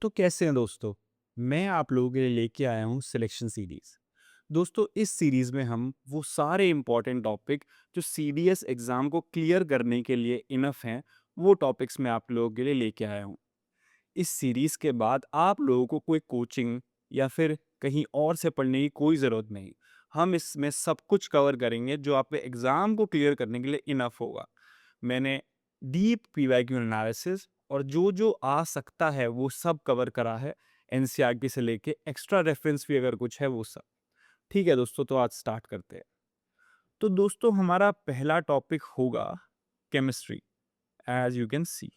तो कैसे हैं दोस्तों? मैं आप लोगों के लिए लेके आया हूँ सिलेक्शन सीरीज़। दोस्तों इस सीरीज़ में हम वो सारे इम्पोर्टेंट टॉपिक जो सीडीएस एग्ज़ाम को क्लियर करने के लिए इनफ हैं, वो टॉपिक्स मैं आप लोगों के लिए लेके आया हूँ। इस सीरीज़ के बाद आप लोगों को कोई कोचिंग या फिर कहीं और से पढ़ने की कोई ज़रूरत नहीं। हम इसमें सब कुछ कवर करेंगे जो आपके एग्ज़ाम को क्लियर करने के लिए इनफ होगा। मैंने डीप पीवाईक्यू एनालिसिस और जो आ सकता है वो सब कवर करा है, एनसीईआरटी से लेके एक्स्ट्रा रेफरेंस भी अगर कुछ है वो सब। ठीक है दोस्तों, तो आज स्टार्ट करते हैं। तो दोस्तों हमारा पहला टॉपिक होगा chemistry, as you can see.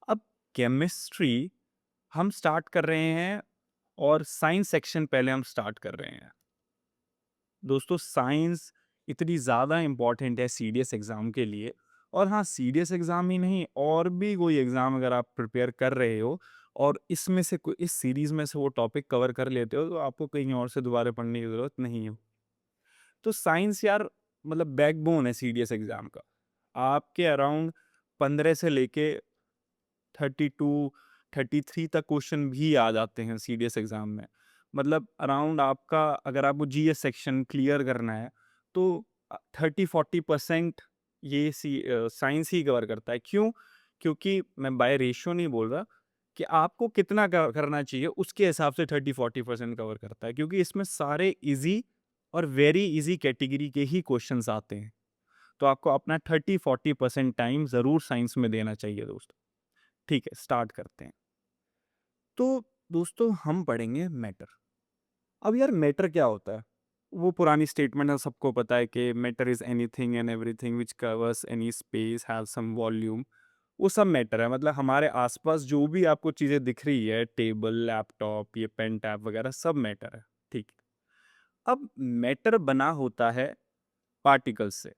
अब केमिस्ट्री हम स्टार्ट कर रहे हैं और साइंस सेक्शन पहले हम स्टार्ट कर रहे हैं। दोस्तों साइंस इतनी ज़्यादा इम्पॉर्टेंट है सीडीएस एग्ज़ाम के लिए। और हाँ, सीडीएस एग्ज़ाम ही नहीं, और भी कोई एग्ज़ाम अगर आप प्रिपेयर कर रहे हो और इसमें से कोई इस सीरीज़ में से वो टॉपिक कवर कर लेते हो, तो आपको कहीं और से दोबारा पढ़ने की ज़रूरत नहीं है। तो साइंस यार मतलब बैकबोन है सीडीएस एग्ज़ाम का। आपके अराउंड 15 से लेके 32, 33 तक क्वेश्चन भी आ जाते हैं सीडीएस एग्ज़ाम में। मतलब अराउंड आपका अगर आपको जीएस सेक्शन क्लियर करना है तो 30-40% ये साइंस ही कवर करता है। क्यों? क्योंकि मैं बाय रेशियो नहीं बोल रहा कि आपको कितना करना चाहिए, उसके हिसाब से 30-40% कवर करता है, क्योंकि इसमें सारे ईज़ी और वेरी ईज़ी कैटेगरी के ही क्वेश्चंस आते हैं। तो आपको अपना 30-40% टाइम ज़रूर साइंस में देना चाहिए दोस्तों। ठीक है, स्टार्ट करते हैं। तो दोस्तों हम पढ़ेंगे मैटर। अब यार मैटर क्या होता है? वो पुरानी स्टेटमेंट है, सबको पता है कि matter is anything and everything which covers any space have some volume. वो सब मैटर है, मतलब हमारे आसपास जो भी आपको चीज़ें दिख रही है, टेबल, लैपटॉप, ये पेन टैब वगैरह सब मैटर है। ठीक है। अब मैटर बना होता है पार्टिकल्स से,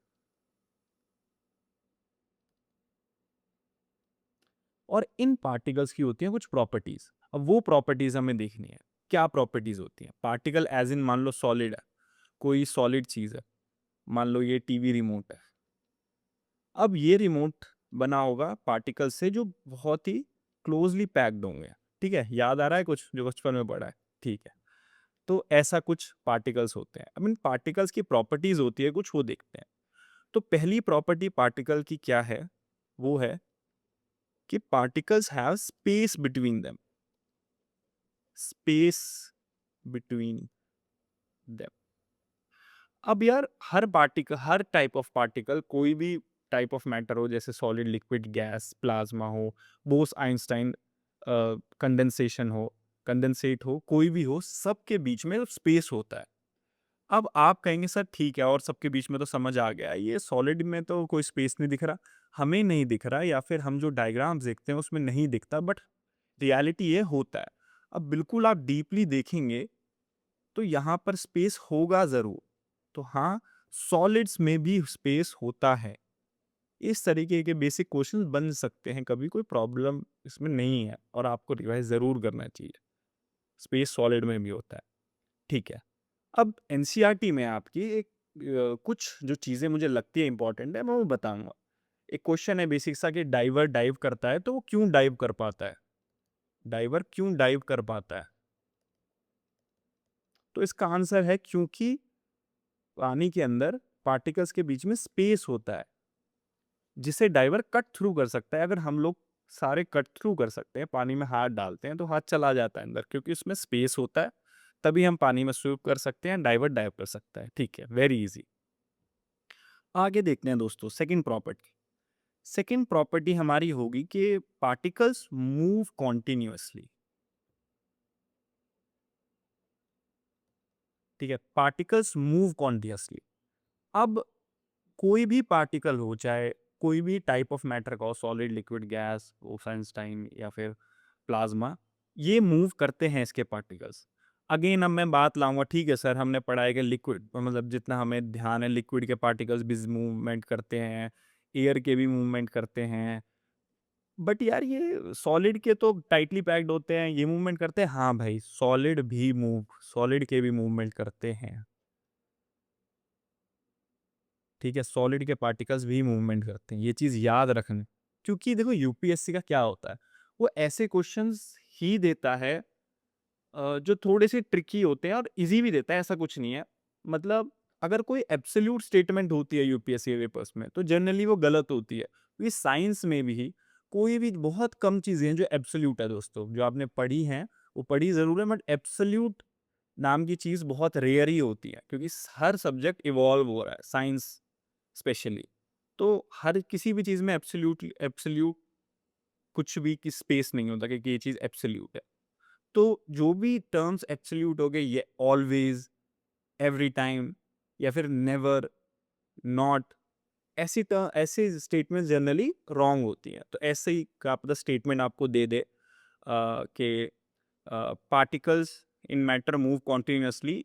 और इन पार्टिकल्स की होती हैं कुछ प्रॉपर्टीज। अब वो प्रॉपर्टीज हमें देखनी है। क्या प्रॉपर्टीज होती हैं? पार्टिकल एज इन मान लो सॉलिड है, कोई सॉलिड चीज है, मान लो ये टीवी रिमोट है। अब ये रिमोट बना होगा पार्टिकल से जो बहुत ही क्लोजली पैक्ड होंगे। ठीक है, याद आ रहा है कुछ जो बचपन में पढ़ा है? ठीक है। तो ऐसा कुछ पार्टिकल्स होते हैं। अब इन पार्टिकल्स की प्रॉपर्टीज होती है कुछ, वो देखते हैं। तो पहली प्रॉपर्टी पार्टिकल की क्या है? वो है कि particles have space between them. Space between them. अब यार हर पार्टिकल, हर टाइप ऑफ पार्टिकल, कोई भी टाइप ऑफ मैटर हो, जैसे सॉलिड, लिक्विड, गैस, प्लाज्मा हो, बोस आइंस्टाइन कंडेंसेशन हो, कंडेंसेट हो, कोई भी हो, सबके बीच में स्पेस होता है। अब आप कहेंगे सर ठीक है, और सबके बीच में तो समझ आ गया, ये सॉलिड में तो कोई स्पेस नहीं दिख रहा, हमें नहीं दिख रहा, या फिर हम जो डायग्राम्स देखते हैं उसमें नहीं दिखता, बट रियलिटी ये होता है। अब बिल्कुल आप डीपली देखेंगे तो यहाँ पर स्पेस होगा ज़रूर। तो हाँ, सॉलिड्स में भी स्पेस होता है। इस तरीके के बेसिक क्वेश्चंस बन सकते हैं, कभी कोई प्रॉब्लम इसमें नहीं है, और आपको रिवाइज़ ज़रूर करना चाहिए। स्पेस सॉलिड में भी होता है। ठीक है। अब एनसीईआरटी में आपकी एक कुछ जो चीज़ें मुझे लगती है इम्पोर्टेंट है, मैं वो बताऊँगा। एक क्वेश्चन है बेसिक सा कि डाइवर डाइव करता है, तो वो क्यों डाइव कर पाता है? डाइवर क्यों डाइव कर पाता है? तो इसका आंसर है क्योंकि पानी के अंदर पार्टिकल्स के बीच में स्पेस होता है, जिसे डाइवर कट थ्रू कर सकता है। अगर हम लोग सारे कट थ्रू कर सकते हैं, पानी में हाथ डालते हैं तो हाथ चला जाता है अंदर, क्योंकि उसमें स्पेस होता है। तभी हम पानी में स्विम कर सकते हैं, डाइवर डाइव कर सकता है। ठीक है, वेरी इजी। आगे देखते हैं दोस्तों सेकंड प्रॉपर्टी। सेकंड प्रॉपर्टी हमारी होगी कि पार्टिकल्स मूव कॉन्टिन्यूअसली। ठीक है, पार्टिकल्स मूव कॉन्टिन्यूअसली। अब कोई भी पार्टिकल हो, चाहे कोई भी टाइप ऑफ मैटर का हो, सॉलिड, लिक्विड, गैस, आइंस्टाइन या फिर प्लाज्मा, ये मूव करते हैं इसके पार्टिकल्स। अगेन अब मैं बात लाऊंगा, ठीक है सर हमने पढ़ा है कि लिक्विड, मतलब जितना हमें ध्यान है, लिक्विड के पार्टिकल्स भी मूवमेंट करते हैं, एयर के भी मूवमेंट करते हैं। बट यार ये सॉलिड के तो टाइटली पैक्ड होते हैं, ये मूवमेंट करते हैं। हाँ भाई, सॉलिड के भी मूवमेंट करते हैं। ठीक है, सॉलिड के पार्टिकल्स भी मूवमेंट करते हैं, ये चीज़ याद रखना। क्योंकि देखो यूपीएससी का क्या होता है, वो ऐसे क्वेश्चंस ही देता है जो थोड़े से ट्रिकी होते हैं और इजी भी देता है, ऐसा कुछ नहीं है। मतलब अगर कोई एब्सोल्यूट स्टेटमेंट होती है यूपीएससी के पेपर्स में तो जनरली वो गलत होती है, क्योंकि साइंस में भी कोई भी बहुत कम चीज़ें हैं जो एब्सोल्यूट है दोस्तों, जो आपने पढ़ी हैं वो पढ़ी ज़रूर है, बट एब्सोल्यूट नाम की चीज़ बहुत रेयर ही होती है, क्योंकि हर सब्जेक्ट इवॉल्व हो रहा है, साइंस स्पेशली। तो हर किसी भी चीज़ में एब्सोल्यूट एब्सोल्यूट कुछ भी की स्पेस नहीं होता कि ये चीज़ एब्सोल्यूट है। तो जो भी टर्म्स एब्सोल्यूट हो गए, ये ऑलवेज, एवरी टाइम या फिर नेवर, नॉट, ऐसे स्टेटमेंट जनरली रॉन्ग होती हैं। तो ऐसे ही क्या पता स्टेटमेंट आपको दे दे कि particles in matter move continuously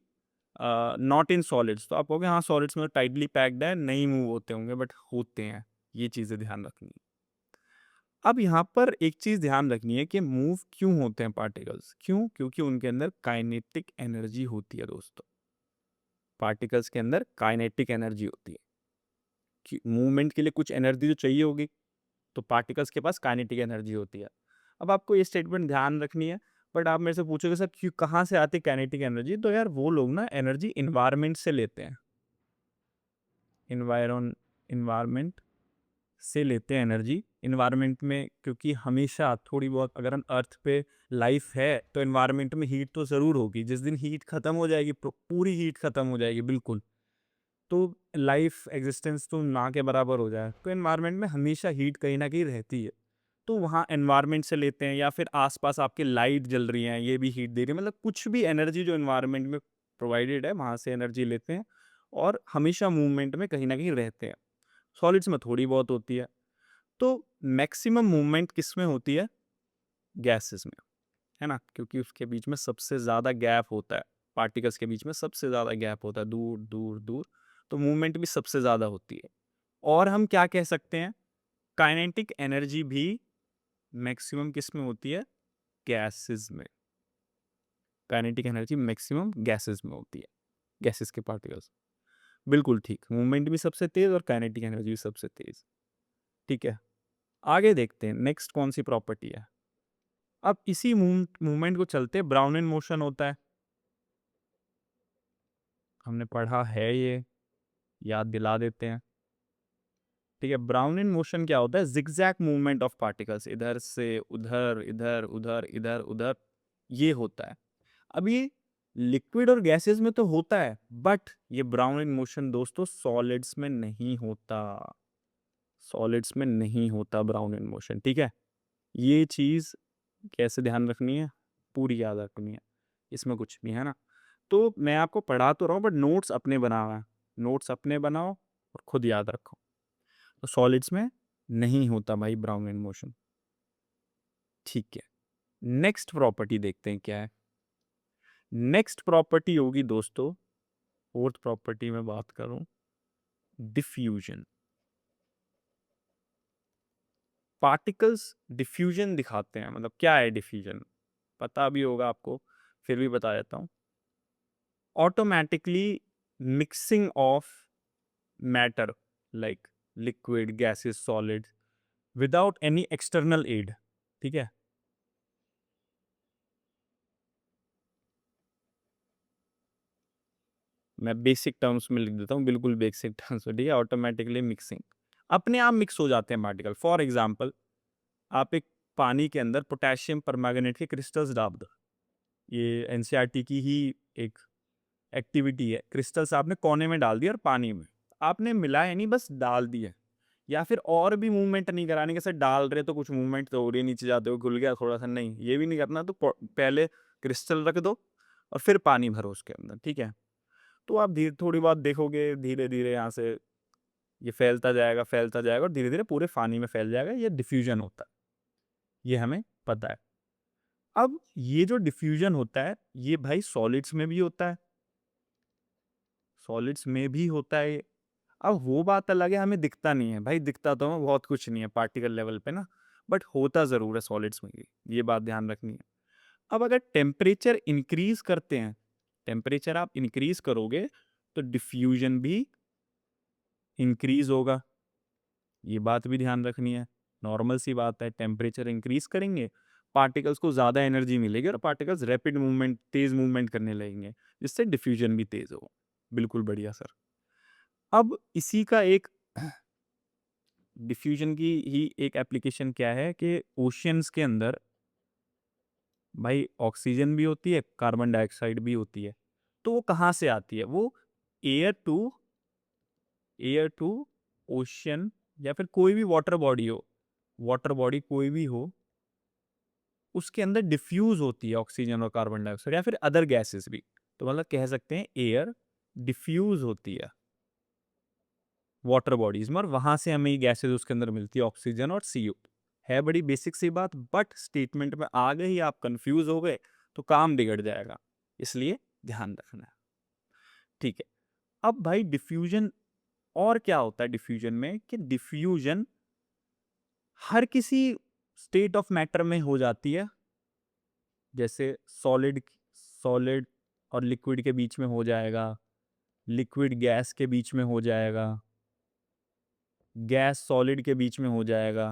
not in solids, तो आप कहोगे हाँ सॉलिड्स में टाइटली पैक्ड है, नहीं मूव होते होंगे, बट होते हैं। ये चीज़ें ध्यान रखनी है। अब यहाँ पर एक चीज़ ध्यान रखनी है कि मूव क्यों होते हैं पार्टिकल्स, क्यों? क्योंकि उनके अंदर काइनेटिक एनर्जी होती है दोस्तों। पार्टिकल्स के अंदर काइनेटिक एनर्जी होती है कि मूवमेंट के लिए कुछ एनर्जी तो चाहिए होगी, तो पार्टिकल्स के पास काइनेटिक एनर्जी होती है। अब आपको ये स्टेटमेंट ध्यान रखनी है, बट आप मेरे से पूछोगे सर क्यों, कहाँ से आती है काइनेटिक एनर्जी? तो यार वो लोग ना एनर्जी इन्वायरमेंट से लेते हैं। इन्वायरमेंट से लेते हैं एनर्जी। इन्वायरमेंट में क्योंकि हमेशा थोड़ी बहुत अगर हम अर्थ पे लाइफ है तो इन्वायरमेंट में हीट तो ज़रूर होगी। जिस दिन हीट ख़त्म हो जाएगी, पूरी हीट ख़त्म हो जाएगी बिल्कुल, तो लाइफ एग्जिस्टेंस तो ना के बराबर हो जाए। तो इन्वायरमेंट में हमेशा हीट कहीं ना कहीं रहती है, तो वहाँ एनवायरनमेंट से लेते हैं, या फिर आसपास आपके लाइट जल रही हैं, ये भी हीट दे रही है। मतलब कुछ भी एनर्जी जो एनवायरनमेंट में प्रोवाइडेड है वहाँ से एनर्जी लेते हैं, और हमेशा मूवमेंट में कहीं ना कहीं रहते हैं। सॉलिड्स में थोड़ी बहुत होती है। तो मैक्सिमम मूवमेंट किस में होती है? गैसेस में, है ना, क्योंकि उसके बीच में सबसे ज़्यादा गैप होता है। पार्टिकल्स के बीच में सबसे ज़्यादा गैप होता है, दूर दूर दूर, तो मूवमेंट भी सबसे ज़्यादा होती है। और हम क्या कह सकते हैं, काइनेटिक एनर्जी भी मैक्सिमम किस में होती है? गैसेस में। काइनेटिक एनर्जी मैक्सिमम गैसेस में होती है, गैसेस के पार्टिकल्स। बिल्कुल ठीक, मूवमेंट भी सबसे तेज और काइनेटिक एनर्जी भी सबसे तेज। ठीक है, आगे देखते हैं नेक्स्ट कौन सी प्रॉपर्टी है। अब इसी मूवमेंट को चलते ब्राउन इन मोशन होता है, हमने पढ़ा है ये, याद दिला देते हैं। ठीक है, ब्राउन इन मोशन क्या होता है? जिगजैग मूवमेंट ऑफ पार्टिकल्स, इधर से उधर, इधर उधर, इधर उधर, ये होता है। अब ये लिक्विड और गैसेस में तो होता है, बट ये ब्राउन इन मोशन दोस्तों सॉलिड्स में नहीं होता। सॉलिड्स में नहीं होता ब्राउन इन मोशन, ठीक है। ये चीज़ कैसे ध्यान रखनी है? पूरी याद रखनी है, इसमें कुछ नहीं है ना। तो मैं आपको पढ़ा तो रहा हूँ, बट नोट्स अपने बनाओ हैं। नोट्स अपने बनाओ और खुद याद रखो। तो सॉलिड्स में नहीं होता भाई ब्राउन इन मोशन। ठीक है, नेक्स्ट प्रॉपर्टी देखते हैं क्या है। नेक्स्ट प्रॉपर्टी होगी दोस्तों, फोर्थ प्रॉपर्टी में बात करूं, डिफ्यूजन। पार्टिकल्स डिफ्यूजन दिखाते हैं, मतलब क्या है डिफ्यूजन? पता भी होगा आपको, फिर भी बता देता हूँ। Automatically mixing of matter like liquid, gases, solid without any external aid. ठीक है, मैं बेसिक टर्म्स में लिख देता हूँ, बिल्कुल बेसिक टर्म्स में। ठीक है, ऑटोमेटिकली मिक्सिंग, अपने आप मिक्स हो जाते हैं पार्टिकल। फॉर एग्जाम्पल, आप एक पानी के अंदर पोटेशियम परमैंगनेट के क्रिस्टल्स डाल दो, ये एनसीईआरटी की ही एक एक्टिविटी है। क्रिस्टल्स आपने कोने में डाल दिया और पानी में आपने मिलाया नहीं, बस डाल दिए, या फिर और भी मूवमेंट नहीं कराने के, सर डाल रहे तो कुछ मूवमेंट तो हो रही है, नीचे जाते हुए घुल गया थोड़ा सा, नहीं ये भी नहीं करना। तो पहले क्रिस्टल रख दो और फिर पानी भरो उसके अंदर, ठीक है। तो आप धीरे थोड़ी बात देखोगे, धीरे धीरे यहाँ से ये फैलता जाएगा और धीरे धीरे पूरे पानी में फैल जाएगा। ये डिफ्यूजन होता है, ये हमें पता है। अब ये जो डिफ्यूजन होता है ये भाई सॉलिड्स में भी होता है, सॉलिड्स में भी होता है। अब वो बात अलग है, हमें दिखता नहीं है भाई, दिखता तो हमें बहुत कुछ नहीं है पार्टिकल लेवल पे ना, बट होता ज़रूर है सॉलिड्स में भी, ये बात ध्यान रखनी है। अब अगर टेम्परेचर इंक्रीज करते हैं, टेम्परेचर आप इंक्रीज करोगे तो डिफ्यूजन भी इंक्रीज होगा, ये बात भी ध्यान रखनी है। नॉर्मल सी बात है, टेम्परेचर इंक्रीज करेंगे पार्टिकल्स को ज़्यादा एनर्जी मिलेगी और पार्टिकल्स रैपिड मूवमेंट, तेज़ मूवमेंट करने लगेंगे, जिससे डिफ्यूजन भी तेज़ हो। बिल्कुल बढ़िया सर। अब इसी का एक डिफ्यूजन की ही एक एप्लीकेशन क्या है कि ओशियंस के अंदर भाई ऑक्सीजन भी होती है, कार्बन डाइऑक्साइड भी होती है। तो वो कहाँ से आती है? वो air to air to ocean या फिर कोई भी वाटर बॉडी कोई भी हो, उसके अंदर डिफ्यूज होती है ऑक्सीजन और कार्बन डाइऑक्साइड या फिर अदर गैसेस भी। तो मतलब कह सकते हैं एयर डिफ्यूज होती है वाटर बॉडीज में, और वहां से हमें ये गैसेस उसके अंदर मिलती है, ऑक्सीजन और सीओ। है बड़ी बेसिक सी बात, बट स्टेटमेंट में आ गए ही आप कंफ्यूज हो गए तो काम बिगड़ जाएगा, इसलिए ध्यान रखना है। ठीक है। अब भाई डिफ्यूजन, और क्या होता है डिफ्यूजन में कि डिफ्यूजन हर किसी स्टेट ऑफ मैटर में हो जाती है। जैसे सॉलिड और लिक्विड के बीच में हो जाएगा, लिक्विड गैस के बीच में हो जाएगा, गैस सॉलिड के बीच में हो जाएगा।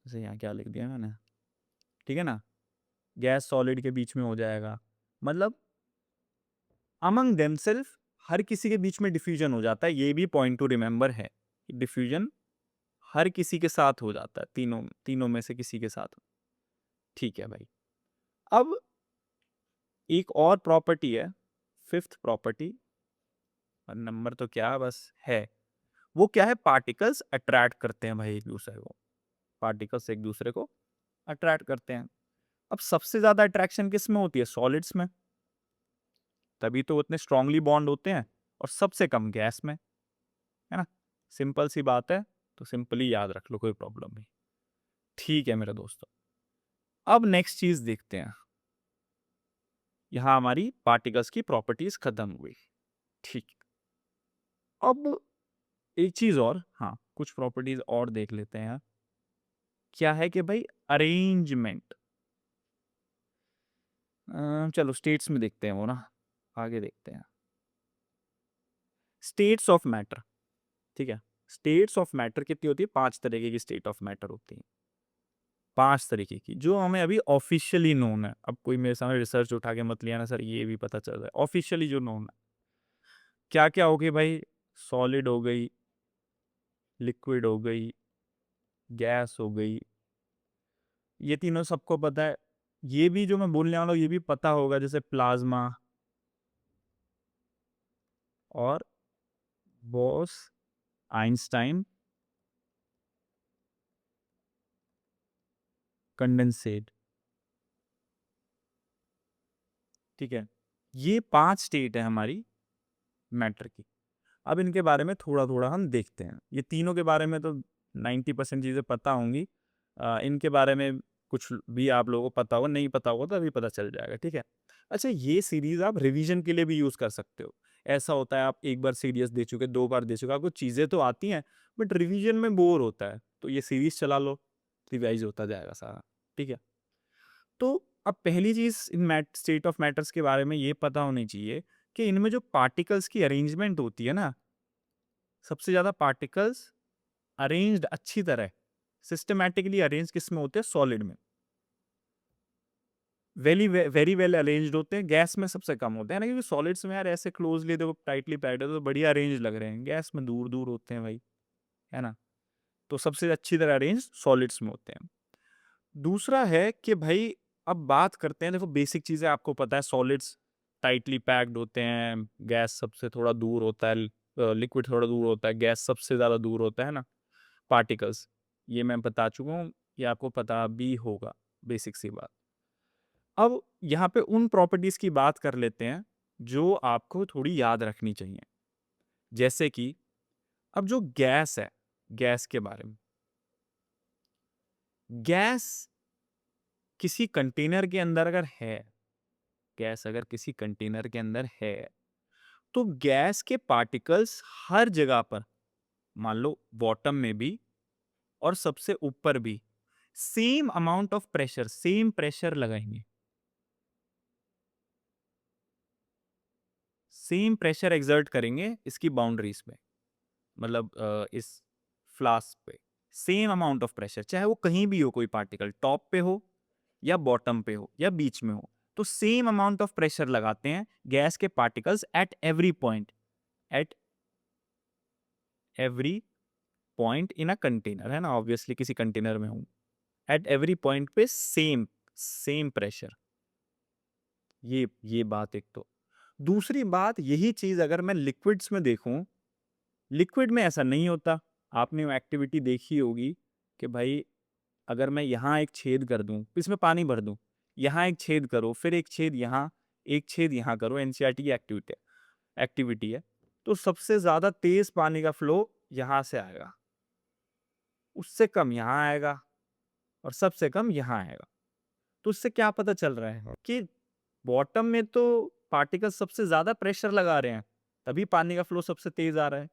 जैसे यहाँ क्या लिख दिया मैंने, ठीक है ना, गैस सॉलिड के बीच में हो जाएगा। मतलब अमंग देमसेल्फ हर किसी के बीच में डिफ्यूजन हो जाता है। ये भी पॉइंट टू रिमेंबर है, डिफ्यूजन हर किसी के साथ हो जाता है, तीनों तीनों में से किसी के साथ। ठीक है भाई। अब एक और प्रॉपर्टी है, फिफ्थ प्रॉपर्टी, और नंबर तो क्या बस है, वो क्या है? पार्टिकल्स अट्रैक्ट करते हैं भाई एक दूसरे को, पार्टिकल्स एक दूसरे को अट्रैक्ट करते हैं। अब सबसे ज्यादा अट्रैक्शन किस में होती है? सॉलिड्स में, तभी तो उतने स्ट्रांगली बॉन्ड होते हैं, और सबसे कम गैस में, है ना। सिंपल सी बात है, तो सिंपली याद रख लो, कोई प्रॉब्लम नहीं। ठीक है मेरे दोस्तों, अब नेक्स्ट चीज देखते हैं। यहां हमारी पार्टिकल्स की प्रॉपर्टीज खत्म हुई। ठीक, अब एक चीज और, हाँ कुछ प्रॉपर्टीज और देख लेते हैं। क्या है कि भाई अरेंजमेंट, चलो स्टेट्स में देखते हैं वो ना, आगे देखते हैं। स्टेट्स ऑफ मैटर, ठीक है। स्टेट्स ऑफ मैटर कितनी होती है? 5 तरीके की स्टेट ऑफ मैटर होती है, 5 तरीके की, जो हमें अभी ऑफिशियली नोन है। अब कोई मेरे सामने रिसर्च उठा के मत लिया ना सर, ये भी पता चल रहा है ऑफिशियली जो नोन है। क्या क्या हो गई भाई? सॉलिड हो गई, लिक्विड हो गई, गैस हो गई, ये तीनों सबको पता है। ये भी जो मैं बोलने वाला हूँ ये भी पता होगा, जैसे प्लाज्मा और बॉस आइंस्टाइन कंडेंसेट। ठीक है, ये 5 स्टेट है हमारी मैटर की। अब इनके बारे में थोड़ा थोड़ा हम देखते हैं। ये तीनों के बारे में तो 90% चीज़ें पता होंगी, इनके बारे में कुछ भी आप लोगों को पता होगा, नहीं पता होगा तो अभी पता चल जाएगा। ठीक है। अच्छा, ये सीरीज आप रिवीजन के लिए भी यूज़ कर सकते हो। ऐसा होता है आप एक बार सीरीज दे चुके, 2 बार दे चुके, आपको चीज़ें तो आती हैं बट रिवीजन में बोर होता है, तो ये सीरीज चला लो, रिवाइज होता जाएगा सारा। ठीक है। तो अब पहली चीज़ इन स्टेट ऑफ मैटर्स के बारे में ये पता होनी चाहिए कि इनमें जो पार्टिकल्स की अरेंजमेंट होती है ना, सबसे ज़्यादा पार्टिकल्स अरेंज्ड अच्छी तरह सिस्टमैटिकली अरेंज किस में होते हैं? सॉलिड में। वेरी वेल अरेंज्ड होते हैं। गैस में सबसे कम होते हैं ना, क्योंकि सॉलिड्स में यार ऐसे क्लोजली देखो, टाइटली पैक्ड है तो बढ़िया अरेंज लग रहे हैं, गैस में दूर दूर होते हैं भाई, है ना। तो सबसे अच्छी तरह अरेंज सॉलिड्स में होते हैं। दूसरा है कि भाई, अब बात करते हैं, देखो बेसिक चीज़ें आपको पता है, सॉलिड्स टाइटली पैक्ड होते हैं, गैस सबसे थोड़ा दूर होता है, लिक्विड थोड़ा दूर होता है, गैस सबसे ज़्यादा दूर होता है ना, पार्टिकल्स। ये मैं बता चुका हूँ, ये आपको पता भी होगा, बेसिक सी बात। अब यहाँ पे उन प्रॉपर्टीज की बात कर लेते हैं जो आपको थोड़ी याद रखनी चाहिए। जैसे कि अब जो गैस है, गैस के बारे में, गैस किसी कंटेनर के अंदर अगर है, गैस अगर किसी कंटेनर के अंदर है, तो गैस के पार्टिकल्स हर जगह पर, मान लो बॉटम में भी और सबसे ऊपर भी, same amount of pressure, same pressure लगाएंगे, सेम प्रेशर एक्सर्ट करेंगे इसकी बाउंड्रीज पे, मतलब इस फ्लास्क पे। सेम अमाउंट ऑफ प्रेशर, चाहे वो कहीं भी हो, कोई पार्टिकल टॉप पे हो या बॉटम पे हो या बीच में हो, तो सेम अमाउंट ऑफ प्रेशर लगाते हैं गैस के particles at every point, at every point in a container, है ना, ऑब्वियसली किसी कंटेनर में हूं, एट एवरी पॉइंट पे सेम सेम प्रेशर। ये बात एक तो। दूसरी बात, यही चीज अगर मैं लिक्विड्स में देखूं, लिक्विड में ऐसा नहीं होता। आपने वो एक्टिविटी देखी होगी कि भाई अगर मैं यहाँ एक छेद कर दूं, इसमें पानी भर दूं, यहाँ एक छेद करो, फिर एक छेद यहाँ, एक छेद यहाँ करो, एनसीईआरटी की एक्टिविटी है, तो सबसे ज्यादा तेज पानी का फ्लो यहाँ से आएगा, उससे कम यहाँ आएगा, और सबसे कम यहाँ आएगा। तो उससे क्या पता चल रहा है कि बॉटम में तो पार्टिकल सबसे ज्यादा प्रेशर लगा रहे हैं, तभी पानी का फ्लो सबसे तेज आ रहा है।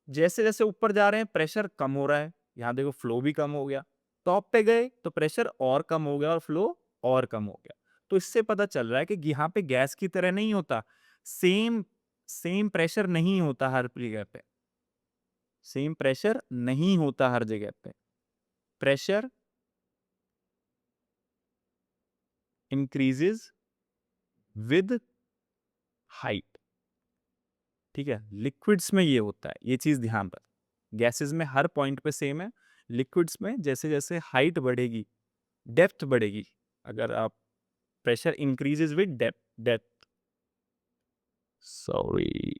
जैसे जैसे ऊपर जा रहे हैं प्रेशर कम हो रहा है, यहाँ देखो फ्लो भी कम हो गया। टॉप पे गए तो प्रेशर और कम हो गया और फ्लो और कम हो गया। तो इससे पता चल रहा है कि यहाँ पे गैस की तरह नहीं होता, सेम सेम प्रेशर नहीं होता हर जगह पे, सेम प्रेशर नहीं होता हर जगह पे। प्रेशर इंक्रीजेज विद हाइट, ठीक है। लिक्विड्स में ये होता है, ये चीज ध्यान रख। गैसेस में हर पॉइंट पे सेम है, लिक्विड्स में जैसे जैसे हाइट बढ़ेगी, डेप्थ बढ़ेगी, अगर आप pressure increases with depth depth sorry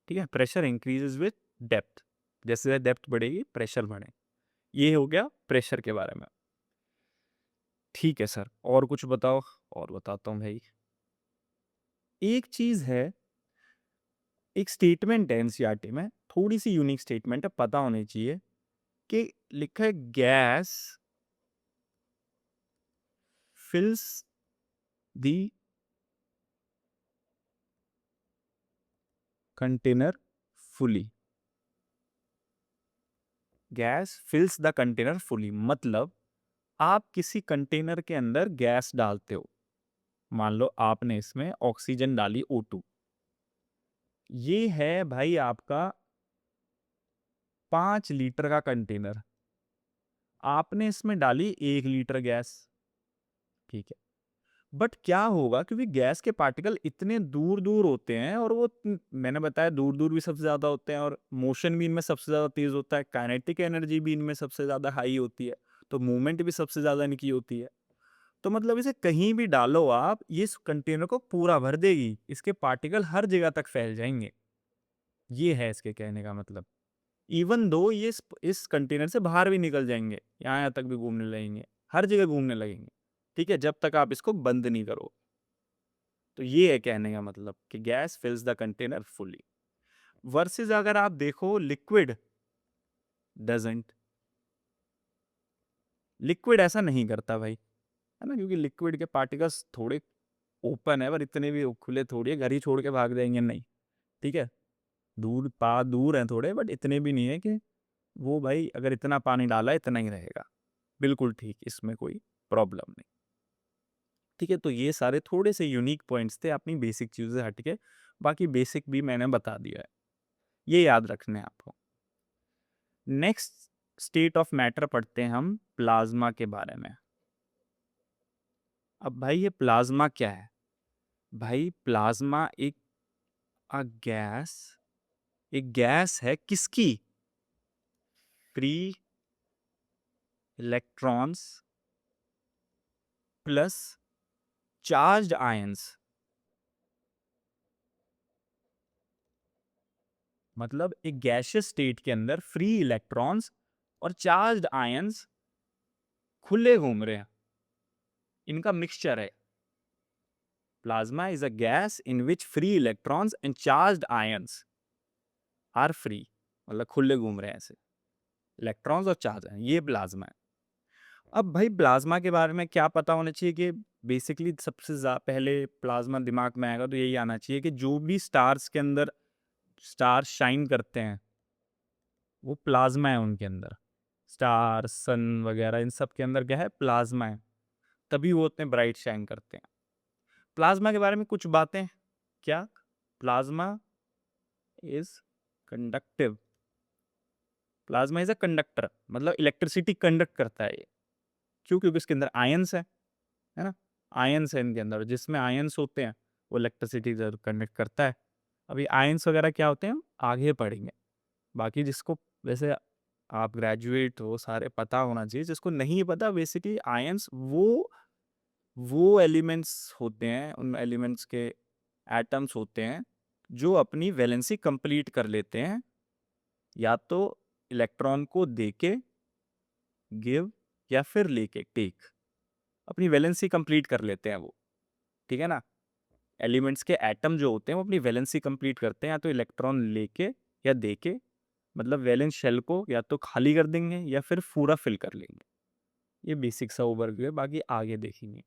ठीक है, प्रेशर इंक्रीजेज विद डेप्थ, जैसे जैसे डेप्थ बढ़ेगी प्रेशर बढ़े। ये हो गया प्रेशर के बारे में। ठीक है सर, और कुछ बताओ। और बताता हूँ भाई। एक चीज है, एक स्टेटमेंट है एनसीईआरटी में, थोड़ी सी यूनिक स्टेटमेंट है, पता होनी चाहिए, कि लिखा है gas fills the container fully, gas फिल्स the container fully, मतलब आप किसी कंटेनर के अंदर गैस डालते हो, मान लो आपने इसमें ऑक्सीजन डाली O2, ये है भाई आपका 5 लीटर का कंटेनर, आपने इसमें डाली 1 लीटर गैस, ठीक है। बट क्या होगा, क्योंकि गैस के पार्टिकल इतने दूर दूर होते हैं, और वो मैंने बताया दूर दूर भी सबसे ज्यादा होते हैं, और मोशन भी इनमें सबसे ज्यादा तेज होता है, काइनेटिक एनर्जी भी इनमें सबसे ज्यादा हाई होती है, तो मूवमेंट भी सबसे ज्यादा इनकी होती है। तो मतलब इसे कहीं भी डालो आप, ये इस कंटेनर को पूरा भर देगी, इसके पार्टिकल हर जगह तक फैल जाएंगे। ये है इसके कहने का मतलब। इवन दो ये इस कंटेनर से बाहर भी निकल जाएंगे, यहाँ तक भी घूमने लगेंगे, हर जगह घूमने लगेंगे, ठीक है, जब तक आप इसको बंद नहीं करो। तो ये है कहने का मतलब कि gas फिल्स the container fully, versus अगर आप देखो लिक्विड डजंट, लिक्विड ऐसा नहीं करता भाई, है ना, क्योंकि लिक्विड के पार्टिकल्स थोड़े ओपन है, पर इतने भी खुले थोड़ी है, घर ही छोड़ के भाग जाएंगे नहीं, ठीक है, दूर हैं थोड़े, बट इतने भी नहीं है कि वो भाई अगर इतना पानी डाला इतना ही रहेगा, बिल्कुल ठीक, इसमें कोई प्रॉब्लम नहीं। ठीक है, तो ये सारे थोड़े से यूनिक पॉइंट्स थे अपनी बेसिक चीजें हटके, बाकी बेसिक भी मैंने बता दिया है, ये याद रखने हैं आपको। नेक्स्ट स्टेट ऑफ मैटर पढ़ते हैं हम प्लाज्मा के बारे में। अब भाई ये प्लाज्मा क्या है? भाई प्लाज्मा गैस एक गैस है किसकी? Free electrons plus charged ions, मतलब एक गैसियस स्टेट के अंदर फ्री इलेक्ट्रॉन्स और चार्ज्ड आयंस खुले घूम रहे हैं, इनका मिक्सचर है। Plasma is a gas in which free electrons and charged ions are free, मतलब खुले घूम रहे हैं ऐसे इलेक्ट्रॉन्स और चार्ज हैं, ये प्लाज्मा है। अब भाई प्लाज्मा के बारे में क्या पता होना चाहिए कि बेसिकली सबसे पहले प्लाज्मा दिमाग में आएगा तो यही आना चाहिए कि जो भी स्टार्स के अंदर स्टार शाइन करते हैं वो प्लाज्मा है उनके अंदर, स्टार सन वगैरह इन सब के अंदर क्या है? प्लाज्मा है, तभी वो उतने ब्राइट शाइन करते हैं। प्लाज्मा के बारे में कुछ बातें, क्या plasma is conductive, plasma is a conductor, मतलब इलेक्ट्रिसिटी कंडक्ट करता है ये। क्यों? क्योंकि इसके अंदर आयंस है ना, आयंस है इनके अंदर, जिसमें आयंस होते हैं वो इलेक्ट्रिसिटी जरूर कंडक्ट करता है। अभी आयंस वगैरह क्या होते हैं हम आगे पढ़ेंगे। बाकी जिसको वैसे आप ग्रेजुएट हो सारे पता होना चाहिए, जिसको नहीं पता बेसिकली आयंस वो एलिमेंट्स होते हैं, उन एलिमेंट्स के एटम्स होते हैं जो अपनी वैलेंसी कंप्लीट कर लेते हैं, या तो इलेक्ट्रॉन को देके गिव या फिर लेके टेक, अपनी वैलेंसी कंप्लीट कर लेते हैं वो, ठीक है ना। एलिमेंट्स के एटम जो होते हैं वो अपनी वैलेंसी कंप्लीट करते हैं, या तो इलेक्ट्रॉन लेके या देके, मतलब वैलेंस शेल को या तो खाली कर देंगे या फिर पूरा फिल कर लेंगे। ये बेसिक सा ओवरव्यू है, बाकी आगे देखेंगे।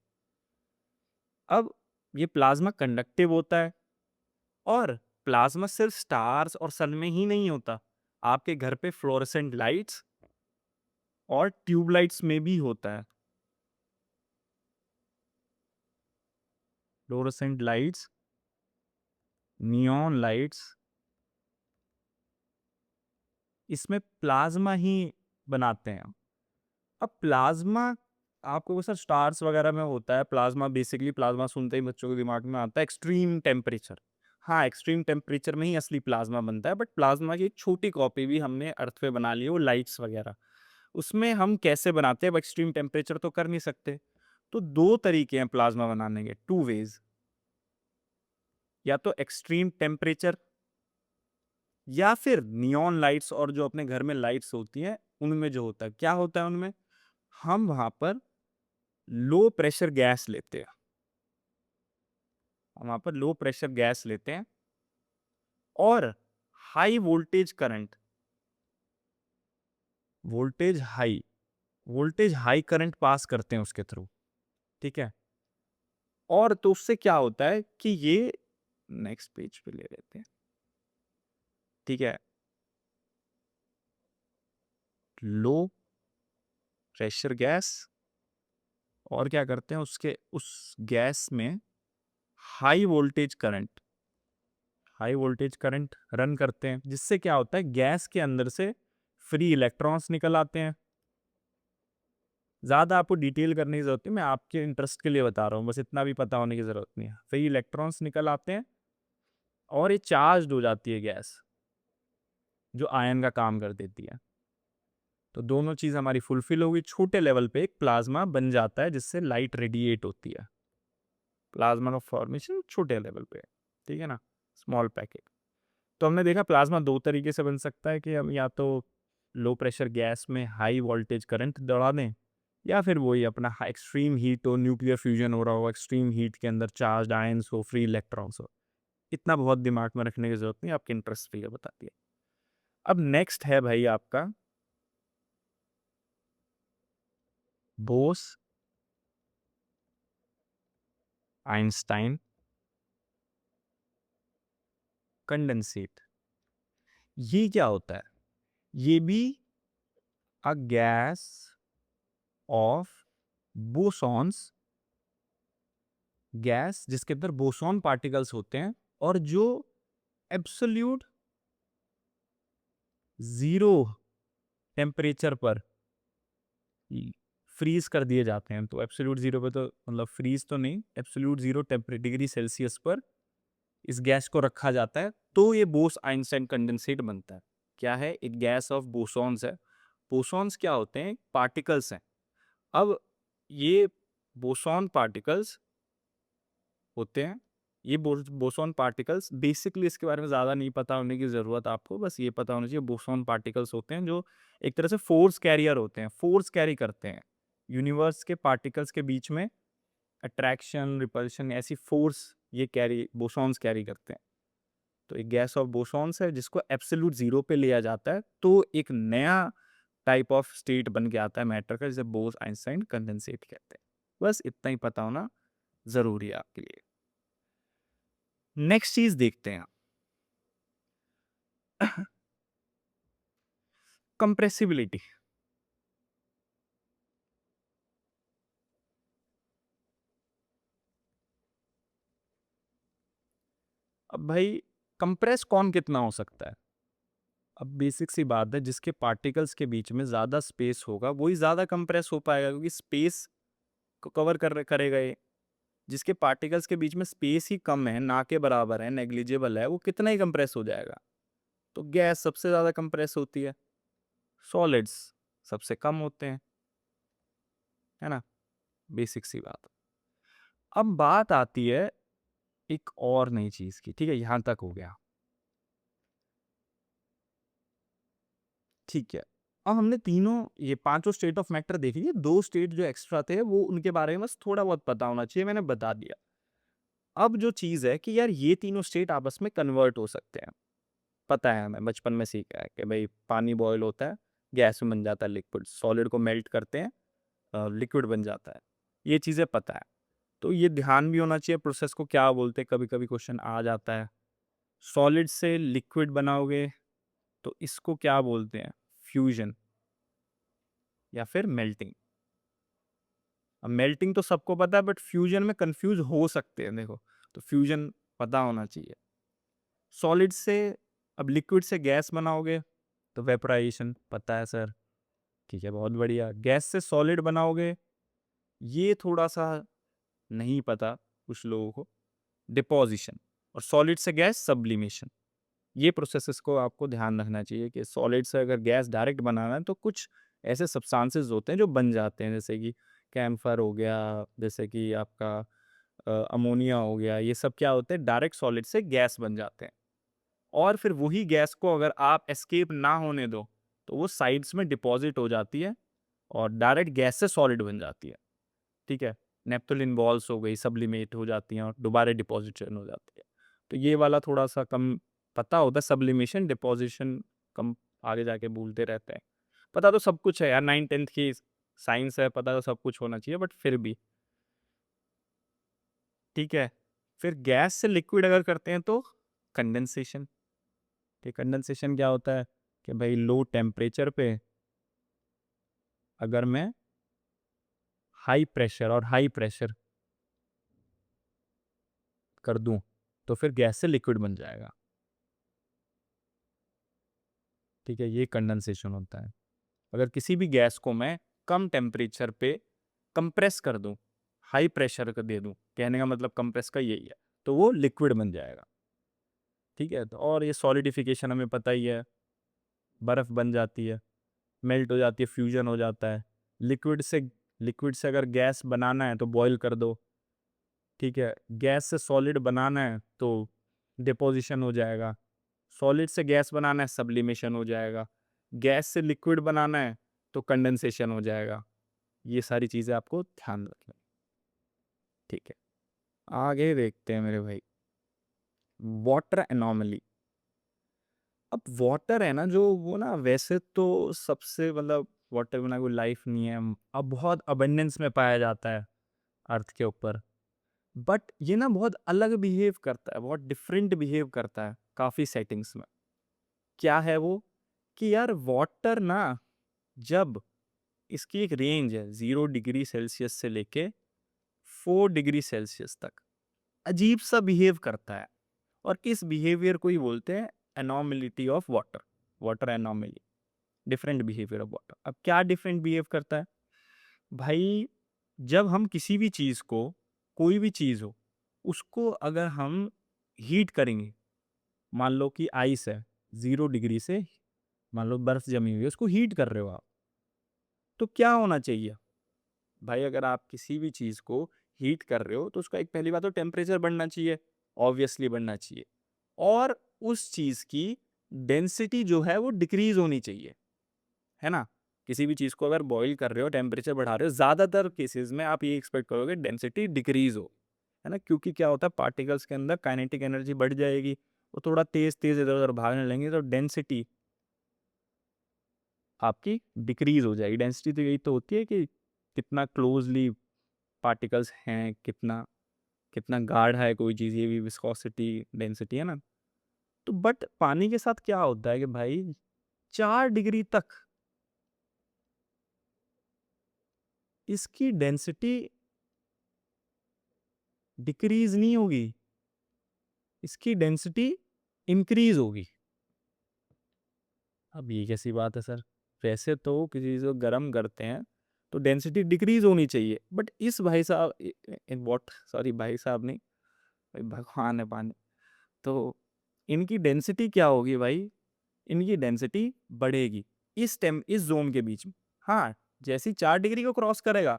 अब ये प्लाज्मा कंडक्टिव होता है, और प्लाज्मा सिर्फ स्टार्स और सन में ही नहीं होता, आपके घर पे फ्लोरेसेंट लाइट्स और ट्यूबलाइट्स में भी होता है। फ्लोरेसेंट लाइट्स, नियॉन लाइट्स, इसमें प्लाज्मा ही बनाते हैं। अब प्लाज्मा आपको सर स्टार्स वगैरह में होता है, प्लाज्मा बेसिकली, प्लाज्मा सुनते ही बच्चों के दिमाग में आता है एक्सट्रीम टेम्परेचर। हाँ, एक्सट्रीम टेम्परेचर में ही असली प्लाज्मा बनता है, बट प्लाज्मा की एक छोटी कॉपी भी हमने अर्थ पे बना ली है, वो लाइट्स वगैरह। उसमें हम कैसे बनाते हैं, अब एक्सट्रीम टेम्परेचर तो कर नहीं सकते, तो दो तरीके हैं प्लाज्मा बनाने के, टू वेज। या तो एक्सट्रीम टेम्परेचर, या फिर नियॉन लाइट्स, और जो अपने घर में लाइट्स होती हैं उनमें जो होता है, क्या होता है उनमें, हम वहां पर लो प्रेशर गैस लेते हैं, हम वहां पर लो प्रेशर गैस लेते हैं और high voltage current, voltage high, voltage high current pass करते हैं उसके थ्रू, ठीक है। और तो उससे क्या होता है कि ये, नेक्स्ट पेज पे ले लेते हैं, ठीक है, लो प्रेशर गैस, और क्या करते हैं उसके उस गैस में high voltage current, high voltage current run करते हैं, जिससे क्या होता है गैस के अंदर से फ्री इलेक्ट्रॉन्स निकल आते हैं। ज़्यादा आपको डिटेल करने की जरूरत नहीं, मैं आपके इंटरेस्ट के लिए बता रहा हूँ, बस इतना भी पता होने की जरूरत नहीं है। फ्री इलेक्ट्रॉन्स निकल आते हैं और ये चार्ज हो जाती है गैस, जो आयन का काम कर देती है। तो दोनों चीज़ हमारी फुलफिल होगी, छोटे लेवल पे एक प्लाज्मा बन जाता है जिससे लाइट रेडिएट होती है। प्लाज्मा का फॉर्मेशन छोटे लेवल पे, ठीक है ना, स्मॉल पैकेट। तो हमने देखा प्लाज्मा दो तरीके से बन सकता है, कि हम या तो लो प्रेशर गैस में हाई वोल्टेज करंट दौड़ा दें, या फिर वही अपना एक्सट्रीम हीट हो, न्यूक्लियर फ्यूजन हो रहा हो, एक्सट्रीम हीट के अंदर चार्ज आयंस हो, फ्री इलेक्ट्रॉन्स हो। इतना बहुत दिमाग में रखने की जरूरत नहीं, आपके इंटरेस्ट पे ये बताती है। अब नेक्स्ट है भाई आपका बोस आइंस्टाइन कंडेंसेट। ये क्या होता है? ये भी a gas off bosons, gas जिसके अंदर बोसॉन पार्टिकल्स होते हैं, और जो एब्सोल्यूट जीरो टेम्परेचर पर फ्रीज कर दिए जाते हैं। तो एब्सोल्यूट जीरो पे तो मतलब फ्रीज तो नहीं, एब्सोल्यूट जीरो डिग्री सेल्सियस पर इस गैस को रखा जाता है, तो ये बोस आइंस्टाइन कंडेंसेट बनता है। क्या है? एक गैस ऑफ बोसॉन्स है। बोसॉन्स क्या होते हैं? पार्टिकल्स हैं। अब ये बोसॉन पार्टिकल्स होते हैं, ये बोसॉन पार्टिकल्स बेसिकली, इसके बारे में ज़्यादा नहीं पता होने की ज़रूरत आपको, बस ये पता होना चाहिए बोसॉन पार्टिकल्स होते हैं जो एक तरह से फोर्स कैरियर होते हैं, फोर्स कैरी करते हैं यूनिवर्स के पार्टिकल्स के बीच में, अट्रैक्शन रिपल्शन ऐसी फोर्स ये कैरी बोसॉन्स कैरी करते हैं। तो एक गैस ऑफ बोसॉन्स है जिसको एब्सोल्यूट जीरो पे लिया जाता है, तो एक नया टाइप ऑफ स्टेट बन के आता है मैटर का, जिसे बोस आइंस्टाइन कंडेंसेट कहते हैं। बस इतना ही पता होना जरूरी है आपके लिए। नेक्स्ट चीज देखते हैं, कंप्रेसिबिलिटी। अब अब भाई कंप्रेस कौन कितना हो सकता है? अब बेसिक सी बात है, जिसके पार्टिकल्स के बीच में ज़्यादा स्पेस होगा वही ज़्यादा कंप्रेस हो पाएगा, क्योंकि स्पेस को कवर करेगा ये। जिसके पार्टिकल्स के बीच में स्पेस ही कम है, ना के बराबर है, नेग्लिजिबल है, वो कितना ही कंप्रेस हो जाएगा। तो गैस सबसे ज़्यादा कंप्रेस होती है, सॉलिड्स सबसे कम होते हैं, है ना? बेसिक सी बात। अब बात आती है एक और नई चीज़ की, ठीक है? यहाँ तक हो गया। ठीक है। अब हमने तीनों ये पाँचों स्टेट ऑफ मैटर देख लिए, 2 स्टेट जो एक्स्ट्रा थे वो उनके बारे में बस थोड़ा बहुत पता होना चाहिए, मैंने बता दिया। अब जो चीज़ है कि यार ये तीनों स्टेट आपस में कन्वर्ट हो सकते हैं। पता है हमें, बचपन में सीखा है कि भई पानी बॉयल होता है, गैस में बन जाता है लिक्विड, सॉलिड को मेल्ट करते हैं, लिक्विड बन जाता है। ये चीज़ें पता है। तो ये ध्यान भी होना चाहिए प्रोसेस को क्या बोलते हैं, कभी-कभी क्वेश्चन आ जाता है। सॉलिड से लिक्विड बनाओगे तो इसको क्या बोलते हैं? फ्यूजन या फिर मेल्टिंग। अब मेल्टिंग तो सबको पता है, बट फ्यूजन में कंफ्यूज हो सकते हैं, देखो। तो फ्यूजन पता होना चाहिए। सॉलिड से अब लिक्विड से गैस बनाओगे तो वेपोराइजेशन पता है सर, ठीक है, बहुत बढ़िया। गैस से सॉलिड बनाओगे, ये थोड़ा सा नहीं पता कुछ लोगों को, डिपोजिशन। और सॉलिड से गैस सब्लिमेशन। ये प्रोसेसेस को आपको ध्यान रखना चाहिए कि सॉलिड से अगर गैस डायरेक्ट बनाना है तो कुछ ऐसे सब्सटेंसेस होते हैं जो बन जाते हैं, जैसे कि कैम्फर हो गया, जैसे कि आपका अमोनिया हो गया, ये सब क्या होते हैं, डायरेक्ट सॉलिड से गैस बन जाते हैं। और फिर वही गैस को अगर आप एस्केप ना होने दो तो वो साइड्स में डिपॉजिट हो जाती है और डायरेक्ट गैस से सॉलिड बन जाती है, ठीक है। नेप्थलीन बॉल्स हो गई, सब्लिमेट हो जाती हैं और दोबारा डिपोजिशन हो जाती है। तो ये वाला थोड़ा सा कम पता होता है, सब्लिमेशन डिपोजिशन कम आगे जाके भूलते रहते हैं। पता तो सब कुछ है यार, 9th-10th की साइंस है, पता तो सब कुछ होना चाहिए, बट फिर भी ठीक है। फिर गैस से लिक्विड अगर करते हैं तो कंडेंसेशन। ठीक, कंडेंसेशन क्या होता है कि भाई लो टेम्परेचर पे अगर मैं हाई प्रेशर और हाई प्रेशर कर दूं तो फिर गैस से लिक्विड बन जाएगा, ठीक है। ये कंडेंसेशन होता है। अगर किसी भी गैस को मैं कम टेम्परेचर पे कंप्रेस कर दूं, हाई प्रेशर का दे दूं, कहने का मतलब कंप्रेस का यही है, तो वो लिक्विड बन जाएगा, ठीक है। तो और ये सॉलिडिफिकेशन हमें पता ही है, बर्फ बन जाती है, मेल्ट हो जाती है, फ्यूजन हो जाता है। लिक्विड से लिक्विड से अगर गैस बनाना है तो बॉईल कर दो, ठीक है। गैस से सॉलिड बनाना है तो डिपोजिशन हो जाएगा, सॉलिड से गैस बनाना है सब्लिमेशन हो जाएगा, गैस से लिक्विड बनाना है तो कंडेंसेशन हो जाएगा। ये सारी चीज़ें आपको ध्यान रखना है, ठीक है। आगे देखते हैं मेरे भाई, वाटर एनॉमली। अब वाटर है ना जो, वो ना वैसे तो सबसे मतलब वाटर बिना कोई लाइफ नहीं है, अब बहुत अबंडेंस में पाया जाता है अर्थ के ऊपर। बट ये ना बहुत अलग बिहेव करता है, बहुत डिफरेंट बिहेव करता है काफ़ी सेटिंग्स में। क्या है वो कि यार वाटर ना, जब इसकी एक रेंज है 0 डिग्री सेल्सियस से लेके 4 डिग्री सेल्सियस तक, अजीब सा बिहेव करता है। और किस बिहेवियर को ही बोलते हैं, anomality of water, water anomaly, different behaviour of water. अब क्या डिफरेंट बिहेव करता है भाई, जब हम किसी भी चीज़ को, कोई भी चीज़ हो, उसको अगर हम हीट करेंगे, मान लो कि आइस है, 0 डिग्री से, मान लो बर्फ जमी हुई है, उसको हीट कर रहे हो आप, तो क्या होना चाहिए भाई, अगर आप किसी भी चीज़ को हीट कर रहे हो तो उसका एक पहली बात तो टेम्परेचर बढ़ना चाहिए, ऑब्वियसली बढ़ना चाहिए। और उस चीज़ की डेंसिटी जो है वो डिक्रीज होनी चाहिए, है ना? किसी भी चीज़ को अगर बॉयल कर रहे हो, टेम्परेचर बढ़ा रहे हो, ज़्यादातर केसेस में आप ये एक्सपेक्ट करोगे डेंसिटी डिक्रीज हो, है ना? क्योंकि क्या होता है, पार्टिकल्स के अंदर काइनेटिक एनर्जी बढ़ जाएगी, वो थोड़ा तेज तेज इधर उधर भागने लगेंगे, तो डेंसिटी आपकी डिक्रीज हो जाएगी। डेंसिटी तो यही तो होती है कि कितना क्लोजली पार्टिकल्स हैं, कितना कितना गाढ़ा है कोई चीज़, ये भी विस्कोसिटी डेंसिटी है ना। तो बट पानी के साथ क्या होता है कि भाई 4 डिग्री तक इसकी डेंसिटी डिक्रीज नहीं होगी, इसकी डेंसिटी इंक्रीज होगी। अब ये कैसी बात है सर? वैसे तो किसी चीज़ को गर्म करते हैं तो डेंसिटी डिक्रीज होनी चाहिए, बट इस भाई साहब व्हाट, सॉरी भाई साहब नहीं, भाई भगवान है पानी, तो इनकी डेंसिटी क्या होगी भाई? इनकी डेंसिटी बढ़ेगी इस जोन के बीच में। हाँ, जैसे ही 4 डिग्री को क्रॉस करेगा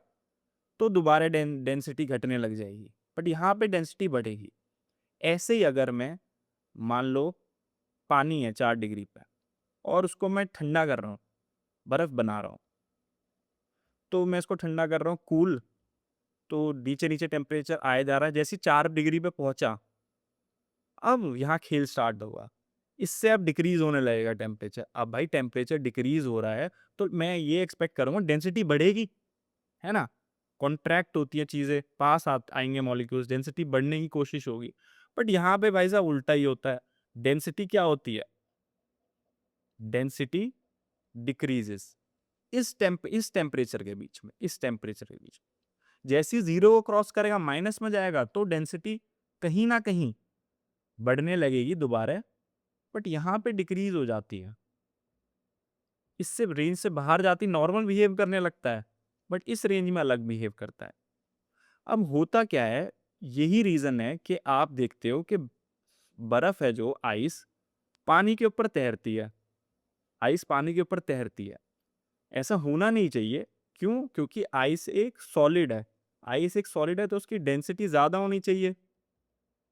तो दोबारा डेंसिटी घटने लग जाएगी, बट यहाँ पे डेंसिटी बढ़ेगी। ऐसे ही अगर मैं, मान लो पानी है 4 डिग्री पे और उसको मैं ठंडा कर रहा हूँ, बर्फ बना रहा हूँ, तो मैं इसको ठंडा कर रहा हूँ कूल, तो नीचे नीचे टेम्परेचर आया जा रहा है। जैसे 4 डिग्री पे पहुंचा, अब यहाँ खेल स्टार्ट होगा, इससे अब डिक्रीज होने लगेगा टेम्परेचर। अब भाई टेम्परेचर डिक्रीज हो रहा है तो मैं ये एक्सपेक्ट करूँगा डेंसिटी बढ़ेगी, है ना? कॉन्ट्रैक्ट होती है चीज़ें, पास आएंगे मॉलिक्यूल्स, डेंसिटी बढ़ने की कोशिश होगी। बट यहाँ पे भाई साहब उल्टा ही होता है। डेंसिटी क्या होती है? डेंसिटी डिक्रीजेस इस टेम्परेचर के बीच में, इस टेम्परेचर के बीच में। जैसे ही 0 को क्रॉस करेगा, माइनस में जाएगा, तो डेंसिटी कहीं ना कहीं बढ़ने लगेगी दोबारा, बट यहाँ पे डिक्रीज हो जाती है। इससे रेंज से बाहर जाती, नॉर्मल बिहेव करने लगता है, बट इस रेंज में अलग बिहेव करता है। अब होता क्या है, यही रीजन है कि आप देखते हो कि बर्फ है जो आइस पानी के ऊपर तैरती है, आइस पानी के ऊपर तैरती है। ऐसा होना नहीं चाहिए। क्यों? क्योंकि आइस एक सॉलिड है, आइस एक सॉलिड है तो उसकी डेंसिटी ज्यादा होनी चाहिए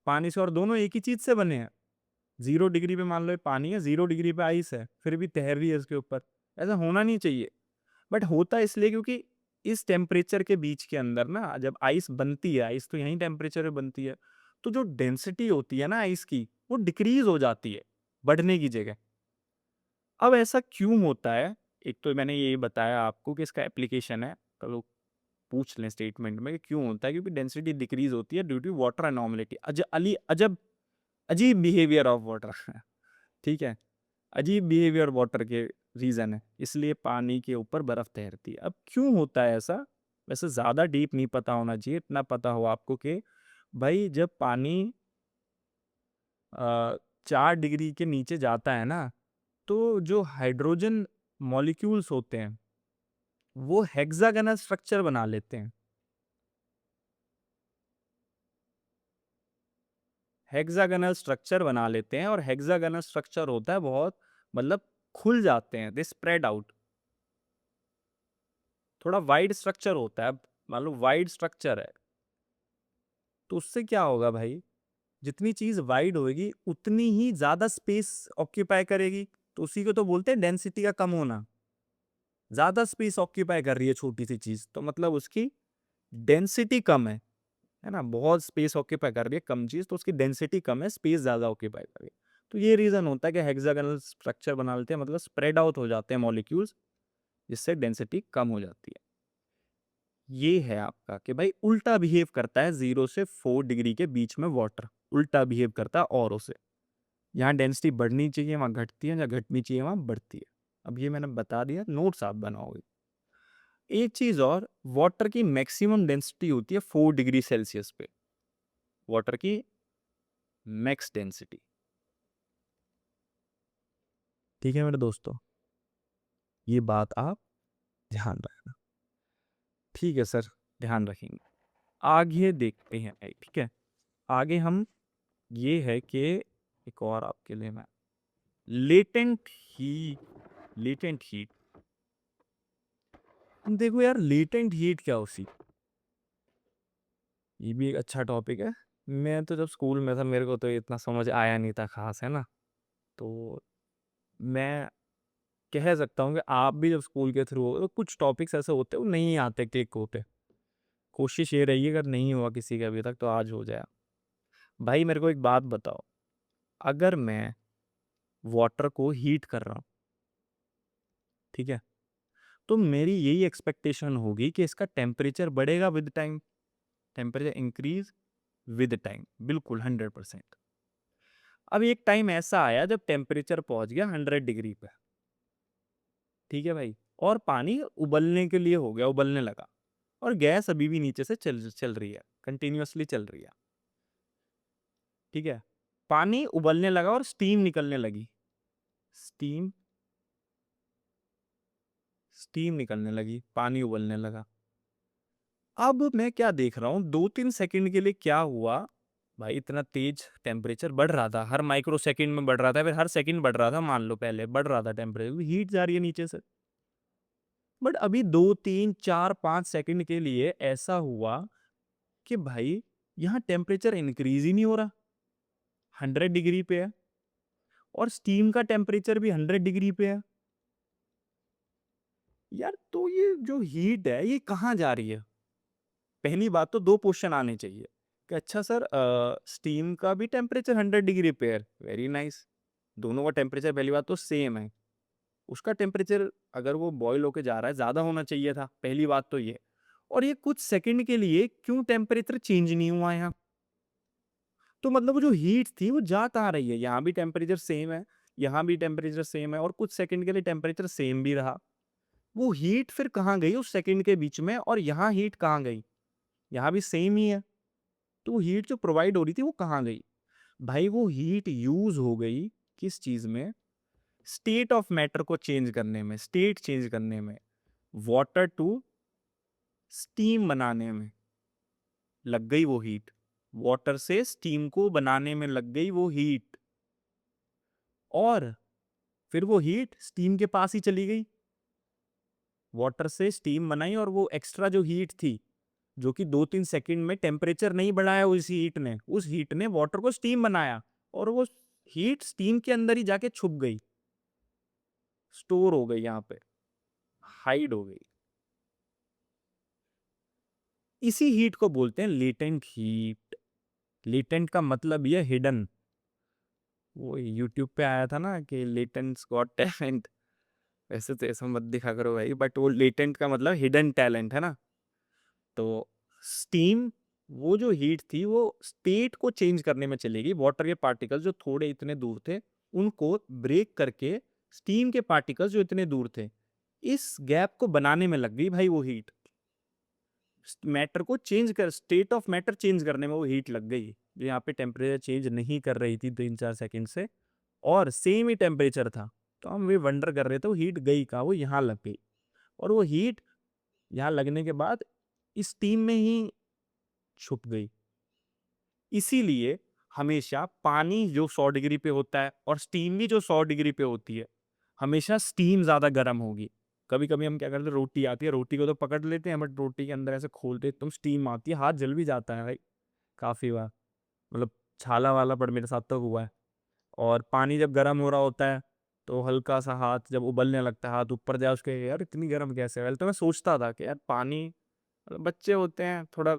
पानी से, और दोनों एक ही चीज से बने हैं। 0 डिग्री पे मान लो ये पानी है, 0 डिग्री पे आइस है, फिर भी तैर रही है इसके ऊपर। ऐसा होना नहीं चाहिए, बट होता इसलिए क्योंकि इस टेम्परेचर के बीच के अंदर ना, जब आइस बनती है, आइस तो यही टेम्परेचर पे बनती है, तो जो डेंसिटी होती है ना आइस की, वो डिक्रीज हो जाती है बढ़ने की जगह। अब ऐसा क्यों होता है? एक तो मैंने ये बताया आपको कि इसका एप्लीकेशन है, तो लोग पूछ लें स्टेटमेंट में कि क्यों होता है, क्योंकि डेंसिटी डिक्रीज होती है ड्यू टू वाटर एनॉर्मलिटी, अजब अजीब बिहेवियर ऑफ वाटर ठीक है, अजीब बिहेवियर वाटर के रीजन है, इसलिए पानी के ऊपर बर्फ तैरती है। अब क्यों होता है ऐसा? वैसे ज्यादा डीप नहीं पता होना चाहिए, इतना पता हो आपको कि भाई जब पानी 4 डिग्री के नीचे जाता है ना, तो जो हाइड्रोजन मॉलिक्यूल्स होते हैं वो हेक्सागोनल स्ट्रक्चर बना लेते हैं। हेक्सागोनल स्ट्रक्चर बना लेते हैं, और हेक्सागोनल स्ट्रक्चर होता है बहुत, मतलब खुल जाते हैं, दे स्प्रेड आउट, थोड़ा वाइड स्ट्रक्चर होता है। अब मान लो वाइड स्ट्रक्चर है, तो उससे क्या होगा भाई? जितनी चीज वाइड होगी उतनी ही ज्यादा स्पेस ऑक्यूपाई करेगी, तो उसी को तो बोलते हैं डेंसिटी का कम होना। ज्यादा स्पेस ऑक्यूपाई कर रही है छोटी सी चीज, तो मतलब उसकी डेंसिटी कम है ना? बहुत स्पेस ऑक्यूपाई कर रही है कम चीज, तो उसकी डेंसिटी कम है, स्पेस ज्यादा ऑक्यूपाई कर रही है। तो ये रीजन होता है कि हेक्सागोनल स्ट्रक्चर बना लेते हैं, मतलब स्प्रेड आउट हो जाते हैं मॉलिक्यूल्स, जिससे डेंसिटी कम हो जाती है। ये है आपका कि भाई उल्टा बिहेव करता है 0 से 4 डिग्री के बीच में वाटर, उल्टा बिहेव करता है औरों से। यहाँ डेंसिटी बढ़नी चाहिए वहाँ घटती है, जहाँ घटनी चाहिए वहाँ बढ़ती है। अब ये मैंने बता दिया, नोट्स आप बनाओगे। एक चीज और, वाटर की मैक्सिमम डेंसिटी होती है 4 डिग्री सेल्सियस पे, वाटर की मैक्स डेंसिटी। ठीक है मेरे दोस्तों, ये बात आप ध्यान रखना। ठीक है सर, ध्यान रखेंगे। आगे देखते हैं भाई, ठीक है? आगे हम, ये है कि एक और आपके लिए मैं, लेटेंट लेटेंट हीट। देखो यार, लेटेंट हीट क्या होती, ये भी एक अच्छा टॉपिक है। मैं तो जब स्कूल में था मेरे को तो इतना समझ आया नहीं था खास, है ना? तो मैं कह सकता हूँ कि आप भी जब स्कूल के थ्रू हो तो कुछ टॉपिक्स ऐसे होते हैं वो नहीं आते, क्लिक होते। कोशिश ये रही है, अगर नहीं हुआ किसी का अभी तक तो आज हो जाए। भाई मेरे को एक बात बताओ, अगर मैं वाटर को हीट कर रहा हूँ, ठीक है, तो मेरी यही एक्सपेक्टेशन होगी कि इसका टेम्परेचर बढ़ेगा with time, temperature increase with time, बिल्कुल 100%। अब एक टाइम ऐसा आया जब टेम्परेचर पहुंच गया 100 डिग्री पे, ठीक है भाई, और पानी उबलने के लिए हो गया, उबलने लगा, और गैस अभी भी नीचे से चल चल रही है, कंटिन्यूअसली चल रही है, ठीक है। पानी उबलने लगा और स्टीम निकलने लगी। स्टीम स्टीम निकलने लगी, पानी उबलने लगा। अब मैं क्या देख रहा हूँ, 2-3 सेकंड के लिए क्या हुआ, भाई इतना तेज टेम्परेचर बढ़ रहा था, हर माइक्रो सेकंड में बढ़ रहा था, फिर हर सेकंड बढ़ रहा था, मान लो पहले बढ़ रहा था टेम्परेचर, हीट जा रही है नीचे से। बट अभी 2-3-4-5 सेकंड के लिए ऐसा हुआ कि भाई यहाँ टेम्परेचर इंक्रीज ही नहीं हो रहा, 100 डिग्री पे है, और स्टीम का टेम्परेचर भी 100 डिग्री पे है। यार तो ये जो हीट है ये कहाँ जा रही है? पहली बात तो 2 क्वेश्चन आने चाहिए कि अच्छा सर, स्टीम का भी टेम्परेचर 100 डिग्री पे है, वेरी नाइस, दोनों का टेम्परेचर पहली बात तो सेम है, उसका टेम्परेचर अगर वो बॉयल होके जा रहा है ज़्यादा होना चाहिए था, पहली बात तो ये। और ये कुछ सेकंड के लिए क्यों टेम्परेचर चेंज नहीं हुआ यहाँ? तो मतलब वो जो हीट थी वो जा कहाँ रही है? यहाँ भी टेम्परेचर सेम है, यहाँ भी टेम्परेचर सेम है, और कुछ सेकंड के लिए टेम्परेचर सेम भी रहा। वो हीट फिर कहाँ गई उस सेकंड के बीच में, और यहाँ हीट कहाँ गई? यहाँ भी सेम ही है। तो वो हीट जो प्रोवाइड हो रही थी वो कहाँ गई? भाई वो हीट यूज़ हो गई किस चीज़ में? स्टेट ऑफ मैटर को चेंज करने में, स्टेट चेंज करने में, वाटर टू स्टीम बनाने में लग गई वो हीट। वाटर से स्टीम को बनाने में लग गई वो हीट, और फिर वो हीट स्टीम के पास ही चली गई। वाटर से स्टीम बनाई, और वो एक्स्ट्रा जो हीट थी, जो कि 2-3 सेकंड में टेम्परेचर नहीं बढ़ाया उस हीट ने वाटर को स्टीम बनाया, और वो हीट स्टीम के अंदर ही जाके छुप गई, स्टोर हो गई, यहाँ पे हाइड हो गई। इसी हीट को बोलते हैं लेटेंट हीट। लेटेंट का मतलब ये हिडन। वो यूट्यूब पे आया था ना कि लेटेंट्स गॉट टैलेंट, वैसे तो ऐसा मत दिखा करो भाई, बट वो लेटेंट का मतलब हिडन टैलेंट है ना। तो स्टीम, वो जो हीट थी वो स्टेट को चेंज करने में चलेगी, वाटर के पार्टिकल्स जो थोड़े इतने दूर थे उनको ब्रेक करके स्टीम के पार्टिकल्स जो इतने दूर थे, इस गैप को बनाने में लग गई भाई वो हीट। मैटर को चेंज कर, स्टेट ऑफ मैटर चेंज करने में वो हीट लग गई, जो यहाँ पे टेम्परेचर चेंज नहीं कर रही थी 3-4 सेकंड से, और सेम ही टेम्परेचर था। तो हम भी वंडर कर रहे थे वो हीट गई कहाँ, वो यहाँ लग गई, और वो हीट यहाँ लगने के बाद इस टीम में ही छुप गई। इसीलिए हमेशा पानी जो 100 डिग्री पे होता है और स्टीम भी जो 100 डिग्री पे होती है, हमेशा स्टीम ज़्यादा गर्म होगी। कभी-कभी हम क्या करते हैं, रोटी आती है, रोटी को तो पकड़ लेते हैं, बट रोटी के अंदर ऐसे खोलते एकदम स्टीम आती है, हाथ जल भी जाता है भाई, काफ़ी बार। मतलब छाला-वाला पर मेरे साथ तो हुआ है। और पानी जब गर्म हो रहा होता है, तो हल्का-सा हाथ जब उबलने लगता है, हाथ ऊपर जाए उसके, यार इतनी गर्म कैसे है? पहले तो मैं सोचता था कि यार पानी, बच्चे होते हैं थोड़ा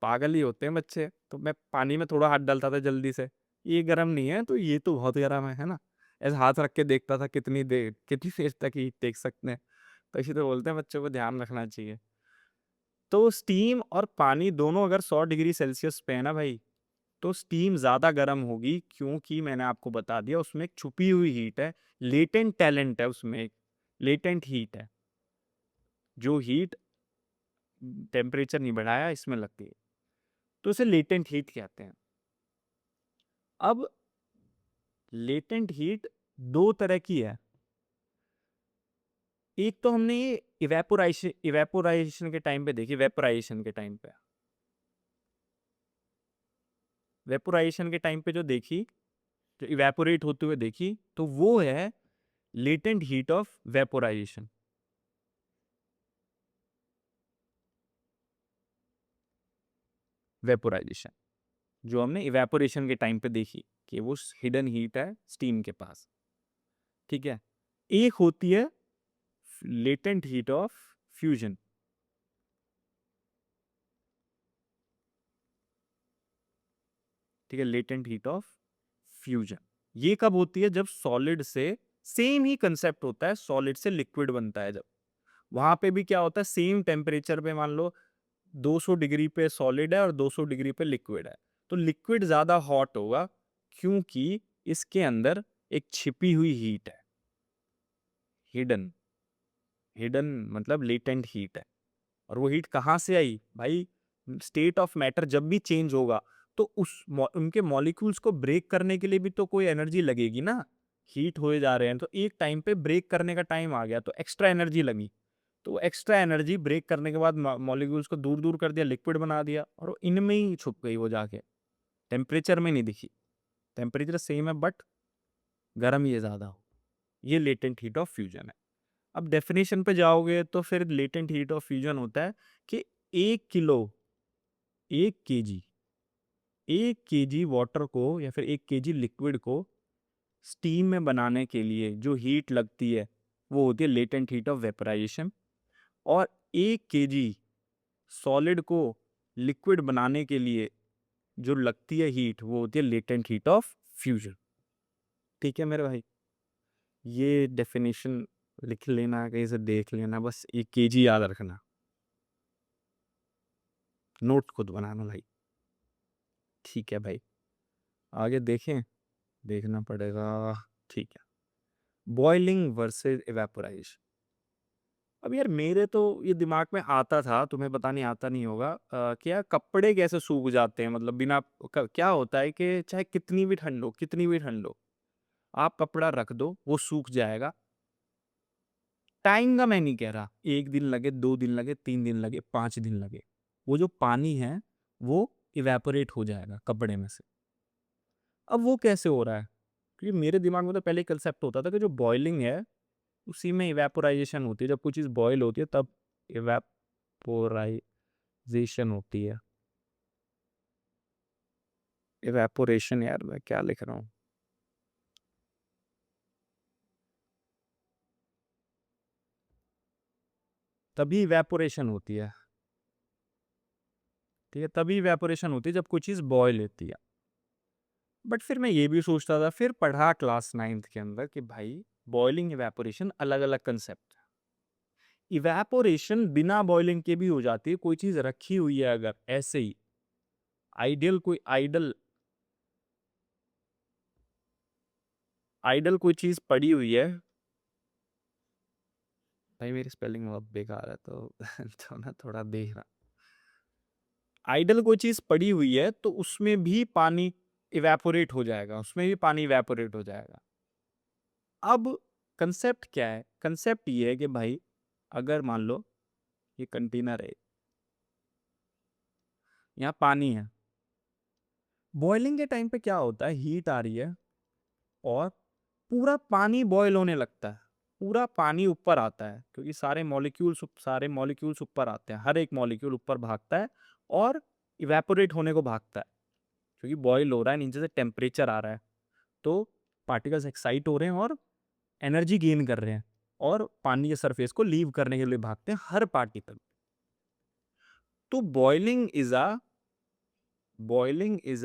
पागल ही होते हैं बच्चे, तो मैं पानी में थोड़ा हाथ डालता था जल्दी से, ये गर्म नहीं है तो ये तो बहुत गर्म है ना? ऐसे हाथ रख के देखता था कितनी देर तक ही देख सकते हैं। तो इसी तो बोलते हैं बच्चों को ध्यान रखना चाहिए। तो स्टीम और पानी दोनों अगर 100 डिग्री सेल्सियस पे है ना भाई, तो स्टीम ज़्यादा गर्म होगी, क्योंकि मैंने आपको बता दिया उसमें एक छुपी हुई हीट है, लेटेंट टैलेंट है उसमें, एक लेटेंट हीट है, जो हीट टेम्परेचर नहीं बढ़ाया इसमें लग गई, तो उसे लेटेंट हीट कहते हैं। अब लेटेंट हीट दो तरह की है। एक तो हमने ये इवेपोराइजेशन के टाइम पे देखी, वेपोराइजेशन के टाइम पे, वेपोराइजेशन के टाइम पे जो देखी, जो इवेपोरेट होते हुए देखी, तो वो है latent heat of vaporisation. Vaporisation जो हमने इवेपोरेशन के टाइम पे देखी कि वो हिडन हीट है स्टीम के पास, ठीक है। एक होती है लेटेंट हीट ऑफ फ्यूजन, ठीक है, लेटेंट हीट ऑफ फ्यूजन। ये कब होती है? जब सॉलिड से, सेम ही कंसेप्ट होता है, सॉलिड से लिक्विड बनता है जब, वहां पे भी क्या होता है, सेम टेम्परेचर पे, मान लो 200 डिग्री पे सॉलिड है और 200 डिग्री पे लिक्विड है, तो लिक्विड ज्यादा हॉट होगा, क्योंकि इसके अंदर एक छिपी हुई हीट है, हिडन। हिडन मतलब लेटेंट हीट है। और वो हीट कहाँ से आई भाई? स्टेट ऑफ मैटर जब भी चेंज होगा, तो उनके मॉलिक्यूल्स को ब्रेक करने के लिए भी तो कोई एनर्जी लगेगी ना। हीट हुए जा रहे हैं तो एक टाइम पे ब्रेक करने का टाइम आ गया तो एक्स्ट्रा एनर्जी लगी। तो एक्स्ट्रा एनर्जी ब्रेक करने के बाद मॉलिक्यूल्स को दूर दूर कर दिया, लिक्विड बना दिया और वो इनमें ही छुप गई वो जाके, टेम्परेचर में नहीं दिखी। टेम्परेचर सेम है बट गर्म ये ज्यादा हो। ये लेटेंट हीट ऑफ फ्यूजन है। अब डेफिनेशन पे जाओगे तो फिर लेटेंट हीट ऑफ फ्यूजन होता है कि 1 किलो 1 केजी 1 केजी वाटर को या फिर 1 केजी लिक्विड को स्टीम में बनाने के लिए जो हीट लगती है वो होती है लेटेंट हीट ऑफ वेपराइजेशन। और 1 केजी सॉलिड को लिक्विड बनाने के लिए जो लगती है हीट वो होती है लेटेंट हीट ऑफ फ्यूजन। ठीक है मेरे भाई, ये डेफिनेशन लिख लेना, कहीं से देख लेना, बस 1 केजी याद रखना, नोट खुद बनाना भाई। ठीक है भाई, आगे देखें, देखना पड़ेगा। ठीक है, बॉइलिंग वर्सेस इवेपोराइजेशन। अब यार मेरे तो ये दिमाग में आता था, तुम्हें पता नहीं आता नहीं होगा, क्या कपड़े कैसे सूख जाते हैं, मतलब बिना क्या होता है कि चाहे कितनी भी ठंड हो, कितनी भी ठंड हो, आप कपड़ा रख दो वो सूख जाएगा। टाइम का मैं नहीं कह रहा, 1 दिन लगे, 2 दिन लगे, 3 दिन लगे, 5 दिन लगे, वो जो पानी है वो इवेपोरेट हो जाएगा कपड़े में से। अब वो कैसे हो रहा है? क्योंकि मेरे दिमाग में तो पहले कंसेप्ट होता था कि जो बॉइलिंग है उसी में इवेपोराइजेशन होती है, जब कोई चीज़ बॉयल होती है तब इवेपोराइजेशन होती है। इवेपोरेशन, यार मैं क्या लिख रहा हूँ। तभी इवेपोरेशन होती है, ठीक है, तभी इवेपोरेशन होती है जब कोई चीज़ बॉयल होती है। बट फिर मैं ये भी सोचता था, फिर पढ़ा क्लास 9th के अंदर कि भाई बॉइलिंग इवेपोरेशन अलग अलग कंसेप्ट है। इवेपोरेशन बिना बॉइलिंग के भी हो जाती है, कोई चीज़ रखी हुई है अगर ऐसे ही, कोई आइडल आइडल कोई चीज़ पड़ी हुई है। भाई मेरी स्पेलिंग बहुत बेकार है तो तो ना थोड़ा देखना। आइडल कोई चीज़ पड़ी हुई है तो उसमें भी पानी इवेपोरेट हो जाएगा, उसमें भी पानी इवेपोरेट हो जाएगा। अब कंसेप्ट क्या है? कंसेप्ट ये है कि भाई अगर मान लो ये कंटेनर है, यहाँ पानी है, बॉइलिंग के टाइम पे क्या होता है, हीट आ रही है और पूरा पानी बॉयल होने लगता है, पूरा पानी ऊपर आता है क्योंकि सारे मॉलिक्यूल्स ऊपर आते हैं, हर एक मॉलिक्यूल ऊपर भागता है और इवेपोरेट होने को भागता है क्योंकि बॉयल हो रहा है, नीचे से टेम्परेचर आ रहा है, तो पार्टिकल्स एक्साइट हो रहे हैं और एनर्जी गेन कर रहे हैं और पानी के सरफेस को लीव करने के लिए भागते हैं हर पार्टिकल। तो boiling is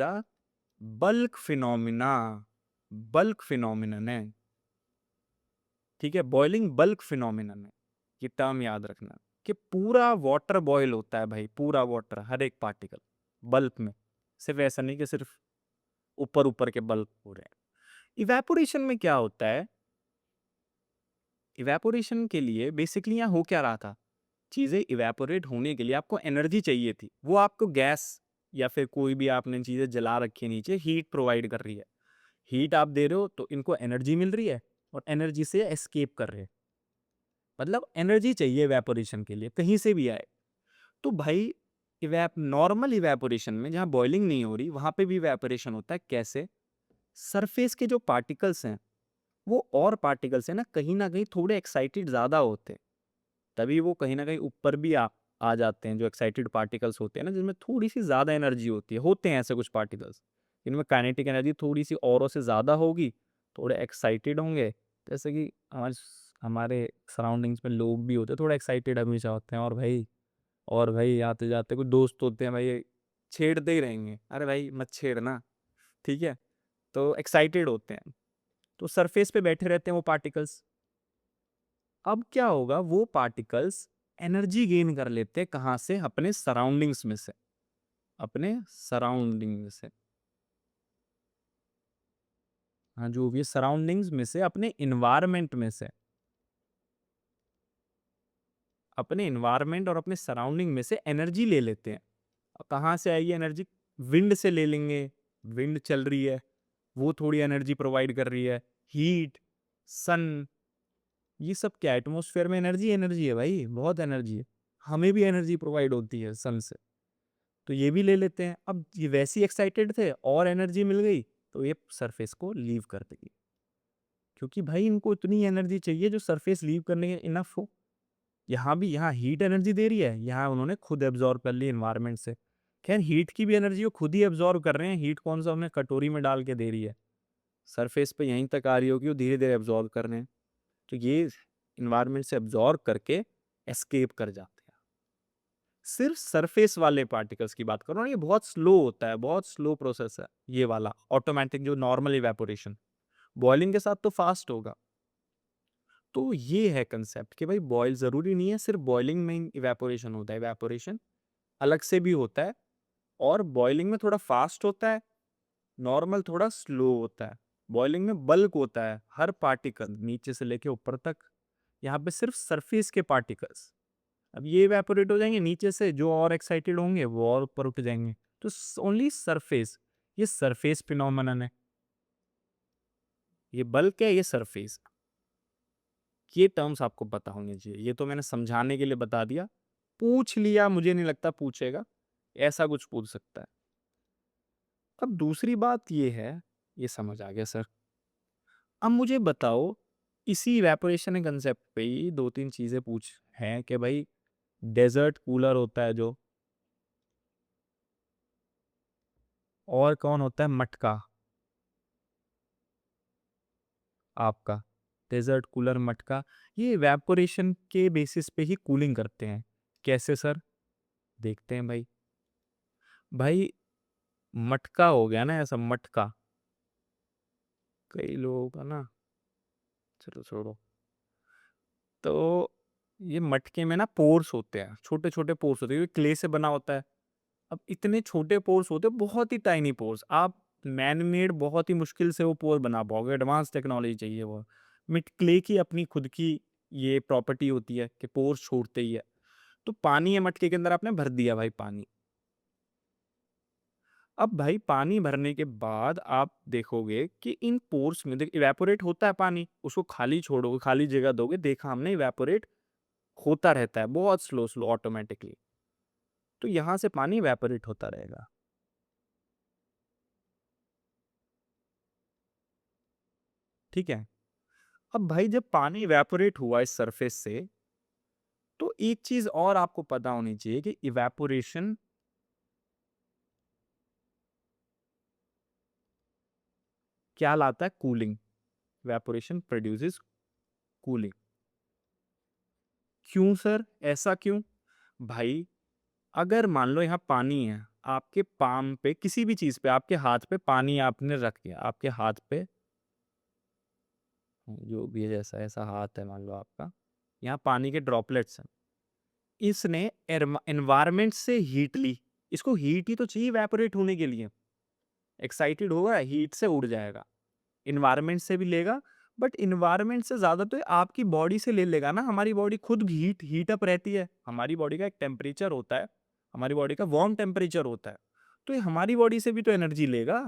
a bulk phenomena, bulk phenomenon है। ठीक है, बॉइलिंग बल्क फिनोमिनन है, ये टर्म याद रखना कि पूरा वाटर बॉयल होता है भाई, पूरा वाटर, हर एक पार्टिकल बल्क में, सिर्फ ऐसा नहीं कि सिर्फ ऊपर ऊपर के बल्क हो रहे हैं। इवेपोरेशन में क्या होता है, इवेपोरेशन के लिए बेसिकली यहाँ हो क्या रहा था, चीज़ें इवेपोरेट होने के लिए आपको एनर्जी चाहिए थी, वो आपको गैस या फिर कोई भी आपने चीज़ें जला रखी है नीचे, हीट प्रोवाइड कर रही है। हीट आप दे रहे हो तो इनको एनर्जी मिल रही है और एनर्जी से एस्केप कर रहे हैं, मतलब एनर्जी चाहिए इवेपोरेशन के लिए कहीं से भी आए। तो भाई नॉर्मल इवेपोरेशन में जहाँ बॉइलिंग नहीं हो रही वहाँ पे भी इवेपोरेशन होता है। कैसे? सरफेस के जो पार्टिकल्स हैं वो और पार्टिकल्स हैं ना कहीं थोड़े एक्साइटेड ज़्यादा होते हैं, तभी वो कहीं ना कहीं ऊपर भी आ जाते हैं। जो एक्साइटेड पार्टिकल्स होते हैं ना, जिनमें थोड़ी सी ज़्यादा एनर्जी होती है, होते हैं ऐसे कुछ पार्टिकल्स इनमें काइनेटिक एनर्जी थोड़ी सी औरों से ज़्यादा होगी, थोड़े एक्साइटेड होंगे। जैसे कि हमारे हमारे सराउंडिंग्स में लोग भी होते हैं, थोड़ा एक्साइटेड हमेशा होते हैं, और भाई आते जाते कुछ दोस्त होते हैं भाई, छेड़ते ही रहेंगे, अरे भाई मत छेड़ना, ठीक है, तो एक्साइटेड होते हैं, तो सरफेस पे बैठे रहते हैं वो पार्टिकल्स। अब क्या होगा, वो पार्टिकल्स एनर्जी गेन कर लेते हैं, कहाँ से? अपने सराउंडिंग्स में से, अपने सराउंडिंग में से, हाँ जो भी सराउंडिंग्स में से, अपने इन्वायरमेंट में से, अपने इन्वायरमेंट और अपने सराउंडिंग में से एनर्जी ले लेते हैं। अब कहाँ से आएगी एनर्जी? विंड से ले लेंगे, विंड चल रही है, वो थोड़ी एनर्जी प्रोवाइड कर रही है। हीट, सन, ये सब क्या है? एटमॉस्फेयर में एनर्जी एनर्जी है भाई, बहुत एनर्जी है। हमें भी एनर्जी प्रोवाइड होती है सन से, तो ये भी ले लेते हैं। अब ये वैसे ही एक्साइटेड थे और एनर्जी मिल गई तो ये सरफेस को लीव कर देगी, क्योंकि भाई इनको इतनी एनर्जी चाहिए जो सरफेस लीव करने के इनफ हो। यहाँ भी, यहाँ हीट एनर्जी दे रही है, यहाँ उन्होंने खुद एब्जॉर्ब कर ली एनवायरनमेंट से। खैर हीट की भी एनर्जी वो खुद ही एब्जॉर्ब कर रहे हैं, हीट कौन सा उन्हें कटोरी में डाल के दे रही है, सरफेस पे यहीं तक आ रही होगी, वो धीरे धीरे एब्जॉर्ब कर रहे हैं। तो ये इन्वायरमेंट से एब्जॉर्ब करके एस्केप कर जाते हैं। सिर्फ सरफेस वाले पार्टिकल्स की बात कर रहा हूँ, ये बहुत स्लो होता है, बहुत स्लो प्रोसेस है ये वाला ऑटोमेटिक जो नॉर्मल इवेपोरेशन। बॉइलिंग के साथ तो फास्ट होगा। तो ये है कंसेप्ट कि भाई बॉयल जरूरी नहीं है सिर्फ बॉइलिंग में इवेपोरेशन होता है, इवेपोरेशन अलग से भी होता है, और बॉइलिंग में थोड़ा फास्ट होता है, नॉर्मल थोड़ा स्लो होता है। बॉइलिंग में बल्क होता है, हर पार्टिकल नीचे से लेके ऊपर तक। यहाँ पे सिर्फ सरफेस के पार्टिकल्स, अब ये इवेपोरेट हो जाएंगे नीचे से, जो और एक्साइटेड होंगे वो और ऊपर उठ जाएंगे। तो ओनली सरफेस, ये सरफेस फिनोमेनन है, ये बल्क है, ये सरफेस। ये टर्म्स आपको पता होंगे चाहिए, ये तो मैंने समझाने के लिए बता दिया। पूछ लिया, मुझे नहीं लगता पूछेगा, ऐसा कुछ पूछ सकता है। अब दूसरी बात ये है, ये समझ आ गया सर। अब मुझे बताओ, इसी इवेपोरेशन के कंसेप्ट पे ही दो तीन चीजें पूछ हैं कि भाई डेजर्ट कूलर होता है जो, और कौन होता है मटका आपका, डेजर्ट कूलर मटका, ये इवेपोरेशन के बेसिस पे ही कूलिंग करते हैं। कैसे सर? देखते हैं भाई। भाई मटका हो गया ना ऐसा, मटका कई लोगों का ना, चलो छोड़ो। तो ये मटके में ना पोर्स होते हैं, छोटे छोटे पोर्स होते हैं, क्योंकि क्ले से बना होता है। अब इतने छोटे पोर्स होते हैं, बहुत ही टाइनी पोर्स, आप मैन मेड बहुत ही मुश्किल से वो पोर बना पाओगे, एडवांस टेक्नोलॉजी चाहिए वो। मिट क्ले की अपनी खुद की ये प्रॉपर्टी होती है कि पोर्स छोड़ते ही है। तो पानी है मटके के अंदर, आपने भर दिया भाई पानी। अब भाई पानी भरने के बाद आप देखोगे कि इन पोर्स में देख इवेपोरेट होता है पानी, उसको खाली छोड़ोगे, खाली जगह दोगे, देखा हमने इवेपोरेट होता रहता है बहुत स्लो स्लो ऑटोमेटिकली। तो यहां से पानी इवेपोरेट होता रहेगा। ठीक है। अब भाई जब पानी इवेपोरेट हुआ इस सरफेस से, तो एक चीज और आपको पता होनी चाहिए कि इवेपोरेशन क्या लाता है? कूलिंग। Evaporation produces cooling. क्यों सर, ऐसा क्यों? भाई अगर मान लो यहाँ पानी है, आपके पाम पे, किसी भी चीज पे, आपके हाथ पे पानी आपने रख दिया, आपके हाथ पे जो भी है, जैसा ऐसा हाथ है मान लो आपका, यहाँ पानी के ड्रॉपलेट्स हैं, इसने एनवायरमेंट से हीट ली, इसको हीट ही तो चाहिए इवेपोरेट होने के लिए। एक्साइटेड होगा, हीट से उड़ जाएगा, इन्वायरमेंट से भी लेगा, बट इन्वायरमेंट से ज्यादा तो ये आपकी बॉडी से ले लेगा ना। हमारी बॉडी खुद हीट अप रहती है, हमारी बॉडी का एक टेम्परेचर होता है, हमारी बॉडी का वार्म टेम्परेचर होता है। तो ये हमारी बॉडी से भी तो एनर्जी लेगा,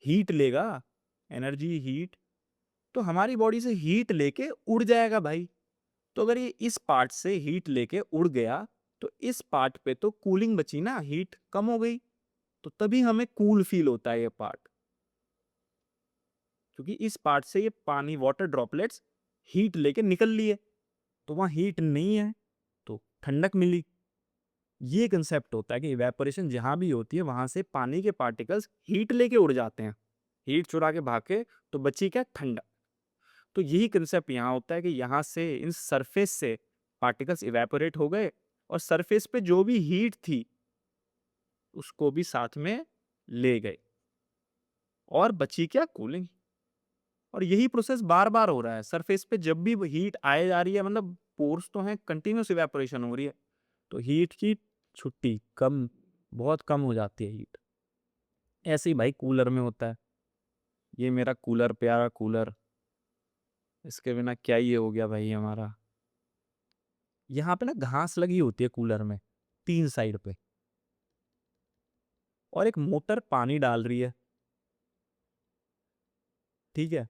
हीट लेगा, एनर्जी हीट। तो हमारी बॉडी से हीट लेके उड़ जाएगा भाई। तो अगर ये इस पार्ट से हीट लेके उड़ गया, तो इस पार्ट पे तो कूलिंग बची ना, हीट कम हो गई, तो तभी हमें कूल फील होता है ये पार्ट, क्योंकि इस पार्ट से ये पानी वाटर ड्रॉपलेट्स हीट लेके निकल लिए, तो वहां हीट नहीं है तो ठंडक मिली। ये कंसेप्ट होता है कि इवेपोरेशन जहां भी होती है वहां से पानी के पार्टिकल्स हीट लेके उड़ जाते हैं, हीट चुरा के भागे, तो बची क्या? ठंडक। तो यही कंसेप्ट यहाँ होता है कि यहाँ से इन सरफेस से पार्टिकल्स इवेपोरेट हो गए, और सरफेस पे जो भी हीट थी उसको भी साथ में ले गए, और बची क्या? कूलिंग। और यही प्रोसेस बार बार हो रहा है सरफेस पे, जब भी हीट आए जा रही है, मतलब पोर्स तो हैं, कंटिन्यूस इवेपोरेशन हो रही है, तो हीट की छुट्टी कम, बहुत कम हो जाती है हीट। ऐसे ही भाई कूलर में होता है। ये मेरा कूलर, प्यारा कूलर, इसके बिना क्या ही हो गया भाई हमारा। यहाँ पे ना घास लगी होती है कूलर में, तीन साइड पे, और एक मोटर पानी डाल रही है, ठीक है,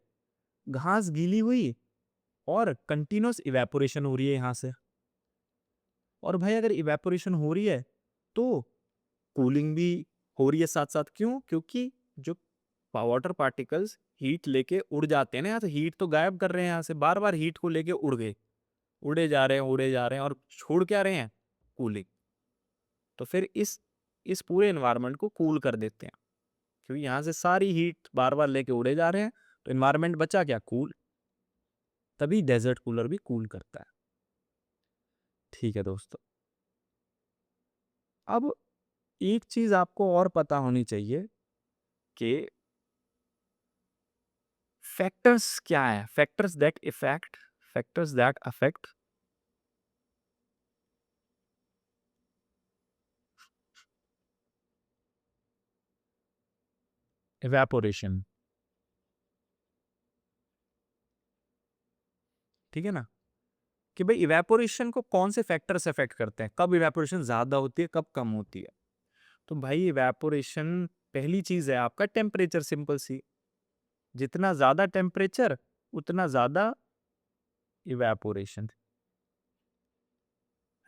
घास गीली हुई और कंटिन्यूस इवेपोरेशन हो रही है यहाँ से। और भाई अगर इवेपोरेशन हो रही है तो कूलिंग भी हो रही है साथ साथ। क्यों? क्योंकि जो वाटर पार्टिकल्स हीट लेके उड़ जाते हैं ना यहाँ से, हीट तो गायब कर रहे हैं यहाँ से, बार बार हीट को लेके उड़ गए, उड़े जा रहे हैं, उड़े जा रहे हैं, और छोड़ क्या रहे हैं? कूलिंग। तो फिर इस पूरे एनवायरनमेंट को कूल कर देते हैं, क्योंकि यहाँ से सारी हीट बार बार लेके उड़े जा रहे हैं, तो एनवायरनमेंट बचा क्या? कूल। तभी डेजर्ट कूलर भी कूल करता है। ठीक है दोस्तों, अब एक चीज आपको और पता होनी चाहिए कि फैक्टर्स क्या है, फैक्टर्स दैट अफेक्ट इवेपोरेशन। ठीक है ना, कि भाई इवेपोरेशन को कौन से फैक्टर्स अफेक्ट करते हैं, कब इवेपोरेशन ज्यादा होती है, कब कम होती है। तो भाई इवेपोरेशन, पहली चीज है आपका टेम्परेचर, सिंपल सी। जितना ज्यादा टेम्परेचर उतना ज्यादा इवेपोरेशन,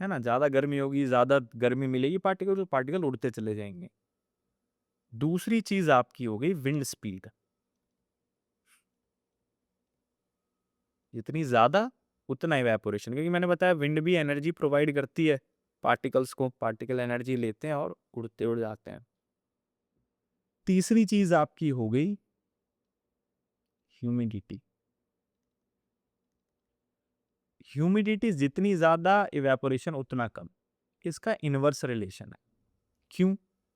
है ना। ज्यादा गर्मी होगी, ज्यादा गर्मी मिलेगी पार्टिकल, तो पार्टिकल उड़ते चले जाएंगे। दूसरी चीज आपकी हो गई विंड स्पीड। जितनी ज्यादा उतना इवेपोरेशन, क्योंकि मैंने बताया विंड भी एनर्जी प्रोवाइड करती है पार्टिकल्स को, पार्टिकल एनर्जी लेते हैं और उड़ते उड़ जाते हैं। तीसरी चीज आपकी हो गई ह्यूमिडिटी। ह्यूमिडिटी जितनी ज्यादा इवेपोरेशन उतना कम, इसका इनवर्स रिलेशन है। क्यों?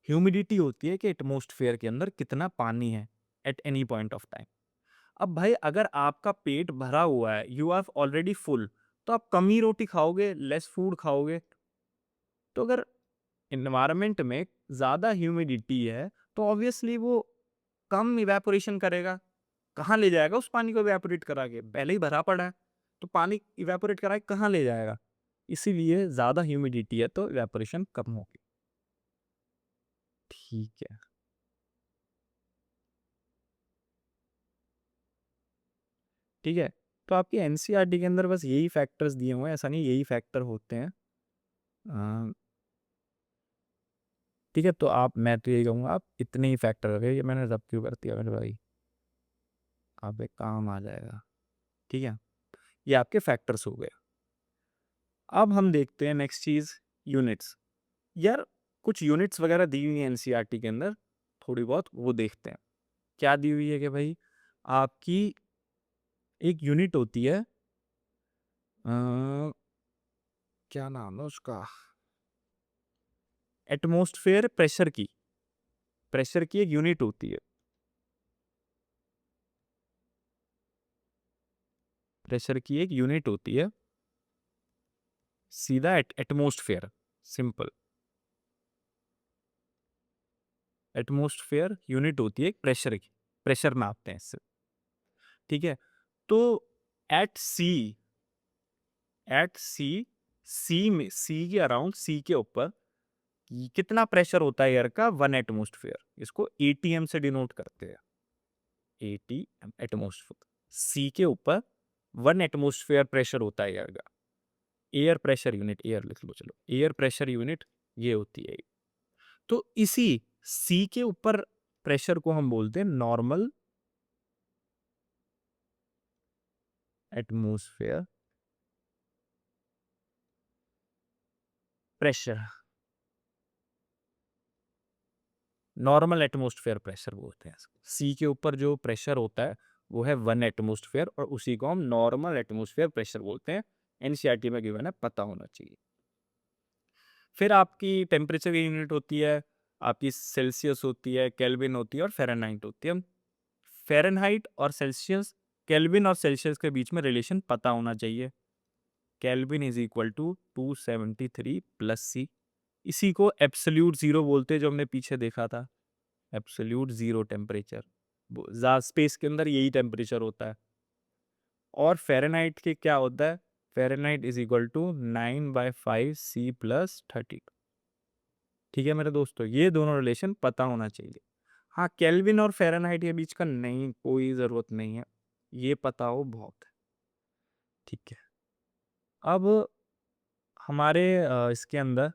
ह्यूमिडिटी होती है कि एटमॉस्फेयर के अंदर कितना पानी है at any point of time. अब भाई अगर आपका पेट भरा हुआ है, यू आर ऑलरेडी फुल, तो आप कम ही रोटी खाओगे, लेस फूड खाओगे। तो अगर इन्वायरमेंट में ज्यादा ह्यूमिडिटी है तो ऑब्वियसली वो कम इवेपोरेशन करेगा। कहाँ ले जाएगा उस पानी को इवेपोरेट करा के? पहले ही भरा पड़ा है, तो पानी इवेपोरेट करा के कहाँ ले जाएगा? इसीलिए ज्यादा ह्यूमिडिटी है तो इवेपोरेशन कम होगी। ठीक है, ठीक है। तो आपकी एनसीईआरटी के अंदर बस यही फैक्टर्स दिए हुए हैं, ऐसा नहीं यही फैक्टर होते हैं। अ, ठीक है, तो मैं तो यही कहूँगा, आप इतने ही फैक्टर रखे। ये मैंने सब क्यों कर दिया मेरे भाई, आप एक काम आ जाएगा। ठीक है, ये आपके फैक्टर्स हो गए। अब हम देखते हैं नेक्स्ट चीज, यूनिट्स। यार कुछ यूनिट्स वगैरह दी हुई हैं एनसीईआरटी के अंदर, थोड़ी बहुत वो देखते हैं। क्या दी हुई है कि भाई आपकी एक यूनिट होती है, अ, क्या नाम है उसका, एटमॉस्फेयर प्रेशर की एक यूनिट होती है। प्रेशर की एक यूनिट होती है, सीधा एटमॉस्फेयर, सिंपल। एटमॉस्फेयर यूनिट होती है एक प्रेशर की, प्रेशर नापते हैं इससे। ठीक है, तो एट सी, एट सी, सी के अराउंड, सी के ऊपर कितना प्रेशर होता है एयर का? 1 एटमॉस्फेयर। इसको एटीएम से डिनोट करते हैं, एटीएम, एटमॉस्फेयर। सी के ऊपर 1 एटमॉस्फेयर प्रेशर होता है एयर का। एयर प्रेशर यूनिट, एयर लिख लो, चलो, एयर प्रेशर यूनिट ये होती है। तो इसी सी के ऊपर प्रेशर को हम बोलते हैं normal atmosphere pressure. Normal atmosphere pressure बोलते हैं। सी के ऊपर जो प्रेशर होता है वो है 1 एटमॉस्फेयर, और उसी को हम नॉर्मल एटमॉस्फेयर प्रेशर बोलते हैं। एनसीईआरटी में गिवन है, पता होना चाहिए। फिर आपकी टेम्परेचर की यूनिट होती है, आपकी सेल्सियस होती है, केल्विन होती है, और फ़ारेनहाइट होती है। फ़ारेनहाइट और सेल्सियस, केल्विन और सेल्सियस के बीच में रिलेशन पता होना चाहिए। Kelvin is equal to 273 plus C. इसी को एब्सोल्यूट जीरो बोलते हैं, जो हमने पीछे देखा था, एब्सोल्यूट जीरो टेम्परेचर। स्पेस के अंदर यही टेम्परेचर होता है। और फ़ारेनहाइट के क्या होता है? Fahrenheit is equal to 9/5 C plus 30। ठीक है मेरे दोस्तों, ये दोनों रिलेशन पता होना चाहिए। हाँ, केल्विन और फ़ारेनहाइट के बीच का नहीं, कोई ज़रूरत नहीं है, ये पता हो बहुत है, ठीक है। अब हमारे इसके अंदर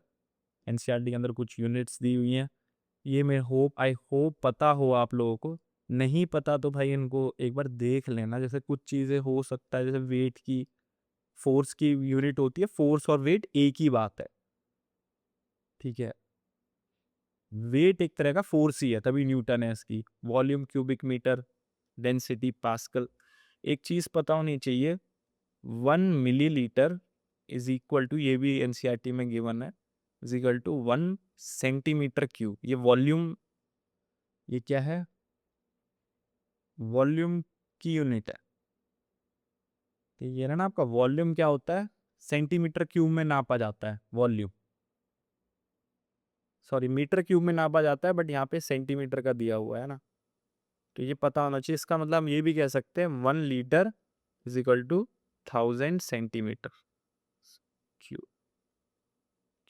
एनसीईआरटी के अंदर कुछ यूनिट्स दी हुई हैं, ये मैं आई होप पता हो आप लोगों को। नहीं पता तो भाई इनको एक बार देख लेना, जैसे कुछ चीज़ें हो सकता है, जैसे वेट की, फ़ोर्स की यूनिट होती है, फ़ोर्स और वेट एक ही बात है, ठीक है। वेट एक तरह का फ़ोर्स ही है, तभी न्यूटन है इसकी। Volume cubic metre, density pascal. एक चीज़ पता होनी चाहिए, 1 मिलीलीटर इज़ इक्वल टू, ये भी एनसीईआरटी में गिवन है, is equal to 1 centimetre cube. ये वॉल्यूम, ये क्या है? वॉल्यूम की यूनिट है। तो ये है ना आपका वॉल्यूम क्या होता है? सेंटीमीटर क्यूब में नापा जाता है वॉल्यूम। सॉरी, मीटर क्यूब में नापा जाता है, बट यहाँ पे सेंटीमीटर का दिया हुआ है ना। तो ये पता होना चाहिए। इसका मतलब हम ये भी कह सकते हैं 1 litre is equal to 1000 centimetre cube,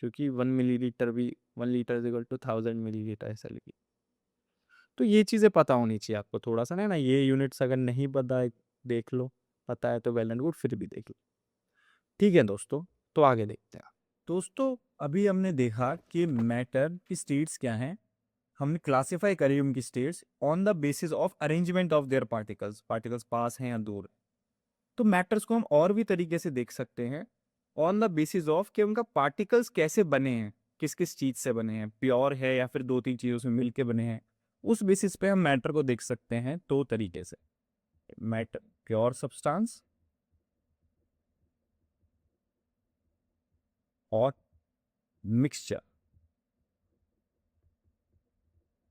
क्योंकि 1 मिलीलीटर भी 1 litre is equal to 1000 millilitre ऐसा लिखिए। तो ये चीज़ें पता होनी चाहिए आपको थोड़ा सा ना, ये यूनिट्स अगर नहीं पता है देख लो, पता है तो वेल एंड गुड, फिर भी देख लो। ठीक है दोस्तों, तो आगे देखते हैं। दोस्तों, अभी हमने देखा कि मैटर की स्टेट्स क्या हैं। हमने क्लासिफाई करी उनकी states on the basis of arrangement of their particles, particles पास हैं या दूर। तो मैटर्स को हम और भी तरीके से देख सकते हैं, ऑन द बेसिस ऑफ कि उनका पार्टिकल्स कैसे बने हैं, किस किस चीज से बने हैं, प्योर है या फिर दो तीन चीजों से मिलके बने हैं। उस बेसिस पे हम मैटर को देख सकते हैं दो तरीके से, मैटर प्योर सब्सटेंस और मिक्सचर।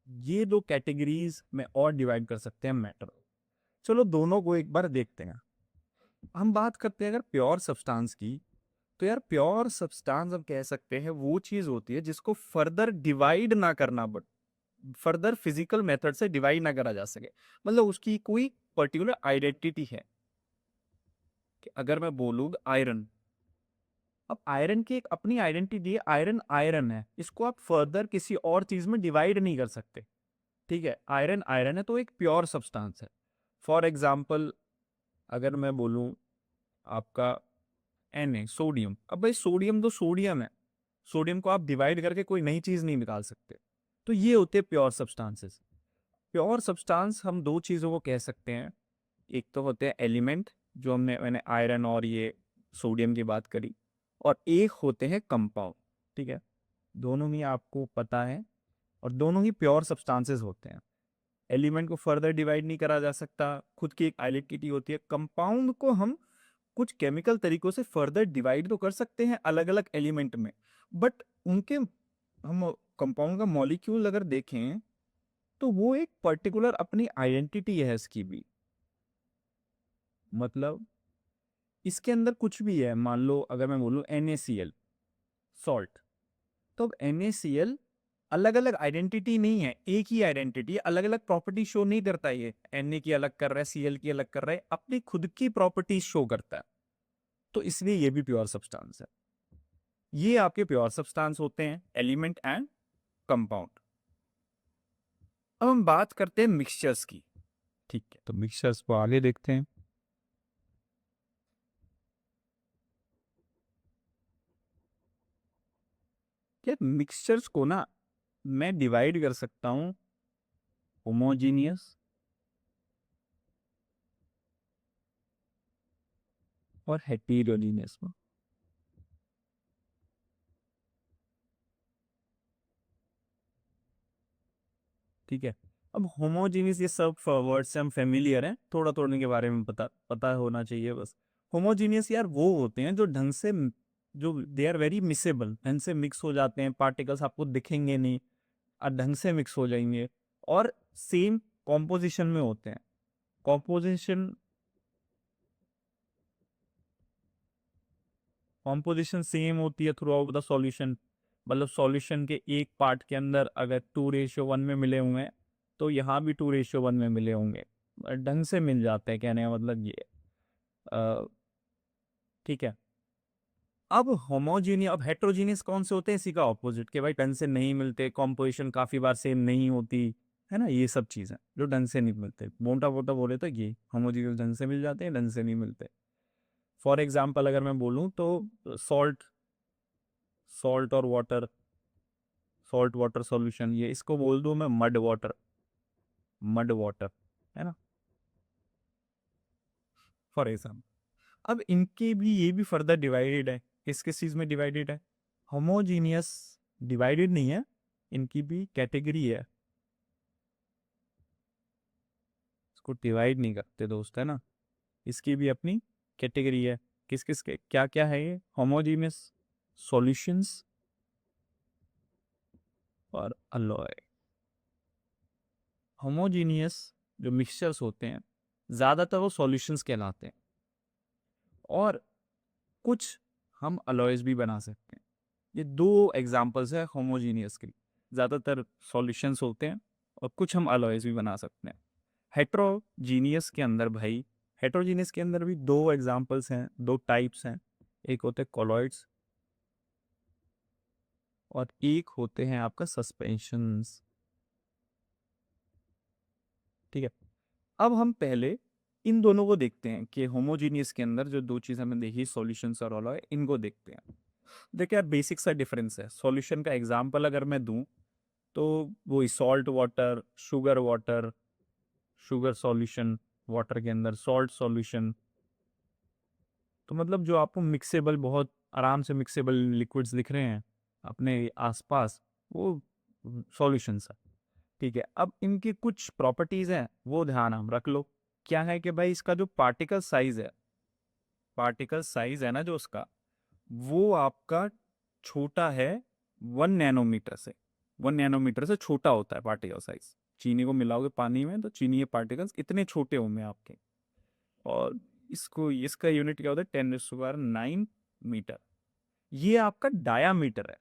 ये दो कैटेगरीज में और डिवाइड कर सकते हैं मैटर। चलो दोनों को एक बार देखते हैं। हम बात करते हैं अगर प्योर सब्सटेंस की, तो यार प्योर सब्सटेंस हम कह सकते हैं वो चीज होती है जिसको फर्दर डिवाइड ना करना, बट फर्दर फिजिकल मेथड से डिवाइड ना करा जा सके। मतलब उसकी कोई पर्टिकुलर आइडेंटिटी है कि अगर मैं बोलूँ आयरन, अब आयरन की एक अपनी आइडेंटिटी है, आयरन आयरन है, इसको आप फर्दर किसी और चीज में डिवाइड नहीं कर सकते। ठीक है, आयरन आयरन है तो एक प्योर सब्सटेंस है। फॉर एग्जाम्पल अगर मैं बोलूँ आपका Na सोडियम, अब भाई सोडियम तो सोडियम है, सोडियम को आप डिवाइड करके कोई नई चीज नहीं निकाल सकते। तो ये होते हैं प्योर सब्सटेंसेस। प्योर सब्सटेंस हम दो चीजों को कह सकते हैं, एक तो होते हैं एलिमेंट, जो मैंने आयरन और ये सोडियम की बात करी, और एक होते हैं कंपाउंड। ठीक है, दोनों ही आपको पता है और दोनों ही प्योर सब्सटेंसेस होते हैं। एलिमेंट को फर्दर डिवाइड नहीं करा जा सकता, खुद की एक आइडेंटिटी होती है। कंपाउंड को हम कुछ केमिकल तरीकों से फर्दर डिवाइड तो कर सकते हैं अलग अलग एलिमेंट में, बट उनके हम कंपाउंड का मॉलिक्यूल अगर देखें तो वो एक पर्टिकुलर अपनी आइडेंटिटी है इसकी भी। मतलब इसके अंदर कुछ भी है, मान लो अगर मैं बोलूँ NaCl सॉल्ट, तो अब NaCl अलग अलग आइडेंटिटी नहीं है, एक ही आइडेंटिटी, अलग अलग प्रॉपर्टी शो नहीं करता। ये Na की अलग कर रहा है, Cl की अलग कर रहा है, अपनी खुद की प्रॉपर्टीज शो करता है। तो इसलिए ये भी प्योर सब्सटेंस है। ये आपके प्योर सब्सटेंस होते हैं, एलिमेंट एंड कंपाउंड। अब हम बात करते हैं मिक्सचर्स की। ठीक है, तो मिक्सचर्स को आगे देखते हैं। क्या मिक्सचर्स को ना मैं डिवाइड कर सकता हूं होमोजीनियस और हेटेरोजीनियस में। ठीक है, अब होमोजीनियस ये सब वर्ड से हम फेमिलियर हैं, थोड़ा थोड़ा के बारे में पता पता होना चाहिए बस। होमोजीनियस यार वो होते हैं जो ढंग से, जो दे आर वेरी मिसेबल, ढंग से मिक्स हो जाते हैं, पार्टिकल्स आपको दिखेंगे नहीं और ढंग से मिक्स हो जाएंगे, और सेम कॉम्पोजिशन में होते हैं। कॉम्पोजिशन कॉम्पोजिशन सेम होती है थ्रू आउट द सॉल्यूशन। मतलब सॉल्यूशन के एक पार्ट के अंदर अगर 2:1 में मिले हुए हैं, तो यहाँ भी 2:1 में मिले होंगे, ढंग से मिल जाते हैं, कहने का मतलब ये। अ, ठीक है, अब होमोजीनियस, अब हेट्रोजीनियस कौन से होते हैं, इसी का ऑपोजिट, कि भाई ढंग से नहीं मिलते, कॉम्पोजिशन काफी बार सेम नहीं होती है ना, ये सब चीजें जो ढंग से नहीं मिलते, मोटा मोटा बोले तो ये होमोजीनियस ढंग से मिल जाते हैं, ढंग से नहीं मिलते। फॉर एग्जाम्पल अगर मैं बोलूँ तो सॉल्ट, सॉल्ट और वाटर, सॉल्ट वाटर सॉल्यूशन, ये इसको बोल दूं मैं मड वाटर, मड वाटर, है ना, फॉर एग्जाम्पल। अब इनके भी, ये भी फर्दर डिवाइडेड है, किस किस चीज में डिवाइडेड है, होमोजीनियस डिवाइडेड नहीं है, इनकी भी कैटेगरी है, इसको डिवाइड नहीं करते दोस्त, है ना, इसकी भी अपनी कैटेगरी है। किस किस के क्या क्या है ये, होमोजीनियस सॉल्यूशंस और अलॉय। होमोजीनियस जो मिक्सचर्स होते हैं ज़्यादातर वो सॉल्यूशंस कहलाते हैं, और कुछ हम अलॉयज भी बना सकते हैं। ये दो एग्जांपल्स है होमोजीनियस के, ज़्यादातर सॉल्यूशंस होते हैं और कुछ हम अलॉयज भी बना सकते हैं। हेट्रोजीनियस के अंदर भाई, हेट्रोजीनियस के अंदर भी दो एग्जांपल्स हैं, दो टाइप्स हैं, एक होते हैं कॉलॉइड्स और एक होते हैं आपका सस्पेंशंस। ठीक है, अब हम पहले इन दोनों को देखते हैं कि होमोजीनियस के अंदर जो दो चीज़ हमने देखी, सॉल्यूशंस और अलॉय, इनको देखते हैं। देखिए यार, बेसिक सा डिफरेंस है। सॉल्यूशन का एग्जांपल अगर मैं दूं तो वो salt water, sugar water, sugar solution, water के अंदर सॉल्ट सॉल्यूशन, तो मतलब जो आपको मिक्सेबल, बहुत आराम से मिक्सेबल लिक्विड्स दिख रहे हैं अपने आसपास, वो सॉल्यूशंस है। ठीक है, अब इनकी कुछ प्रॉपर्टीज हैं, वो ध्यान हम रख लो। क्या है कि भाई इसका जो पार्टिकल साइज है, पार्टिकल साइज है ना जो उसका, वो आपका छोटा है 1 नैनोमीटर से, 1 नैनोमीटर से छोटा होता है पार्टिकल साइज। चीनी को मिलाओगे पानी में तो चीनी के पार्टिकल्स इतने छोटे होंगे आपके, और इसको, इसका यूनिट क्या होता है, 10⁹ ये आपका डायामीटर है।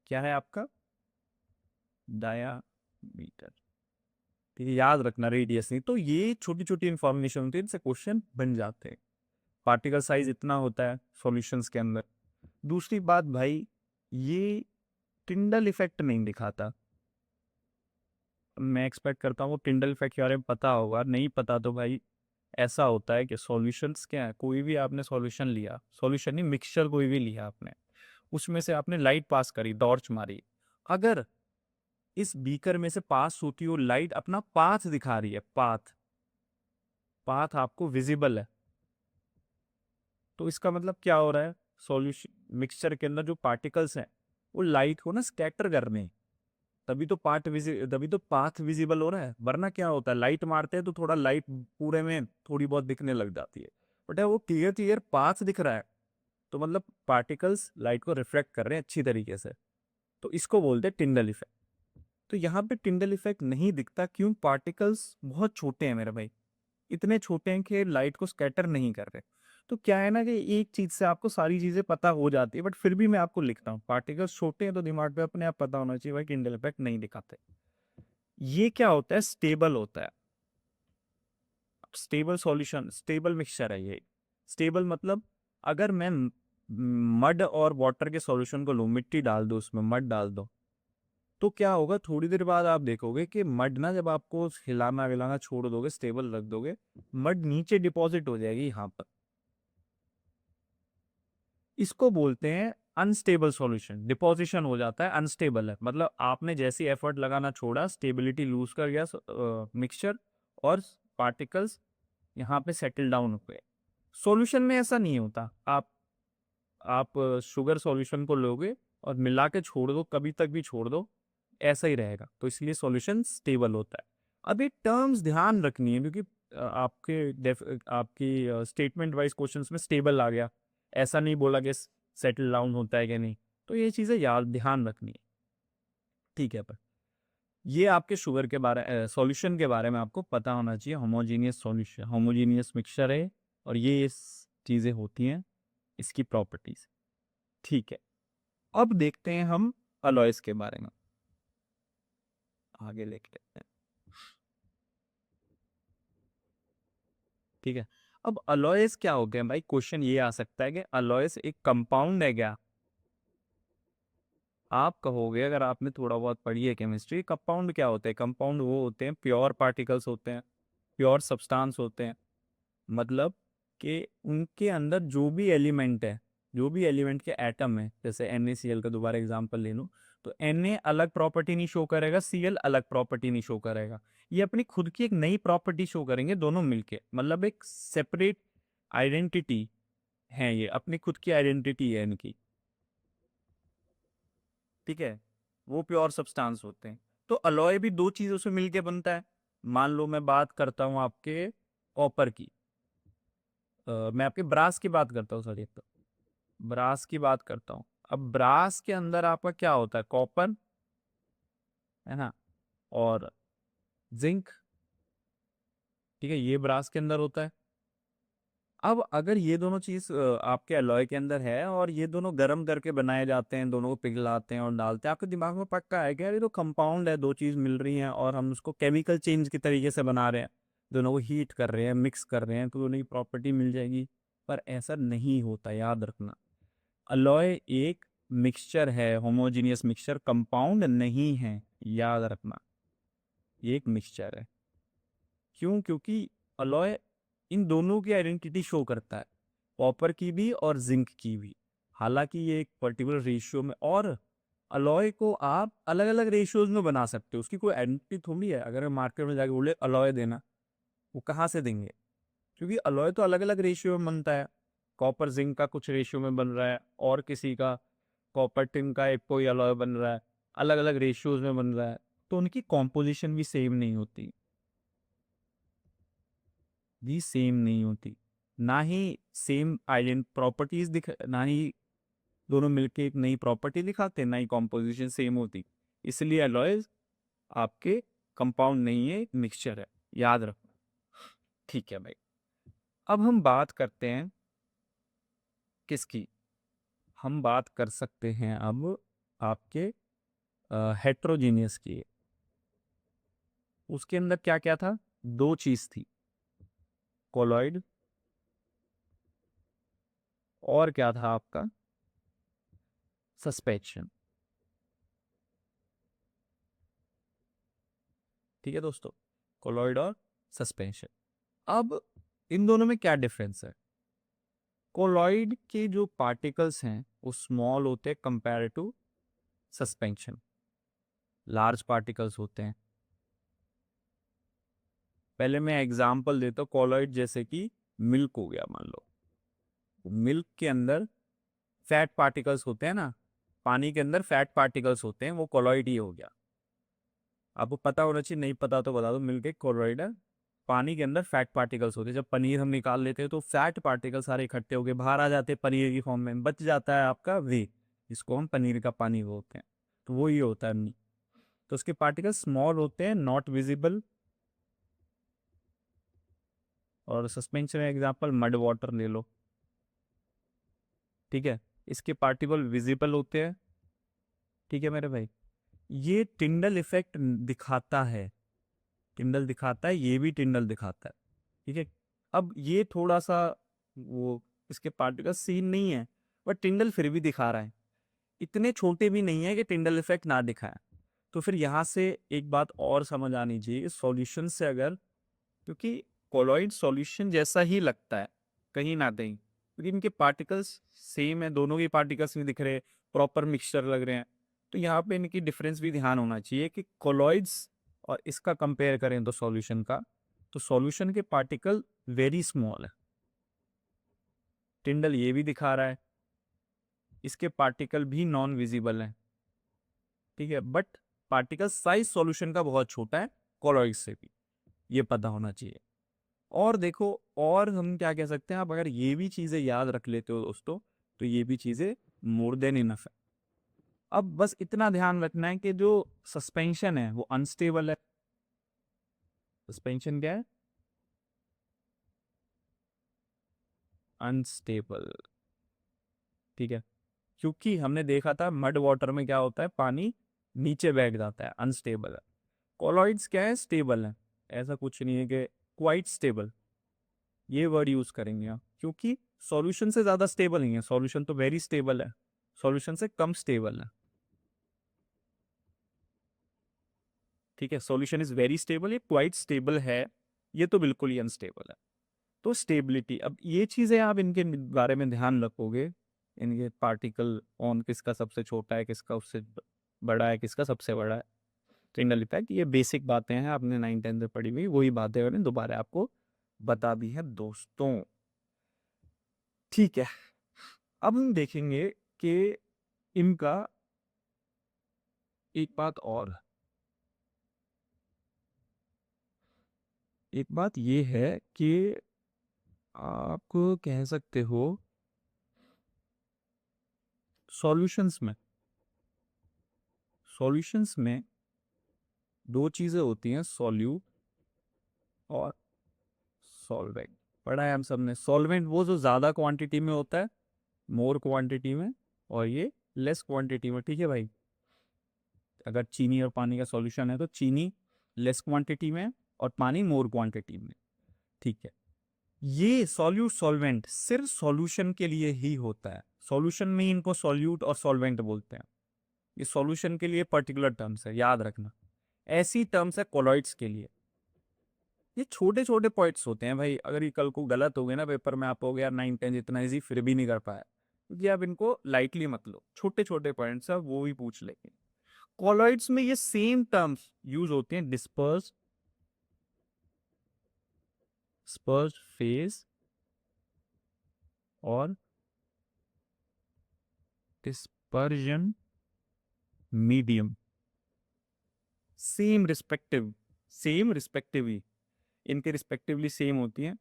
क्या है आपका डायामीटर, ठीक है, याद रखना, रेडियस नहीं। तो ये छोटी छोटी इंफॉर्मेशन होती है, इनसे क्वेश्चन बन जाते हैं। पार्टिकल साइज इतना होता है सॉल्यूशंस के अंदर। दूसरी बात भाई, ये टिंडल इफेक्ट नहीं दिखाता। मैं एक्सपेक्ट करता हूँ वो टिंडल इफेक्ट के बारे में पता होगा, नहीं पता तो भाई ऐसा होता है कि सॉल्यूशंस क्या है, कोई भी आपने सॉल्यूशन लिया, सॉल्यूशन नहीं मिक्सचर कोई भी लिया आपने, उसमें से आपने लाइट पास करी, टॉर्च मारी, अगर इस बीकर में से पास होती हो लाइट, अपना पाथ दिखा रही है, पाथ, पाथ आपको विजिबल है, तो इसका मतलब क्या हो रहा है, सॉल्यूशन मिक्सचर के अंदर जो पार्टिकल्स हैं वो लाइट को ना स्कैटर कर रहे हैं, तभी तो पाथ विजिबल हो रहा है। वरना क्या होता है, लाइट मारते हैं तो थोड़ा लाइट पूरे में थोड़ी बहुत दिखने लग जाती है, बट है वो क्लियर क्लियर पाथ दिख रहा है, तो मतलब पार्टिकल्स लाइट को रिफ्लेक्ट कर रहे हैं अच्छी तरीके से, तो इसको बोलते हैं टिंडल इफेक्ट। तो यहाँ पे टिंडल इफेक्ट नहीं दिखता, क्यों, पार्टिकल्स बहुत छोटे हैं मेरे भाई, इतने छोटे हैं कि लाइट को स्कैटर नहीं कर रहे। तो क्या है ना कि एक चीज से आपको सारी चीजें पता हो जाती है, बट फिर भी मैं आपको लिखता हूँ, पार्टिकल्स छोटे हैं तो दिमाग पे अपने आप पता होना चाहिए भाई, टिंडल इफेक्ट नहीं दिखाते। ये क्या होता है, स्टेबल होता है, स्टेबल सॉल्यूशन, स्टेबल मिक्सचर है ये। स्टेबल मतलब अगर मैं मड और वाटर के सॉल्यूशन को लूँ, मिट्टी डाल दो उसमें, मड डाल दो, तो क्या होगा, थोड़ी देर बाद आप देखोगे कि मड ना, जब आपको हिलाना विलाना छोड़ दोगे, स्टेबल रख दोगे, मड नीचे डिपॉजिट हो जाएगी यहाँ पर। इसको बोलते हैं अनस्टेबल सॉल्यूशन, डिपोजिशन हो जाता है, अनस्टेबल है, मतलब आपने जैसी एफर्ट लगाना छोड़ा, स्टेबिलिटी लूज कर गया मिक्सचर, और पार्टिकल्स यहाँ पे सेटल डाउन हो गए। सॉल्यूशन में ऐसा नहीं होता, आप शुगर सॉल्यूशन को लोगे और मिला के छोड़ दो, कभी तक भी छोड़ दो, ऐसा ही रहेगा, तो इसलिए सॉल्यूशन स्टेबल होता है। अब ये टर्म्स ध्यान रखनी है, क्योंकि आपकी स्टेटमेंट वाइज क्वेश्चंस में स्टेबल आ गया, ऐसा नहीं बोला कि सेटल डाउन होता है कि नहीं, तो ये चीज़ें याद ध्यान रखनी है। ठीक है, पर ये आपके शुगर के बारे, सॉल्यूशन के बारे में आपको पता होना चाहिए, होमोजीनियस सॉल्यूशन, होमोजीनियस मिक्सचर है, और ये चीज़ें होती हैं, इसकी प्रॉपर्टीज। ठीक है, अब देखते हैं हम अलॉयस के बारे में, आगे लेके चलते हैं। ठीक है, अब अलॉयस क्या होते हैं भाई, क्वेश्चन ये आ सकता है कि अलॉयस एक कंपाउंड है क्या? आप कहोगे अगर आपने थोड़ा बहुत पढ़ी है केमिस्ट्री, कंपाउंड क्या होते हैं? कंपाउंड वो होते हैं, प्योर पार्टिकल्स होते हैं, प्योर सब्सटेंस होते हैं। मतलब कि उनके अंदर जो भी एलिमेंट है, जो भी एलिमेंट के एटम है, जैसे NaCl का दोबारा एग्जांपल ले लूँ, तो Na अलग प्रॉपर्टी नहीं शो करेगा, Cl अलग प्रॉपर्टी नहीं शो करेगा। ये अपनी खुद की एक नई प्रॉपर्टी शो करेंगे दोनों मिलके, मतलब एक सेपरेट आइडेंटिटी है, ये अपनी खुद की आइडेंटिटी है इनकी। ठीक है, वो प्योर सब्सटेंस होते हैं। तो अलॉय भी दो चीज़ों से मिलके बनता है। मान लो मैं बात करता हूँ आपके कॉपर की, मैं आपके ब्रास की बात करता हूँ, सॉरी, तो ब्रास की बात करता हूँ। अब ब्रास के अंदर आपका क्या होता है? कॉपर, है ना, और जिंक। ठीक है, ये ब्रास के अंदर होता है। अब अगर ये दोनों चीज आपके अलॉय के अंदर है और ये दोनों गर्म करके बनाए जाते हैं, दोनों को पिघलाते हैं और डालते हैं, आपके दिमाग में पक्का है कि यार ये तो कंपाउंड है, दो चीज मिल रही हैं और हम उसको केमिकल चेंज के तरीके से बना रहे हैं, दोनों को हीट कर रहे हैं, मिक्स कर रहे हैं, तो दोनों की प्रॉपर्टी मिल जाएगी। पर ऐसा नहीं होता, याद रखना। अलॉय एक मिक्सचर है, होमोजीनियस मिक्सचर, कंपाउंड नहीं है, याद रखना। ये एक मिक्सचर है। क्यों? क्योंकि अलॉय इन दोनों की आइडेंटिटी शो करता है, कॉपर की भी और जिंक की भी। हालांकि ये एक पर्टिकुलर रेशियो में, और अलॉय को आप अलग अलग रेशियोज में बना सकते हो, उसकी कोई आइडेंटिटी थोड़ी है। अगर मार्केट में जाके बोले अलॉय देना, वो कहाँ से देंगे? क्योंकि अलॉय तो अलग अलग रेशियो में बनता है। कॉपर जिंक का कुछ रेशियो में बन रहा है, और किसी का कॉपर टिन का एक कोई अलॉय बन रहा है, अलग अलग रेशियोज में बन रहा है, तो उनकी कॉम्पोजिशन भी सेम नहीं होती, भी सेम नहीं होती। ना ही सेम आइडेंट प्रॉपर्टीज दिख, ना ही दोनों मिलके एक नई प्रॉपर्टी दिखाते, ना ही कॉम्पोजिशन सेम होती। इसलिए अलॉयज आपके कंपाउंड नहीं है, मिक्सचर है, याद रखो। ठीक है भाई, अब हम बात करते हैं किसकी? हम बात कर सकते हैं अब आपके हेट्रोजीनियस की। उसके अंदर क्या क्या था? दो चीज थी, कोलॉइड, और क्या था आपका? सस्पेंशन। ठीक है दोस्तों, कोलॉइड और सस्पेंशन। अब इन दोनों में क्या डिफरेंस है? कोलॉइड के जो पार्टिकल्स हैं वो स्मॉल होते हैं compare to suspension, large particles होते हैं। पहले मैं एग्जांपल देता हूँ, कोलॉइड जैसे कि मिल्क हो गया, मान लो मिल्क के अंदर फैट पार्टिकल्स होते हैं ना, पानी के अंदर फैट पार्टिकल्स होते हैं, वो कोलॉइड ही हो गया। आपको पता होना चाहिए, नहीं पता तो बता दो, मिल्क एक कोलॉइड है। पानी के अंदर फैट पार्टिकल्स होते हैं, जब पनीर हम निकाल लेते हैं तो फैट पार्टिकल सारे इकट्ठे होकर बाहर आ जाते हैं, पनीर की फॉर्म में बच जाता है आपका वे, जिसको हम पनीर का पानी बोलते हैं। तो वो ये होता है। तो उसके पार्टिकल स्मॉल होते हैं, नॉट विजिबल। और सस्पेंशन एग्जांपल मड वाटर ले लो। ठीक है, इसके पार्टिकल विजिबल होते हैं। ठीक है मेरे भाई, ये टिंडल इफेक्ट दिखाता है, टिंडल दिखाता है, ये भी टिंडल दिखाता है। ठीक है, अब ये थोड़ा सा वो, इसके पार्टिकल सीन नहीं है, बट टिंडल फिर भी दिखा रहा है। इतने छोटे भी नहीं है कि टिंडल इफेक्ट ना दिखाए। तो फिर यहाँ से एक बात और समझ आनी चाहिए, सॉल्यूशन से अगर, क्योंकि कोलॉइड सॉल्यूशन जैसा ही लगता है कहीं ना कहीं, क्योंकि इनके पार्टिकल्स सेम है, दोनों के पार्टिकल्स भी दिख रहे हैं, प्रॉपर मिक्सचर लग रहे हैं। तो यहाँ पे इनकी डिफरेंस भी ध्यान होना चाहिए कि कोलॉइड्स और इसका कंपेयर करें तो सॉल्यूशन का, तो सॉल्यूशन के पार्टिकल वेरी स्मॉल है, टिंडल ये भी दिखा रहा है, इसके पार्टिकल भी नॉन विजिबल है। ठीक है, बट पार्टिकल साइज सॉल्यूशन का बहुत छोटा है, कोलॉइड से भी, ये पता होना चाहिए। और देखो, और हम क्या कह सकते हैं, आप अगर ये भी चीजें याद रख लेते हो दोस्तों, तो ये भी चीजें मोर देन इनफ है। अब बस इतना ध्यान रखना है कि जो सस्पेंशन है वो अनस्टेबल है। सस्पेंशन क्या है? अनस्टेबल। ठीक है, क्योंकि हमने देखा था मड वाटर में क्या होता है, पानी नीचे बैठ जाता है, अनस्टेबल है। कोलॉइड्स क्या है? स्टेबल है। ऐसा कुछ नहीं है कि क्वाइट स्टेबल, ये वर्ड यूज करेंगे आप, क्योंकि सॉल्यूशन से ज्यादा स्टेबल नहीं है, सॉल्यूशन तो वेरी स्टेबल है, सॉल्यूशन से कम स्टेबल है। ठीक है, सॉल्यूशन इज वेरी स्टेबल, ये क्वाइट स्टेबल है, ये तो बिल्कुल ही अनस्टेबल है। तो स्टेबिलिटी, अब ये चीजें आप इनके बारे में ध्यान रखोगे, इनके पार्टिकल ऑन किसका सबसे छोटा है, किसका उससे बड़ा है, किसका सबसे बड़ा है, ट्रिंगल इफेक्ट, ये बेसिक बातें हैं, आपने 9 10 में पढ़ी हुई वही बातें मैंने दोबारा आपको बता दी है दोस्तों। ठीक है, अब हम देखेंगे कि इनका एक बात और, एक बात ये है कि आप कह सकते हो सॉल्यूशंस में, सॉल्यूशंस में दो चीजें होती हैं, सॉल्यूट और सॉल्वेंट। पढ़ा है हम सब ने, सॉल्वेंट वो जो ज्यादा क्वांटिटी में होता है, मोर क्वांटिटी में, और ये लेस क्वांटिटी में। ठीक है भाई, अगर चीनी और पानी का सॉल्यूशन है तो चीनी लेस क्वांटिटी में और पानी मोर क्वांटिटी में। ठीक है, ये सॉल्यूट सॉल्वेंट सिर्फ सॉल्यूशन के लिए ही होता है, सॉल्यूशन में ही इनको सॉल्यूट और सॉल्वेंट बोलते हैं। ये सॉल्यूशन के लिए पर्टिकुलर टर्म्स है, याद रखना। ऐसी टर्म्स है कोलॉइड्स के लिए। ये छोटे छोटे पॉइंट्स होते हैं भाई, अगर ये कल को गलत हो गए ना पेपर में, आप हो गया 9 10 इतना इजी फिर भी नहीं कर पाया, क्योंकि आप इनको लाइटली मत लो, छोटे छोटे पॉइंट्स है, वो भी पूछ लेंगे। कॉलॉइड्स में ये सेम टर्म्स यूज होते हैं, डिस्पर्स, स्पर्ज फेज और डिस्पर्जन मीडियम। सेम रिस्पेक्टिवली इनके रिस्पेक्टिवली सेम होती है।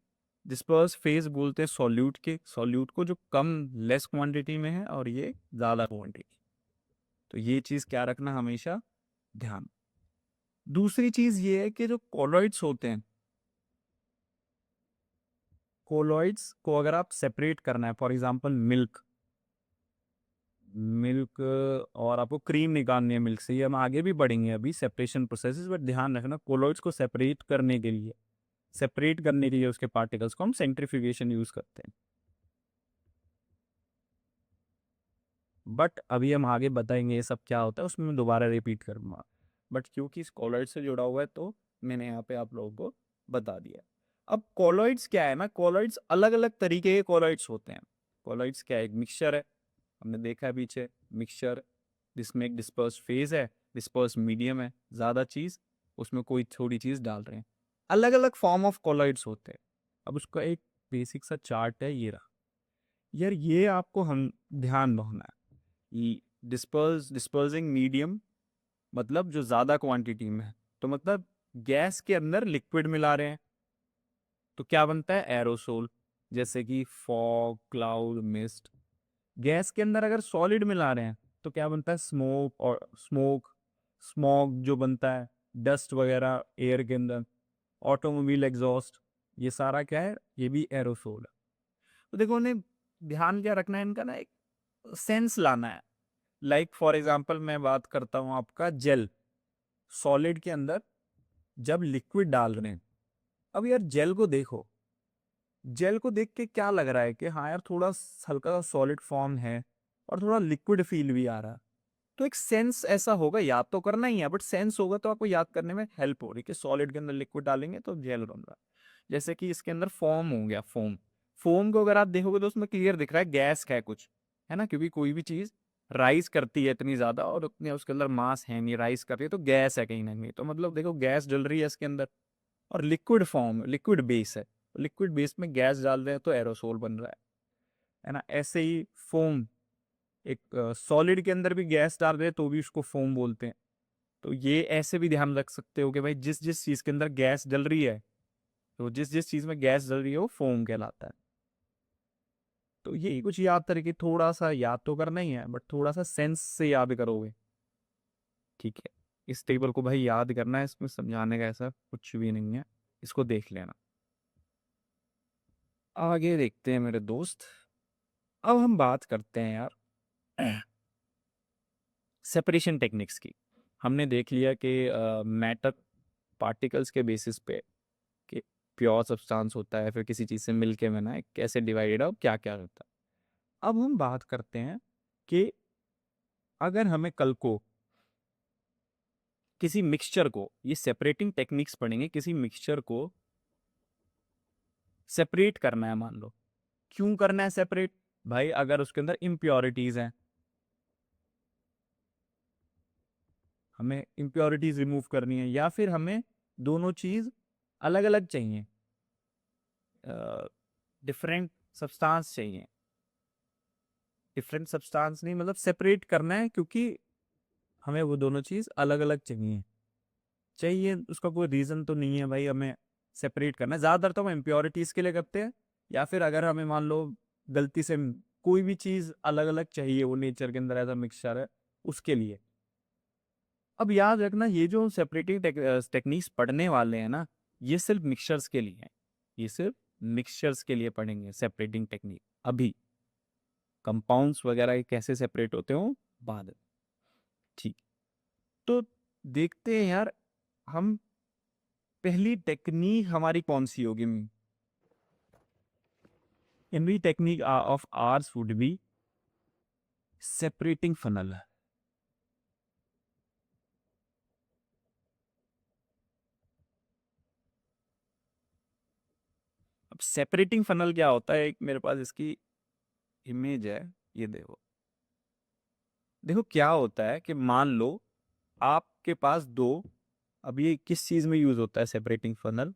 डिस्पर्स फेज बोलते हैं सॉल्यूट के, सॉल्यूट को जो कम लेस क्वांटिटी में है, और ये ज्यादा क्वांटिटी। तो ये चीज क्या रखना हमेशा ध्यान। दूसरी चीज ये है कि जो कोलॉइड्स होते हैं, कोलॉइड्स को अगर आप सेपरेट करना है, फॉर एग्जांपल मिल्क, मिल्क और आपको क्रीम निकालनी है मिल्क से, ये हम आगे भी बढ़ेंगे अभी सेपरेशन प्रोसेसेस, बट ध्यान रखना कोलॉइड्स को सेपरेट करने के लिए उसके पार्टिकल्स को हम सेंट्रीफ्यूगेशन यूज करते हैं। बट अभी हम आगे बताएंगे ये सब क्या होता है, उसमें मैं दोबारा रिपीट करूंगा, बट क्योंकि इस कॉलॉइड से जुड़ा हुआ है तो मैंने यहाँ पे आप लोगों को बता दिया। अब कॉलॉइड्स क्या है ना, कॉलॉइड्स अलग अलग तरीके के कॉलॉइड्स होते हैं। कॉलॉइड्स क्या है, एक मिक्सचर है, हमने देखा है पीछे मिक्सचर, जिसमें एक डिस्पर्स फेज है, डिस्पर्स मीडियम है, ज्यादा चीज उसमें कोई थोड़ी चीज डाल रहे हैं, अलग अलग फॉर्म ऑफ कॉलॉइड्स होते हैं। अब उसका एक बेसिक सा चार्ट है, ये रहा यार, ये आपको हम ध्यान रखना है। डिस्पर्सिंग मीडियम मतलब जो ज्यादा क्वांटिटी में है, तो मतलब गैस के अंदर लिक्विड मिला रहे हैं, तो क्या बनता है एरोसोल, जैसे कि फॉग, क्लाउड, मिस्ट। गैस के अंदर अगर सॉलिड मिला रहे हैं तो क्या बनता है स्मोक, और स्मोक जो बनता है, डस्ट वगैरह एयर के अंदर, ऑटोमोबाइल एग्जॉस्ट, ये सारा क्या है, ये भी एरोसोल है। तो देखो उन्हें ध्यान क्या रखना है, इनका ना एक सेंस लाना है। लाइक फॉर एग्जांपल मैं बात करता हूँ आपका जेल, सॉलिड के अंदर जब लिक्विड डाल रहे हैं, अब यार जेल को देखो, जेल को देख के क्या लग रहा है कि हाँ यार थोड़ा हल्का सा सॉलिड फॉर्म है और थोड़ा लिक्विड फील भी आ रहा है, तो एक सेंस ऐसा होगा, याद तो करना ही है बट सेंस होगा तो आपको याद करने में हेल्प हो रही है कि सॉलिड के अंदर लिक्विड डालेंगे तो जेल बन रहा है। जैसे कि इसके अंदर फॉर्म हो गया, फोम, फोम को अगर आप देखोगे तो उसमें क्लियर दिख रहा है गैस है कुछ, है ना, क्योंकि कोई भी चीज राइज करती है इतनी ज्यादा और उतने उसके अंदर मास है नहीं, राइज कर रही है तो गैस है कहीं ना कहीं, तो मतलब देखो गैस जल रही है इसके अंदर, और लिक्विड फॉर्म, लिक्विड बेस है, लिक्विड बेस में गैस डाल रहे हैं तो एरोसोल बन रहा है ना। ऐसे ही फोम, एक सॉलिड के अंदर भी गैस डाल रहे हैं तो भी उसको फोम बोलते हैं। तो ये ऐसे भी ध्यान रख सकते हो कि भाई जिस जिस चीज के अंदर गैस जल रही है, तो जिस जिस चीज में गैस जल रही है वो फोम कहलाता है। तो ये कुछ याद करके थोड़ा सा याद तो करना ही है बट थोड़ा सा सेंस से याद करोगे। ठीक है, इस टेबल को भाई याद करना है, इसमें समझाने का ऐसा कुछ भी नहीं है, इसको देख लेना। आगे देखते हैं मेरे दोस्त, अब हम बात करते हैं यार सेपरेशन टेक्निक्स की। हमने देख लिया कि मैटर पार्टिकल्स के बेसिस पे कि प्योर सब्सटेंस होता है, फिर किसी चीज़ से मिलके बना है, कैसे डिवाइडेड है, क्या क्या होता है। अब हम बात करते हैं कि अगर हमें कल को किसी मिक्सचर को, ये सेपरेटिंग टेक्निक्स पढ़ेंगे, किसी मिक्सचर को सेपरेट करना है, मान लो क्यों करना है सेपरेट, भाई अगर उसके अंदर इम्प्योरिटीज हैं, हमें इम्प्योरिटीज रिमूव करनी है, या फिर हमें दोनों चीज अलग अलग चाहिए, डिफरेंट सब्सटेंस चाहिए, डिफरेंट सब्सटेंस नहीं मतलब सेपरेट करना है, क्योंकि हमें वो दोनों चीज अलग अलग चाहिए, चाहिए उसका कोई रीजन तो नहीं है भाई, हमें सेपरेट करना है। ज्यादातर तो हम इम्प्योरिटीज के लिए करते हैं, या फिर अगर हमें मान लो गलती से कोई भी चीज अलग अलग चाहिए, वो नेचर के अंदर ऐसा मिक्सचर है उसके लिए। अब याद रखना, ये जो सेपरेटिंग टेक्निक्स पढ़ने वाले हैं ना, ये सिर्फ मिक्सचर्स के लिए हैं, ये सिर्फ मिक्सचर्स के लिए पढ़ेंगे सेपरेटिंग टेक्निक। अभी कंपाउंड्स वगैरह कैसे सेपरेट होते हो बाद में। ठीक, तो देखते हैं यार, हम पहली टेक्निक हमारी कौन सी होगी। पहली technique of ours would be separating funnel. अब सेपरेटिंग फनल क्या होता है, एक मेरे पास इसकी इमेज है, ये देखो। देखो क्या होता है कि मान लो आपके पास दो, अब ये किस चीज में यूज होता है सेपरेटिंग फनल,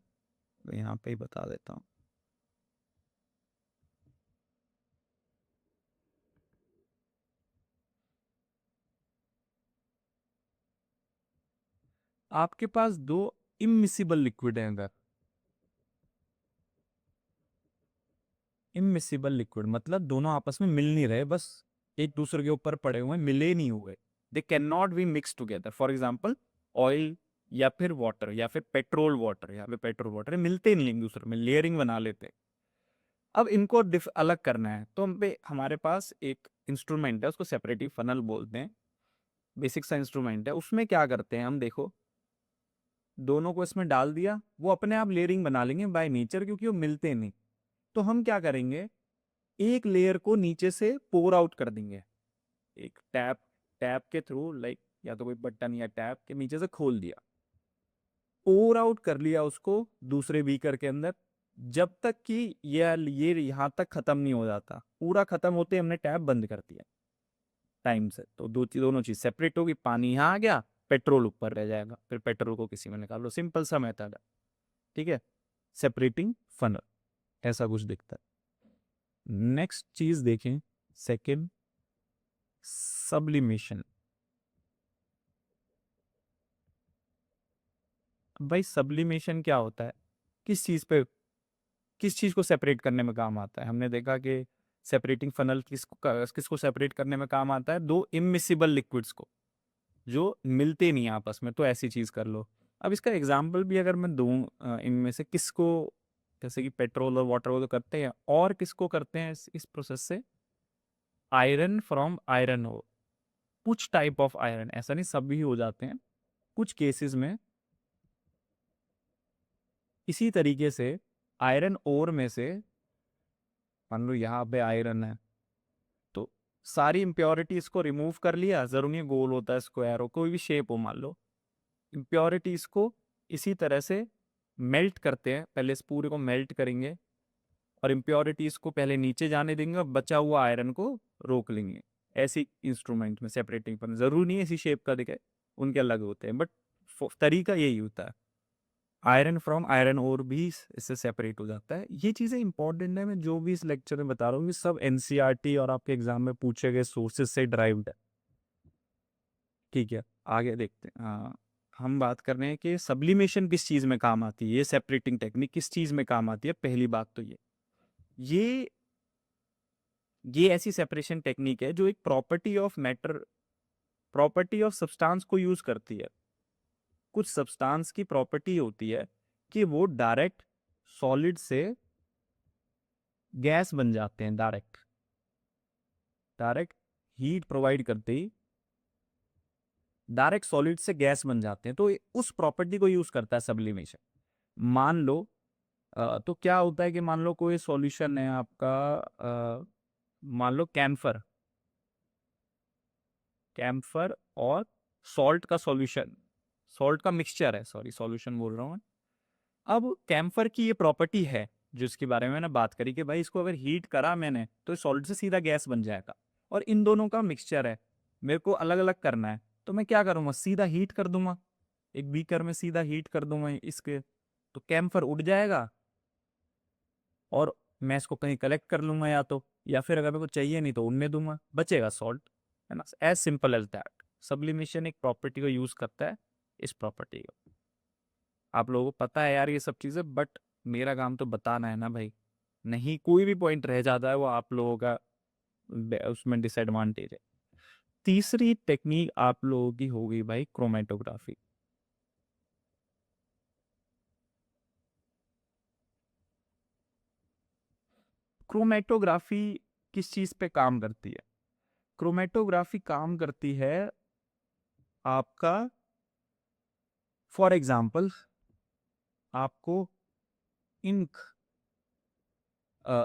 मैं यहाँ पे ही बता देता हूँ। आपके पास दो इमिसिबल लिक्विड है, अगर इमिसिबल लिक्विड मतलब दोनों आपस में मिल नहीं रहे, बस एक दूसरे के ऊपर पड़े हुए, मिले नहीं हुए, they can not be mix together. For example oil या फिर वाटर या फिर पेट्रोल वाटर, यहाँ पे पेट्रोल वाटर मिलते नहीं एक दूसरे में, लेयरिंग बना लेते। अब इनको अलग करना है, तो हम पे हमारे पास एक इंस्ट्रूमेंट है, उसको सेपरेटिव फनल बोलते हैं, बेसिक सा इंस्ट्रूमेंट है। उसमें क्या करते हैं हम, देखो दोनों को इसमें डाल दिया, वो अपने आप लेयरिंग बना लेंगे बाय नेचर, क्योंकि वो मिलते नहीं। तो हम क्या करेंगे, एक लेयर को नीचे से पोर आउट कर देंगे, एक टैप टैप के थ्रू, लाइक या तो कोई बटन या टैप के नीचे से खोल दिया, पोर आउट कर लिया उसको दूसरे बीकर के अंदर, जब तक कि ये यहां तक खत्म नहीं हो जाता, पूरा खत्म होते हमने टैप बंद कर दिया टाइम से। तो दोनों चीज सेपरेट होगी, पानी यहाँ आ गया, पेट्रोल ऊपर रह जाएगा, फिर पेट्रोल को किसी में निकाल लो, सिंपल सा मेथड है। ठीक है, सेपरेटिंग फनल ऐसा कुछ दिखता है। नेक्स्ट चीज देखें, सेकंड सब्लिमेशन। भाई सब्लिमेशन क्या होता है, किस चीज पे, किस चीज को सेपरेट करने में काम आता है। हमने देखा कि सेपरेटिंग फनल किसको सेपरेट करने में काम आता है, दो इमिसिबल लिक्विड्स को जो मिलते नहीं आपस में, तो ऐसी चीज कर लो। अब इसका एग्जाम्पल भी अगर मैं दूं, इनमें से किसको, जैसे कि पेट्रोल और वाटर को तो करते हैं, और किसको करते हैं इस प्रोसेस से, आयरन फ्रॉम आयरन हो, कुछ टाइप ऑफ आयरन, ऐसा नहीं सभी हो जाते हैं, कुछ केसेस में इसी तरीके से आयरन ओर में से, मान लो यहाँ पे आयरन है, तो सारी इम्प्योरिटीज को रिमूव कर लिया, जरूर नहीं गोल होता है, स्क्वायर हो, कोई भी शेप हो मान लो, इम्प्योरिटीज को इसी तरह से मेल्ट करते हैं, पहले इस पूरे को मेल्ट करेंगे, और इम्प्योरिटीज को पहले नीचे जाने देंगे और बचा हुआ आयरन को रोक लेंगे। ऐसी इंस्ट्रूमेंट में सेपरेटिंग पर जरूर नहीं है इसी शेप का दिखे, उनके अलग होते हैं, बट तरीका यही होता है। आयरन फ्रॉम आयरन और भी इससे सेपरेट हो जाता है। ये चीज़ें इंपॉर्टेंट है, मैं जो भी इस लेक्चर में बता रहा हूँ ये सब एनसीईआरटी और आपके एग्जाम में पूछे गए सोर्सेज से ड्राइव्ड है। ठीक है, आगे देखते हैं। हम बात कर रहे हैं कि सब्लिमेशन किस चीज़ में काम आती है, ये सेपरेटिंग टेक्निक किस चीज़ में काम आती है। पहली बात तो ये ये ऐसी सेपरेशन टेक्निक है जो एक property of matter, property of substance को यूज करती है। कुछ सब्सटेंस की प्रॉपर्टी होती है कि वो डायरेक्ट सॉलिड से गैस बन जाते हैं, डायरेक्ट डायरेक्ट हीट प्रोवाइड करते ही डायरेक्ट सॉलिड से गैस बन जाते हैं, तो उस प्रॉपर्टी को यूज करता है सब्लिमेशन। मान लो तो क्या होता है कि मान लो कोई सॉल्यूशन है आपका, मान लो कैम्फर, कैम्फर और सॉल्ट का सॉल्यूशन, सॉल्ट का मिक्सचर है, सॉरी सॉल्यूशन बोल रहा हूँ मैं। अब कैम्फर की ये प्रॉपर्टी है जिसके बारे में मैंने बात करी कि भाई इसको अगर हीट करा मैंने तो सॉल्ट से सीधा गैस बन जाएगा, और इन दोनों का मिक्सचर है, मेरे को अलग अलग करना है, तो मैं क्या करूँगा, सीधा हीट कर दूंगा, एक बीकर में सीधा हीट कर दूंगा इसके, तो कैम्फर उड़ जाएगा और मैं इसको कहीं कलेक्ट कर लूंगा, या तो या फिर अगर मेरे को चाहिए नहीं तो उड़ने दूंगा, बचेगा सॉल्ट, है ना, as simple as that. Sublimation एक प्रॉपर्टी को यूज करता है, इस प्रॉपर्टी को। आप लोगों को पता है यार ये सब चीजें, बट मेरा काम तो बताना है ना भाई, नहीं कोई भी पॉइंट रह जाता है वो आप लोगों का उसमें डिसएडवांटेज है। तीसरी टेक्निक आप लोगों की होगी भाई क्रोमेटोग्राफी। क्रोमेटोग्राफी किस चीज पे काम करती है? क्रोमेटोग्राफी काम करती है आपका, फॉर एग्जाम्पल आपको इंक,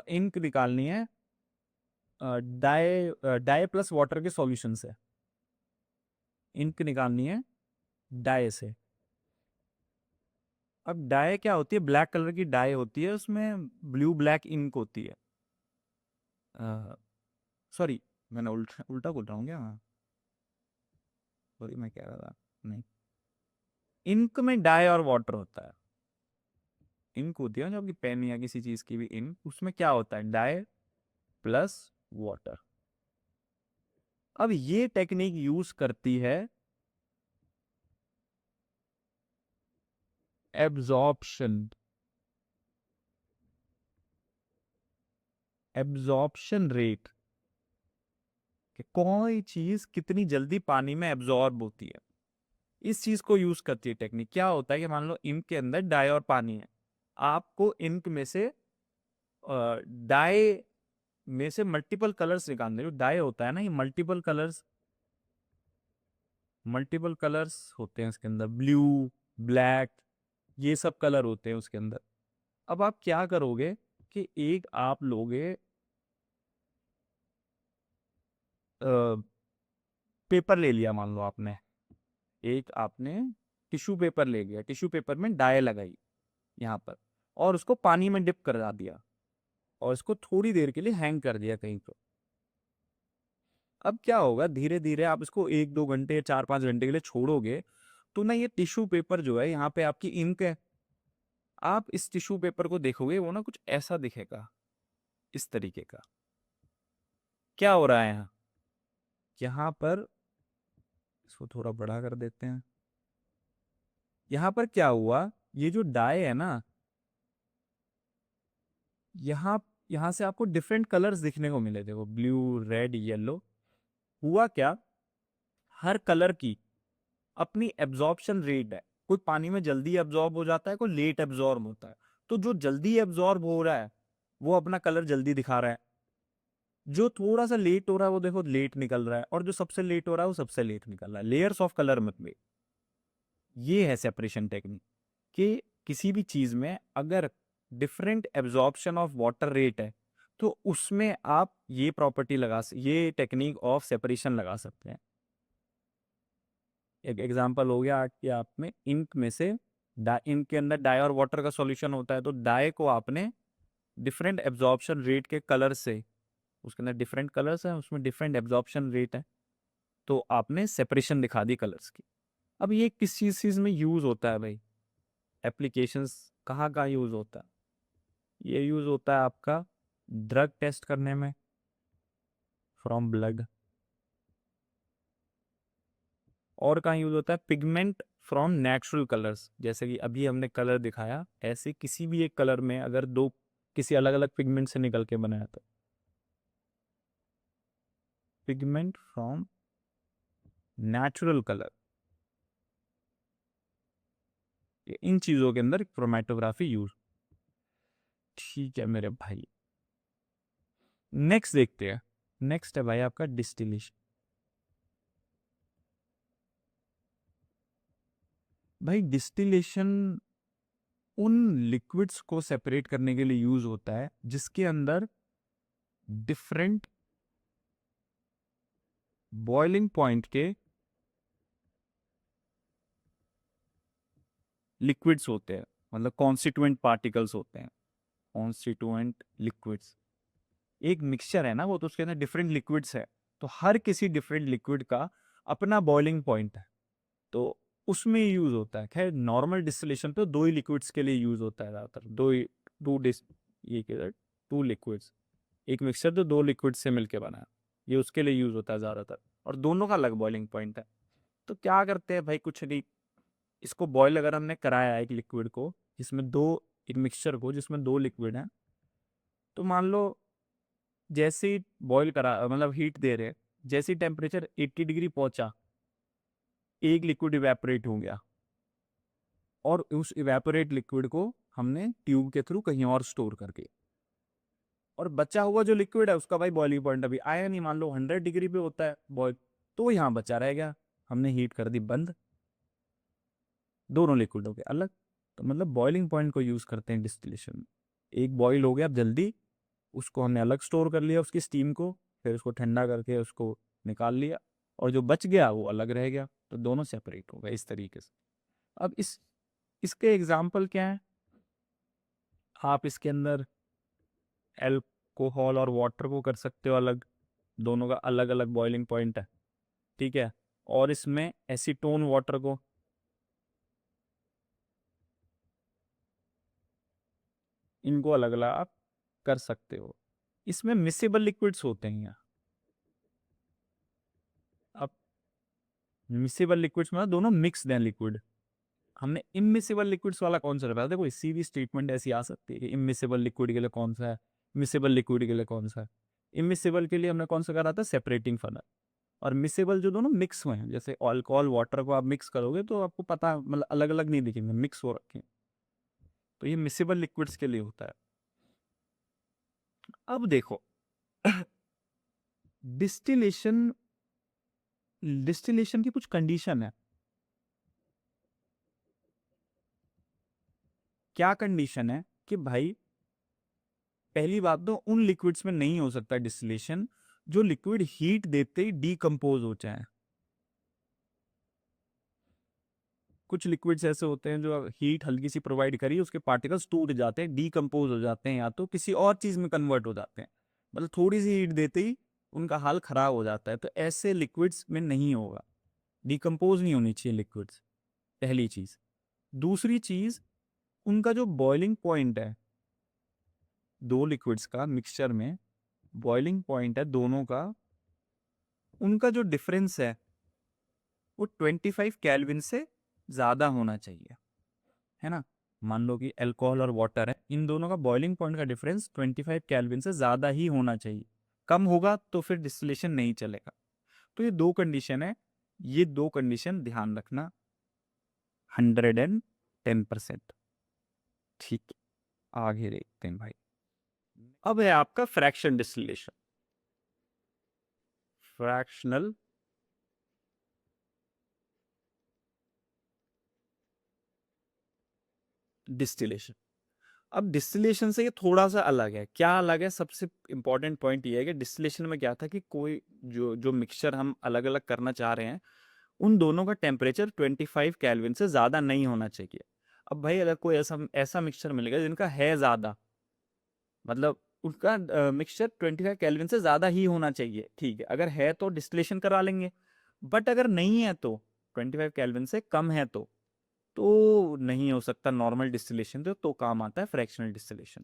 इंक निकालनी है डाई, डाई प्लस वाटर के सॉल्यूशन से, इंक निकालनी है डाई से। अब डाई क्या होती है, ब्लैक कलर की डाई होती है, उसमें ब्लू ब्लैक इंक होती है, सॉरी मैंने उल्टा उल्टा बोल रहा हूँ क्या, सॉरी मैं कह रहा था, नहीं, इंक में डाई और वाटर होता है, इंक होती है जो आपकी पेन या किसी चीज की भी इंक, उसमें क्या होता है, डाई प्लस वाटर। अब ये टेक्निक यूज करती है एब्जॉर्प्शन, एब्जॉर्प्शन रेट, कि कोई चीज कितनी जल्दी पानी में एब्जॉर्ब होती है, इस चीज को यूज करती है टेक्निक। क्या होता है कि मान लो इंक के अंदर डाई और पानी है, आपको इंक में से डाई में से मल्टीपल कलर्स निकालने, जो डाई होता है ना ये मल्टीपल कलर्स, मल्टीपल कलर्स होते हैं इसके अंदर, ब्लू ब्लैक ये सब कलर होते हैं उसके अंदर। अब आप क्या करोगे कि एक आप लोगे पेपर ले लिया, मान लो आपने, एक आपने टिश्यू पेपर ले लिया, टिश्यू पेपर में डाई लगाई यहाँ पर, और उसको पानी में डिप करा दिया, और इसको थोड़ी देर के लिए हैंग कर दिया कहीं पर। अब क्या होगा, धीरे धीरे आप इसको 1-2 घंटे 4-5 घंटे के लिए छोड़ोगे, तो ना ये टिश्यू पेपर जो है यहाँ पे आपकी इंक है, आप इस टिश्यू पेपर को देखोगे वो ना कुछ ऐसा दिखेगा, इस तरीके का। क्या हो रहा है यहाँ, यहाँ पर इसको थोड़ा बड़ा कर देते हैं, यहाँ पर क्या हुआ, ये जो डाई है ना, यहाँ यहाँ से आपको डिफरेंट कलर्स दिखने को मिले थे, वो ब्लू रेड येलो। हुआ क्या, हर कलर की अपनी एब्जॉर्प्शन रेट है, कोई पानी में जल्दी एब्जॉर्ब हो जाता है, कोई लेट एब्जॉर्ब होता है, तो जो जल्दी एब्जॉर्ब हो रहा है वो अपना कलर जल्दी दिखा रहा है, जो थोड़ा सा लेट हो रहा है वो देखो लेट निकल रहा है, और जो सबसे लेट हो रहा है वो सबसे लेट निकल रहा है, लेयर्स ऑफ कलर में। ये है सेपरेशन टेक्निक, कि किसी भी चीज में अगर different absorption of water rat है तो उसमें आप ये प्रॉपर्टी ये टेक्निक ऑफ सेपरेशन लगा सकते हैं। एक एग्जांपल हो गया कि आप में इंक में से इंक के अंदर डाई और वाटर का सॉल्यूशन होता है, तो डाई को आपने डिफरेंट एब्जॉर्प्शन रेट के कलर से, उसके अंदर डिफरेंट कलर्स हैं उसमें डिफरेंट एब्जॉर्प्शन रेट है, तो आपने सेपरेशन दिखा दी कलर्स की। अब ये किस चीज में यूज होता है भाई, एप्लीकेशंस कहाँ कहाँ यूज होता है, ये यूज होता है आपका ड्रग टेस्ट करने में फ्रॉम ब्लड, और कहाँ यूज होता है, पिगमेंट फ्रॉम नेचुरल कलर्स, जैसे कि अभी हमने कलर दिखाया, ऐसे किसी भी एक कलर में अगर दो किसी अलग अलग पिगमेंट से निकल के बनाया था, पिगमेंट फ्रॉम नेचुरल कलर, इन चीजों के अंदर क्रोमेटोग्राफी यूज। ठीक है मेरे भाई, नेक्स्ट देखते हैं। नेक्स्ट है भाई आपका डिस्टिलेशन। भाई डिस्टिलेशन उन लिक्विड्स को सेपरेट करने के लिए यूज होता है जिसके अंदर डिफरेंट बॉइलिंग पॉइंट के लिक्विड्स होते हैं, मतलब कॉन्स्टिट्यूएंट पार्टिकल्स होते हैं, कॉन्स्टिट्यूएंट लिक्विड्स। एक मिक्सचर है ना वो, तो उसके अंदर डिफरेंट लिक्विड्स है, तो हर किसी डिफरेंट लिक्विड का अपना बॉइलिंग पॉइंट है, तो उसमें यूज होता है। खैर नॉर्मल डिस्टिलेशन तो दो ही लिक्विड्स के लिए यूज होता है ज़्यादातर, दो ही टू डिस ये के टू लिक्विड्स, एक मिक्सचर तो दो लिक्विड से मिलके बना है, ये उसके लिए यूज होता है ज़्यादातर, और दोनों का अलग बॉइलिंग पॉइंट है। तो क्या करते हैं भाई, कुछ नहीं, इसको बॉयल अगर हमने कराया है एक लिक्विड को जिसमें दो, एक मिक्सचर को जिसमें दो लिक्विड हैं, तो मान लो जैसे ही बॉयल करा, मतलब हीट दे रहे हैं, जैसे ही टेम्परेचर 80 डिग्री पहुंचा, एक लिक्विड इवेपोरेट हो गया, और उस इवेपोरेट लिक्विड को हमने ट्यूब के थ्रू कहीं और स्टोर करके, और बचा हुआ जो लिक्विड है उसका भाई बॉइलिंग पॉइंट अभी आया नहीं, मान लो 100 डिग्री पे होता है बॉयल, तो वो यहाँ बचा रह गया, हमने हीट कर दी बंद, दोनों लिक्विडों के अलग। तो मतलब बॉइलिंग पॉइंट को यूज करते हैं डिस्टिलेशन में। एक बॉयल हो गया अब जल्दी, उसको हमने अलग स्टोर कर लिया उसकी स्टीम को, फिर उसको ठंडा करके उसको निकाल लिया, और जो बच गया वो अलग रह गया, तो दोनों सेपरेट हो गए इस तरीके से। अब इसके एग्जाम्पल क्या है, आप इसके अंदर एल्कोहल और वाटर को कर सकते हो अलग, दोनों का अलग अलग बॉइलिंग पॉइंट है, ठीक है। और इसमें एसीटोन वाटर को, इनको अलग अलग आप कर सकते हो। इसमें मिसेबल लिक्विड्स होते हैं यहाँ। अब मिसेबल लिक्विड्स में दोनों मिक्स्ड हैं लिक्विड, हमने इमिसेबल लिक्विड्स वाला कौन सा रखा, देखो इसी भी स्टेटमेंट ऐसी आ सकती है कि इमिसेबल लिक्विड के लिए कौन सा है, मिसेबल लिक्विड के लिए कौन सा है। इमिसेबल के लिए हमने कौन सा करा था, सेपरेटिंग फनल, और मिसेबल जो दोनों मिक्स हुए हैं, जैसे अल्कोहल वाटर को आप मिक्स करोगे तो आपको पता मतलब अलग अलग नहीं दिखेंगे, मिक्स हो रखे हैं, तो ये मिसेबल लिक्विड्स के लिए होता है। अब देखो डिस्टिलेशन, डिस्टिलेशन की कुछ कंडीशन है। क्या कंडीशन है कि भाई पहली बात तो उन लिक्विड्स में नहीं हो सकता डिस्टिलेशन जो लिक्विड हीट देते ही डीकंपोज हो जाए। कुछ लिक्विड्स ऐसे होते हैं जो हीट हल्की सी प्रोवाइड करी उसके पार्टिकल्स टूट जाते हैं, डीकंपोज हो जाते हैं, या तो किसी और चीज में कन्वर्ट हो जाते हैं, मतलब थोड़ी सी हीट देते ही उनका हाल खराब हो जाता है, तो ऐसे लिक्विड्स में नहीं होगा, डीकंपोज नहीं होनी चाहिए लिक्विड्स, पहली चीज। दूसरी चीज, उनका जो बॉइलिंग पॉइंट है दो लिक्विड्स का मिक्सचर में, बॉइलिंग पॉइंट है दोनों का, उनका जो डिफरेंस है वो 25 केल्विन से ज़्यादा होना चाहिए, है ना। मान लो कि अल्कोहल और वाटर है, इन दोनों का बॉइलिंग पॉइंट का डिफरेंस 25 केल्विन से ज़्यादा ही होना चाहिए, कम होगा तो फिर डिस्टिलेशन नहीं चलेगा। तो ये दो कंडीशन है, ये दो कंडीशन ध्यान रखना, 110%। ठीक है, आगे देखते हैं भाई। अब है आपका फ्रैक्शन डिस्टिलेशन, फ्रैक्शनल डिस्टिलेशन। अब डिस्टिलेशन से ये थोड़ा सा अलग है, क्या अलग है, सबसे इंपॉर्टेंट पॉइंट ये है कि डिस्टिलेशन में क्या था कि कोई जो जो मिक्सचर हम अलग अलग करना चाह रहे हैं उन दोनों का टेम्परेचर 25 केल्विन से ज़्यादा नहीं होना चाहिए। अब भाई अगर कोई ऐसा ऐसा मिक्सचर मिलेगा जिनका है ज़्यादा, मतलब उनका मिक्सचर 25 केल्विन से ज़्यादा ही होना चाहिए, ठीक है, अगर है तो डिस्टिलेशन करा लेंगे, बट अगर नहीं है तो 25 केल्विन से कम है तो नहीं हो सकता नॉर्मल डिस्टिलेशन, तो काम आता है फ्रैक्शनल डिस्टिलेशन।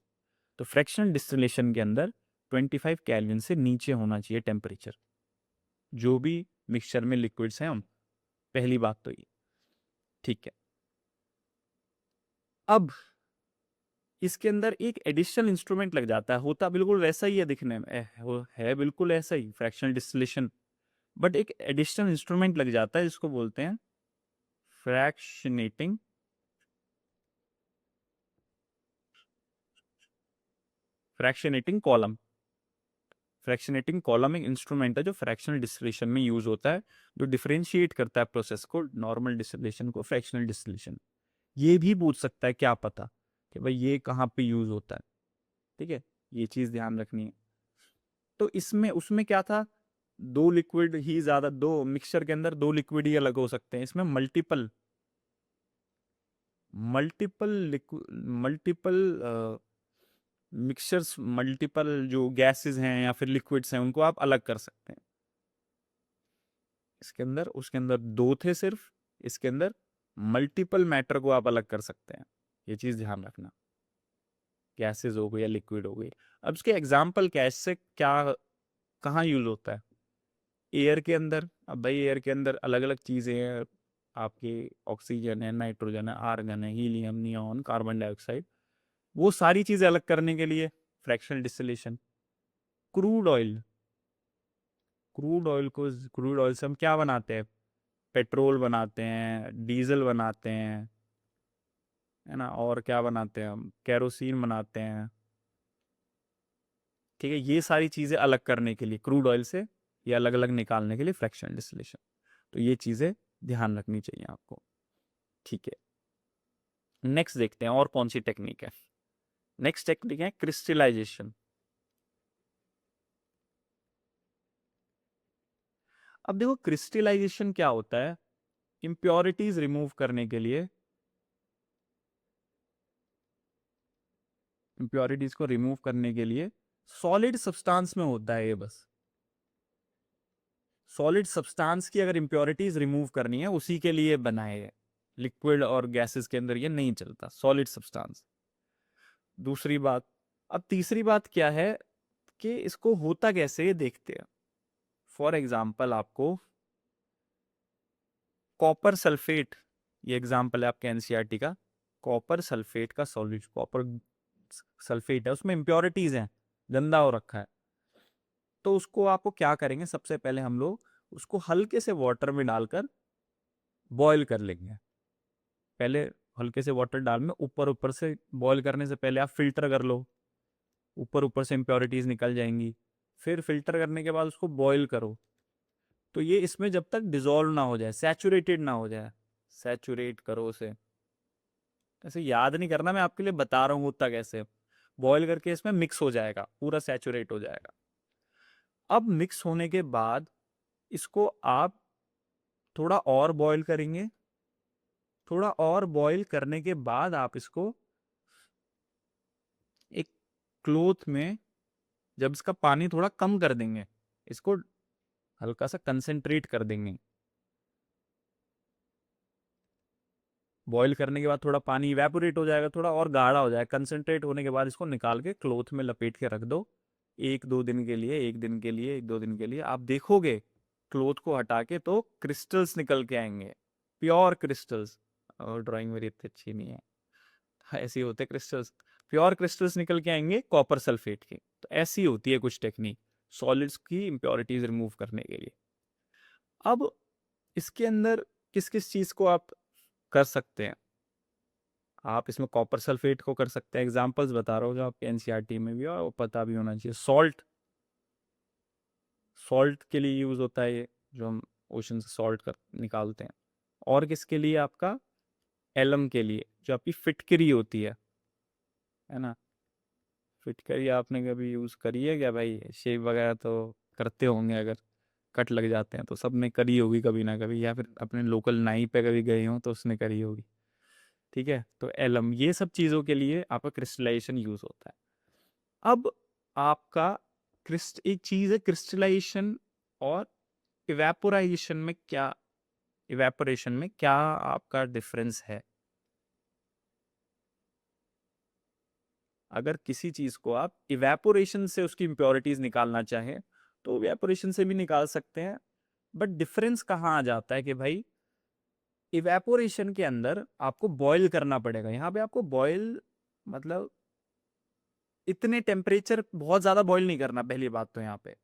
तो फ्रैक्शनल डिस्टिलेशन के अंदर 25 केल्विन से नीचे होना चाहिए टेम्परेचर, जो भी मिक्सचर में लिक्विड्स हैं उन, पहली बात तो ये, ठीक है। अब इसके अंदर एक एडिशनल इंस्ट्रूमेंट लग जाता है, होता बिल्कुल वैसा ही है दिखने में, वो है बिल्कुल ऐसा ही फ्रैक्शनल डिस्टिलेशन, बट एक एडिशनल इंस्ट्रूमेंट लग जाता है जिसको बोलते हैं fractionating, fractionating column. Fractionating column एक इंस्ट्रूमेंट है जो फ्रैक्शनल डिस्टिलेशन में यूज होता है, जो डिफरेंशिएट करता है प्रोसेस को, नॉर्मल डिस्टिलेशन को फ्रैक्शनल डिस्टिलेशन। ये भी पूछ सकता है क्या पता कि भाई ये कहाँ पे यूज होता है। ठीक है, ये चीज ध्यान रखनी है। तो इसमें उसमें क्या था, दो लिक्विड ही ज्यादा, दो मिक्सचर के अंदर दो लिक्विड ही अलग हो सकते हैं। इसमें multiple multiple multiple mixtures, multiple जो गैसेस हैं या फिर लिक्विड्स हैं उनको आप अलग कर सकते हैं। इसके अंदर, उसके अंदर दो थे सिर्फ, इसके अंदर मल्टीपल मैटर को आप अलग कर सकते हैं। ये चीज ध्यान रखना, गैसेस हो गई या लिक्विड हो गई। अब इसके एग्जाम्पल क्या है, इससे क्या कहाँ यूज होता है। एयर के अंदर, अब भाई एयर के अंदर अलग अलग चीजें हैं आपकी, ऑक्सीजन है, नाइट्रोजन है, आर्गन है, हीलियम, नियॉन, कार्बन डाइऑक्साइड, वो सारी चीजें अलग करने के लिए fractional distillation. Crude oil, crude oil से हम क्या बनाते हैं, पेट्रोल बनाते हैं, डीजल बनाते हैं, है ना, और क्या बनाते हैं हम, केरोसिन बनाते हैं। ठीक है, ये सारी चीजें अलग करने के लिए क्रूड ऑयल से, ये अलग अलग निकालने के लिए फ्रैक्शनल डिस्टिलेशन। तो ये चीजें ध्यान रखनी चाहिए आपको। ठीक है, नेक्स्ट देखते हैं और कौन सी टेक्निक है। नेक्स्ट टेक्निक है क्रिस्टलाइजेशन। अब देखो क्रिस्टलाइजेशन क्या होता है, इम्प्योरिटीज रिमूव करने के लिए, इम्प्योरिटीज को रिमूव करने के लिए सॉलिड सब्सटेंस में होता है ये बस। सॉलिड सब्सटेंस की अगर इम्प्योरिटीज रिमूव करनी है उसी के लिए बनाए है, लिक्विड और गैसेस के अंदर ये नहीं चलता सॉलिड सब्सटेंस। दूसरी बात, अब तीसरी बात क्या है कि इसको होता कैसे ये देखते हैं। फॉर एग्जाम्पल आपको कॉपर सल्फेट, ये एग्जाम्पल है आपके एनसीईआरटी का। कॉपर सल्फेट का सॉल्यूशन, कॉपर सल्फेट है, उसमें इम्प्योरिटीज हैं, गंदा हो रखा है। तो उसको आपको क्या करेंगे, सबसे पहले हम लोग उसको हल्के से वाटर में डालकर बॉईल कर लेंगे। पहले हल्के से वाटर डाल में ऊपर ऊपर से बॉईल करने से पहले आप फिल्टर कर लो, ऊपर ऊपर से इम्प्योरिटीज निकल जाएंगी। फिर फिल्टर करने के बाद उसको बॉईल करो, तो ये इसमें जब तक डिजोल्व ना हो जाए, सैचुरेटेड ना हो जाए, सैचुरेट करो उसे। ऐसे याद नहीं करना, मैं आपके लिए बता रहा हूँ होता कैसे। बॉईल करके इसमें मिक्स हो जाएगा, पूरा सैचुरेट हो जाएगा। अब मिक्स होने के बाद इसको आप थोड़ा और बॉईल करेंगे। थोड़ा और बॉईल करने के बाद आप इसको एक क्लोथ में, जब इसका पानी थोड़ा कम कर देंगे, इसको हल्का सा कंसेंट्रेट कर देंगे। बॉईल करने के बाद थोड़ा पानी इवेपोरेट हो जाएगा, थोड़ा और गाढ़ा हो जाएगा, कंसेंट्रेट होने के बाद इसको निकाल के क्लोथ में लपेट के रख दो। एक दो दिन के लिए, एक दिन के लिए, एक दो दिन के लिए आप देखोगे क्लोथ को हटा के तो क्रिस्टल्स निकल के आएंगे, प्योर क्रिस्टल्स। और ड्राइंग मेरी इतनी अच्छी नहीं है, ऐसे होते क्रिस्टल्स, प्योर क्रिस्टल्स निकल के आएंगे कॉपर सल्फेट के। तो ऐसी होती है कुछ टेक्निक सॉलिड्स की इम्प्योरिटीज रिमूव करने के लिए। अब इसके अंदर किस किस चीज को आप कर सकते हैं, आप इसमें कॉपर सल्फेट को कर सकते हैं। एग्जांपल्स बता रहा हूँ जो आपके एनसीईआरटी में भी है और पता भी होना चाहिए। सॉल्ट, सॉल्ट के लिए यूज होता है ये, जो हम ओशन से सॉल्ट कर निकालते हैं। और किसके लिए, आपका एलम के लिए, जो आपकी फिटकरी होती है ना। फिटकरी आपने कभी यूज करी है क्या भाई, शेव वगैरह तो करते होंगे, अगर कट लग जाते हैं तो सबने करी होगी कभी ना कभी, या फिर अपने लोकल नाई पे कभी गए हो तो उसने करी होगी। ठीक है, तो एलम, ये सब चीज़ों के लिए आपका क्रिस्टलाइजेशन यूज होता है। अब आपका क्रिस्ट एक चीज़ है क्रिस्टलाइजेशन और इवेपोराइजेशन में क्या, इवेपोरेशन में क्या आपका डिफरेंस है। अगर किसी चीज़ को आप इवेपोरेशन से उसकी इम्प्योरिटीज निकालना चाहें तो इवेपोरेशन से भी निकाल सकते हैं। बट डिफरेंस कहाँ आ जाता है कि भाई इवेपोरेशन के अंदर आपको बॉईल करना पड़ेगा, यहाँ पे आपको बॉईल मतलब इतने टेम्परेचर बहुत ज्यादा बॉईल नहीं करना, पहली बात तो यहाँ पे।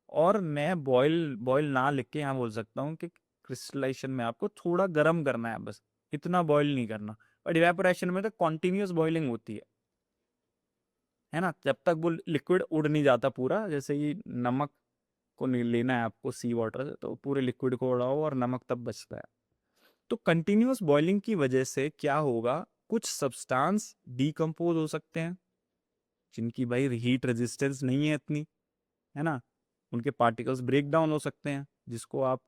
और मैं बॉईल बॉईल ना लिख के यहाँ बोल सकता हूँ कि क्रिस्टलाइजेशन में आपको थोड़ा गर्म करना है बस, इतना बॉईल नहीं करना। बट इवेपोरेशन में तो कॉन्टिन्यूस बॉइलिंग होती है ना, जब तक वो लिक्विड उड़ नहीं जाता पूरा। जैसे ही नमक को नहीं लेना है आपको सी वाटर से, तो पूरे लिक्विड को उड़ाओ और नमक तब बचता है। तो कंटिन्यूस बॉइलिंग की वजह से क्या होगा, कुछ सब्सटेंस डीकम्पोज हो सकते हैं जिनकी भाई हीट रेजिस्टेंस नहीं है इतनी, है ना, उनके पार्टिकल्स ब्रेक डाउन हो सकते हैं, जिसको आप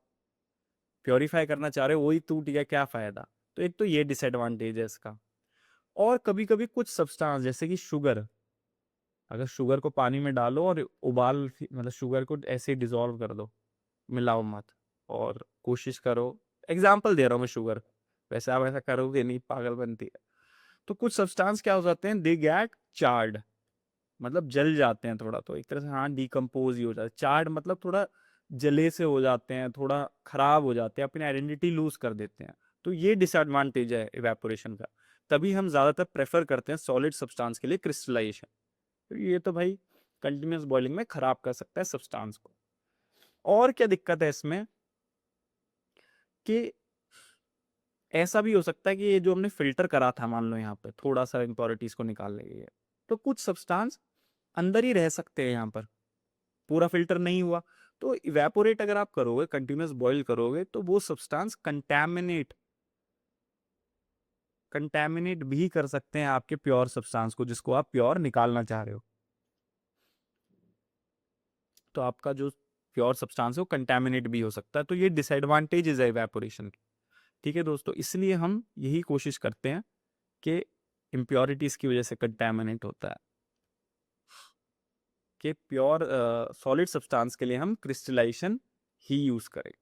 प्योरीफाई करना चाह रहे हो वही टूट गया, क्या फायदा। तो एक तो ये डिसएडवांटेज है इसका। और कभी कभी कुछ सब्सटेंस जैसे कि शुगर, अगर शुगर को पानी में डालो और मतलब शुगर को ऐसे डिजोल्व कर दो, मिलाओ मत, और कोशिश करो, एग्जाम्पल दे रहा हूँ मैं शुगर, वैसे आप ऐसा करोगे नहीं, पागल बनती है। तो कुछ सब्सटेंस क्या हो जाते हैं, दे गेट चार्ड, मतलब जल जाते हैं थोड़ा, तो एक तरह से हाँ डिकम्पोज ही हो जाता है। चार्ड मतलब थोड़ा जले से हो जाते हैं, थोड़ा खराब हो जाते हैं, अपनी आइडेंटिटी लूज कर देते हैं। तो ये डिसएडवांटेज है इवेपोरेशन का। तभी हम ज्यादातर प्रेफर करते हैं सॉलिड सब्सटेंस के लिए क्रिस्टलाइजेशन। तो ये तो भाई कंटिन्यूस बॉइलिंग में खराब कर सकता है सब्सटेंस को। और क्या दिक्कत है इसमें कि ऐसा भी हो सकता है कि ये जो हमने फिल्टर करा था, मान लो यहाँ पे थोड़ा सा इम्प्योरिटीज को निकालने के लिए, तो कुछ सब्सटेंस अंदर ही रह सकते हैं यहाँ पर, पूरा फिल्टर नहीं हुआ। तो इवेपोरेट अगर आप करोगे, कंटिन्यूस बॉईल करोगे, तो वो सब्सटेंस कंटैमिनेट भी कर सकते हैं आपके प्योर सब्सटेंस को, जिसको आप प्योर निकालना चाह रहे हो। तो आपका जो प्योर सब्सटेंस है वो कंटैमिनेट भी हो सकता है। तो ये डिसएडवांटेजेस है इवेपोरेशन की। ठीक है दोस्तों, इसलिए हम यही कोशिश करते हैं कि इम्प्योरिटीज की वजह से कंटैमिनेट होता है, कि प्योर सॉलिड सब्सटेंस के लिए हम क्रिस्टलाइजेशन ही यूज करें।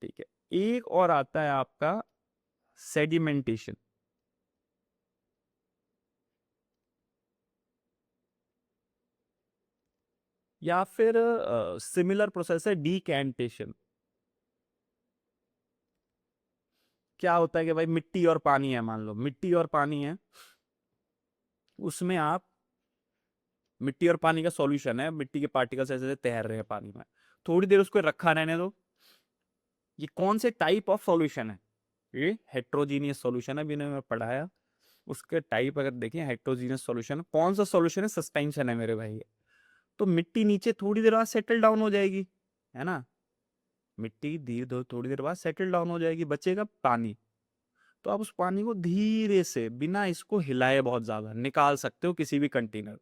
ठीक है, एक और आता है आपका सेडिमेंटेशन, या फिर सिमिलर प्रोसेस है डीकैंटेशन। क्या होता है कि भाई मिट्टी और पानी है, मान लो मिट्टी और पानी है, उसमें आप, मिट्टी और पानी का सॉल्यूशन है, मिट्टी के पार्टिकल्स ऐसे ऐसे तैर रहे हैं पानी में, थोड़ी देर उसको रखा रहने दो। ये कौन से टाइप ऑफ सॉल्यूशन है, ये हेट्रोजीनियस सॉल्यूशन है, अभी मैंने पढ़ाया उसके टाइप। अगर देखें हेट्रोजीनियस सॉल्यूशन कौन सा सॉल्यूशन है, सस्पेंशन है मेरे भाई। तो मिट्टी नीचे थोड़ी देर बाद सेटल डाउन हो जाएगी, है ना, मिट्टी धीरे धीरे थोड़ी देर बाद सेटल डाउन हो जाएगी, बचेगा पानी। तो आप उस पानी को धीरे से बिना इसको हिलाए बहुत ज्यादा निकाल सकते हो किसी भी कंटेनर।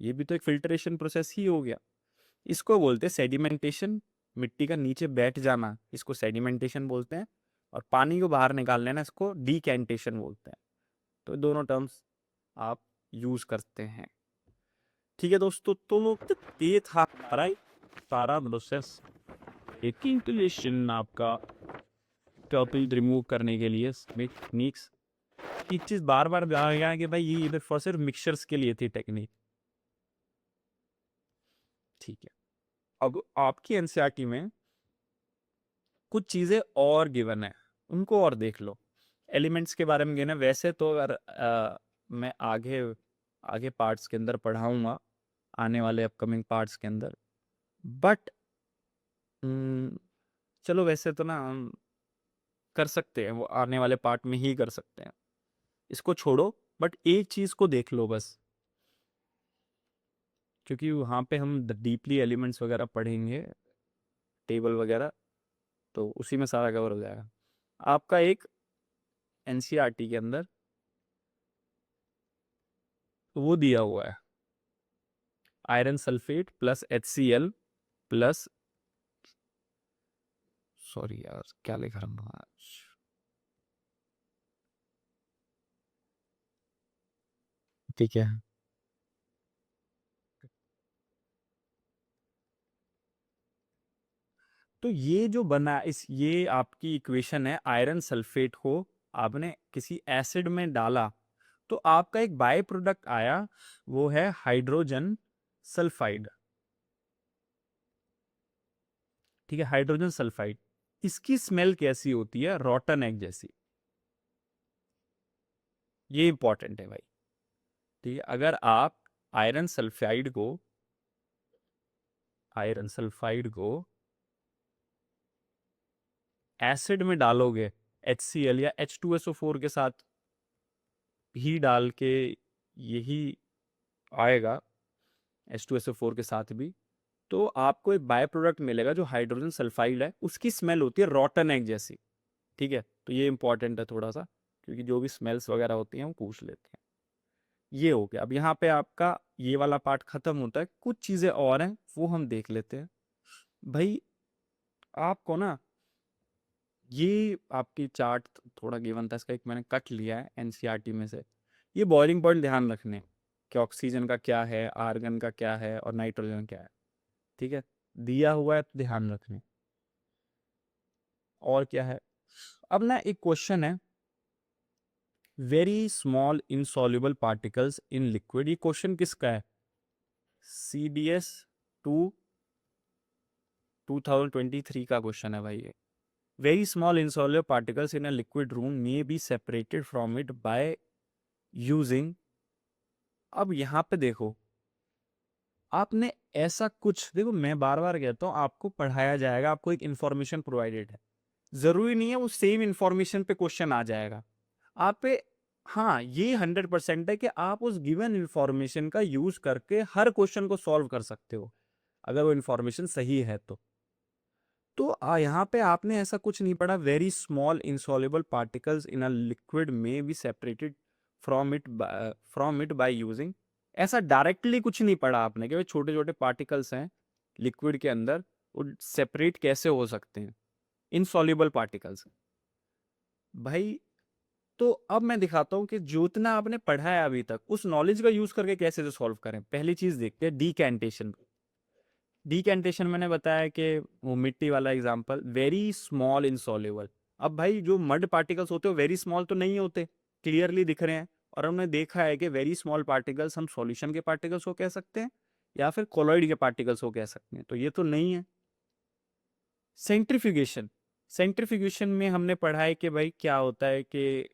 ये भी तो एक फिल्ट्रेशन प्रोसेस ही हो गया। इसको बोलते हैं सेडिमेंटेशन, मिट्टी का नीचे बैठ जाना, इसको सेडिमेंटेशन बोलते हैं। और पानी को बाहर निकाल लेना, इसको डीकैंटेशन बोलते हैं। तो दोनों टर्म्स आप यूज करते हैं। ठीक है दोस्तों, तो ये था हमारा सारा प्रोसेस, एक इंस्टॉलेशन आपका टॉपिक रिमूव करने के लिए टेक्निक्स। एक चीज बार बार आ गया है कि भाई ये इधर फॉर सिर्फ मिक्सचर्स के लिए थी टेक्निक। ठीक है, अब आपकी एनसीईआरटी में कुछ चीजें और गिवन है, उनको और देख लो। एलिमेंट्स के बारे में गिवन है, वैसे तो अगर मैं आगे आगे पार्ट्स के अंदर पढ़ाऊंगा, आने वाले अपकमिंग पार्ट्स के अंदर, बट चलो वैसे तो ना हम कर सकते हैं, वो आने वाले पार्ट में ही कर सकते हैं, इसको छोड़ो। बट एक चीज को देख लो बस, क्योंकि वहाँ पे हम डीपली एलिमेंट्स वगैरह पढ़ेंगे, टेबल वगैरह, तो उसी में सारा कवर हो जाएगा। आपका एक एनसीईआरटी के अंदर वो दिया हुआ है, iron sulphate plus HCl plus, sorry यार क्या लिख रहा हूँ आज, ठीक है। तो ये जो बना इस ये आपकी इक्वेशन है, आयरन सल्फेट को आपने किसी एसिड में डाला, तो आपका एक बाय प्रोडक्ट आया, वो है हाइड्रोजन सल्फाइड। ठीक है, हाइड्रोजन सल्फाइड, इसकी स्मेल कैसी होती है, रॉटन एग जैसी। ये इंपॉर्टेंट है भाई। ठीक है, अगर आप आयरन सल्फाइड को आयरन सल्फाइड को एसिड में डालोगे, HCl या H2SO4 के साथ ही डाल के, यही आएगा H2SO4 के साथ भी, तो आपको एक बाय प्रोडक्ट मिलेगा जो हाइड्रोजन सल्फाइड है, उसकी स्मेल होती है रॉटन एग जैसी। ठीक है, तो ये इंपॉर्टेंट है थोड़ा सा, क्योंकि जो भी स्मेल्स वगैरह होती हैं वो पूछ लेते हैं। ये हो गया। अब यहाँ पे आपका ये वाला पार्ट खत्म होता है, कुछ चीज़ें और हैं वो हम देख लेते हैं। भाई आपको ना ये आपकी चार्ट थोड़ा गिवन था, इसका एक मैंने कट लिया है एनसीईआरटी में से। ये बॉइलिंग पॉइंट ध्यान रखने कि ऑक्सीजन का क्या है, आर्गन का क्या है और नाइट्रोजन क्या है, ठीक है, दिया हुआ है तो ध्यान रखने। और क्या है, अब ना एक क्वेश्चन है, very small insoluble particles in liquid. ये क्वेश्चन किसका है, CDS 2 2023 का क्वेश्चन है भाई ये। Very small insoluble particles in a liquid room may be separated from it by using. अब यहाँ पे देखो, आपने ऐसा कुछ, देखो मैं बार बार कहता हूँ आपको पढ़ाया जाएगा, आपको एक इंफॉर्मेशन प्रोवाइडेड है, जरूरी नहीं है वो सेम इंफॉर्मेशन पे क्वेश्चन आ जाएगा आप पे। हाँ ये 100% है कि आप उस गिवन इंफॉर्मेशन का यूज करके हर क्वेश्चन को सॉल्व कर सकते हो अगर वो इंफॉर्मेशन सही है तो यहाँ पे आपने ऐसा कुछ नहीं पढ़ा, very small insoluble particles in a liquid में be separated from it by using. ऐसा डायरेक्टली कुछ नहीं पढ़ा आपने कि भाई छोटे छोटे पार्टिकल्स हैं लिक्विड के अंदर, वो सेपरेट कैसे हो सकते हैं, इनसॉल्युबल पार्टिकल्स। भाई तो अब मैं दिखाता हूँ कि जितना आपने पढ़ा है अभी तक उस नॉलेज का यूज करके कैसे सॉल्व करें। पहली चीज देखते हैं डीकैंटेशन। डीकैंटेशन मैंने बताया कि वो मिट्टी वाला एग्जांपल, वेरी स्मॉल इनसॉल्युबल। अब भाई जो मड पार्टिकल्स होते हैं वेरी स्मॉल तो नहीं होते, क्लियरली दिख रहे हैं, और हमने देखा है कि वेरी स्मॉल पार्टिकल्स हम सॉल्यूशन के पार्टिकल्स को कह सकते हैं या फिर कोलॉइड के पार्टिकल्स को कह सकते हैं, तो ये तो नहीं है। सेंट्रीफ्यूगेशन, सेंट्रीफ्यूगेशन में हमने पढ़ा है कि भाई क्या होता है कि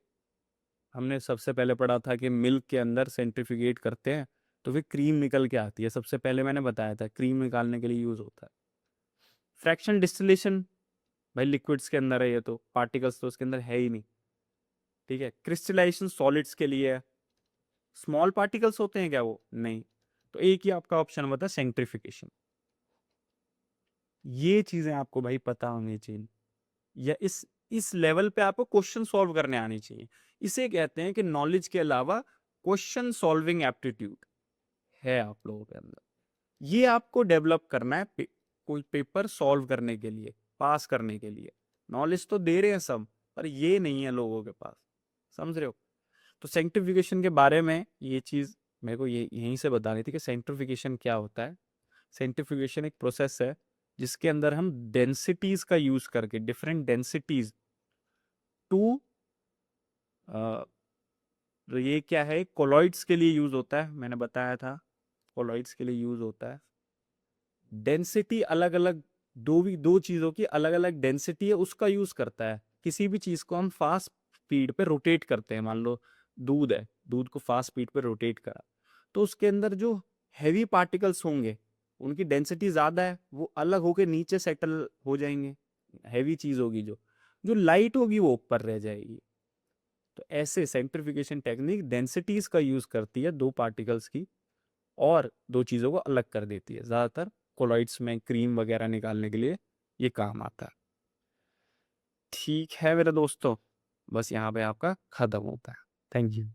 हमने सबसे पहले पढ़ा था कि मिल्क के अंदर सेंट्रीफ्यूगेट करते हैं तो फिर क्रीम निकल के आती है, सबसे पहले मैंने बताया था क्रीम निकालने के लिए यूज होता है। फ्रैक्शन डिस्टिलेशन, भाई लिक्विड्स के अंदर है, ये तो पार्टिकल्स तो उसके अंदर है ही नहीं, ठीक है। क्रिस्टलाइजेशन सॉलिड्स के लिए है, स्मॉल पार्टिकल्स होते हैं क्या वो, नहीं, तो एक ही आपका ऑप्शन बता सेंट्रीफिकेशन। ये चीजें आपको भाई पता होनी चाहिए, या इस लेवल पे आपको क्वेश्चन सॉल्व करने आनी चाहिए। इसे कहते हैं कि नॉलेज के अलावा क्वेश्चन सॉल्विंग एप्टीट्यूड है आप लोगों के अंदर। ये आपको डेवलप करना है कोई पेपर सॉल्व करने के लिए, पास करने के लिए। नॉलेज तो दे रहे हैं सब, पर ये नहीं है लोगों के पास, समझ रहे हो। तो सेंट्रीफिकेशन के बारे में ये चीज मेरे को ये यहीं से बतानी थी कि सेंट्रीफिकेशन क्या होता है। सेंट्रीफिकेशन एक प्रोसेस है जिसके अंदर हम डेंसिटीज का यूज करके, डिफरेंट डेंसिटीज टू, तो ये क्या है, कोलॉइड्स के लिए यूज होता है, मैंने बताया था कोलॉइड्स के लिए यूज होता है। डेंसिटी अलग अलग, दो चीजों की अलग अलग डेंसिटी है, उसका यूज करता है। किसी भी चीज को हम फास्ट स्पीड पे रोटेट करते हैं, मान लो दूध है, दूध को फास्ट स्पीड पे रोटेट करा तो उसके अंदर जो हैवी पार्टिकल्स होंगे उनकी डेंसिटी ज्यादा है, वो अलग होके नीचे सेटल हो जाएंगे। हैवी चीज होगी जो जो लाइट होगी वो ऊपर रह जाएगी। तो ऐसे सेंट्रीफिकेशन टेक्निक डेंसिटीज का यूज करती है दो पार्टिकल्स की, और दो चीज़ों को अलग कर देती है। ज़्यादातर कोलॉइड्स में क्रीम वगैरह निकालने के लिए ये काम आता है। ठीक है मेरे दोस्तों, बस यहाँ पे आपका खत्म होता है। Thank you.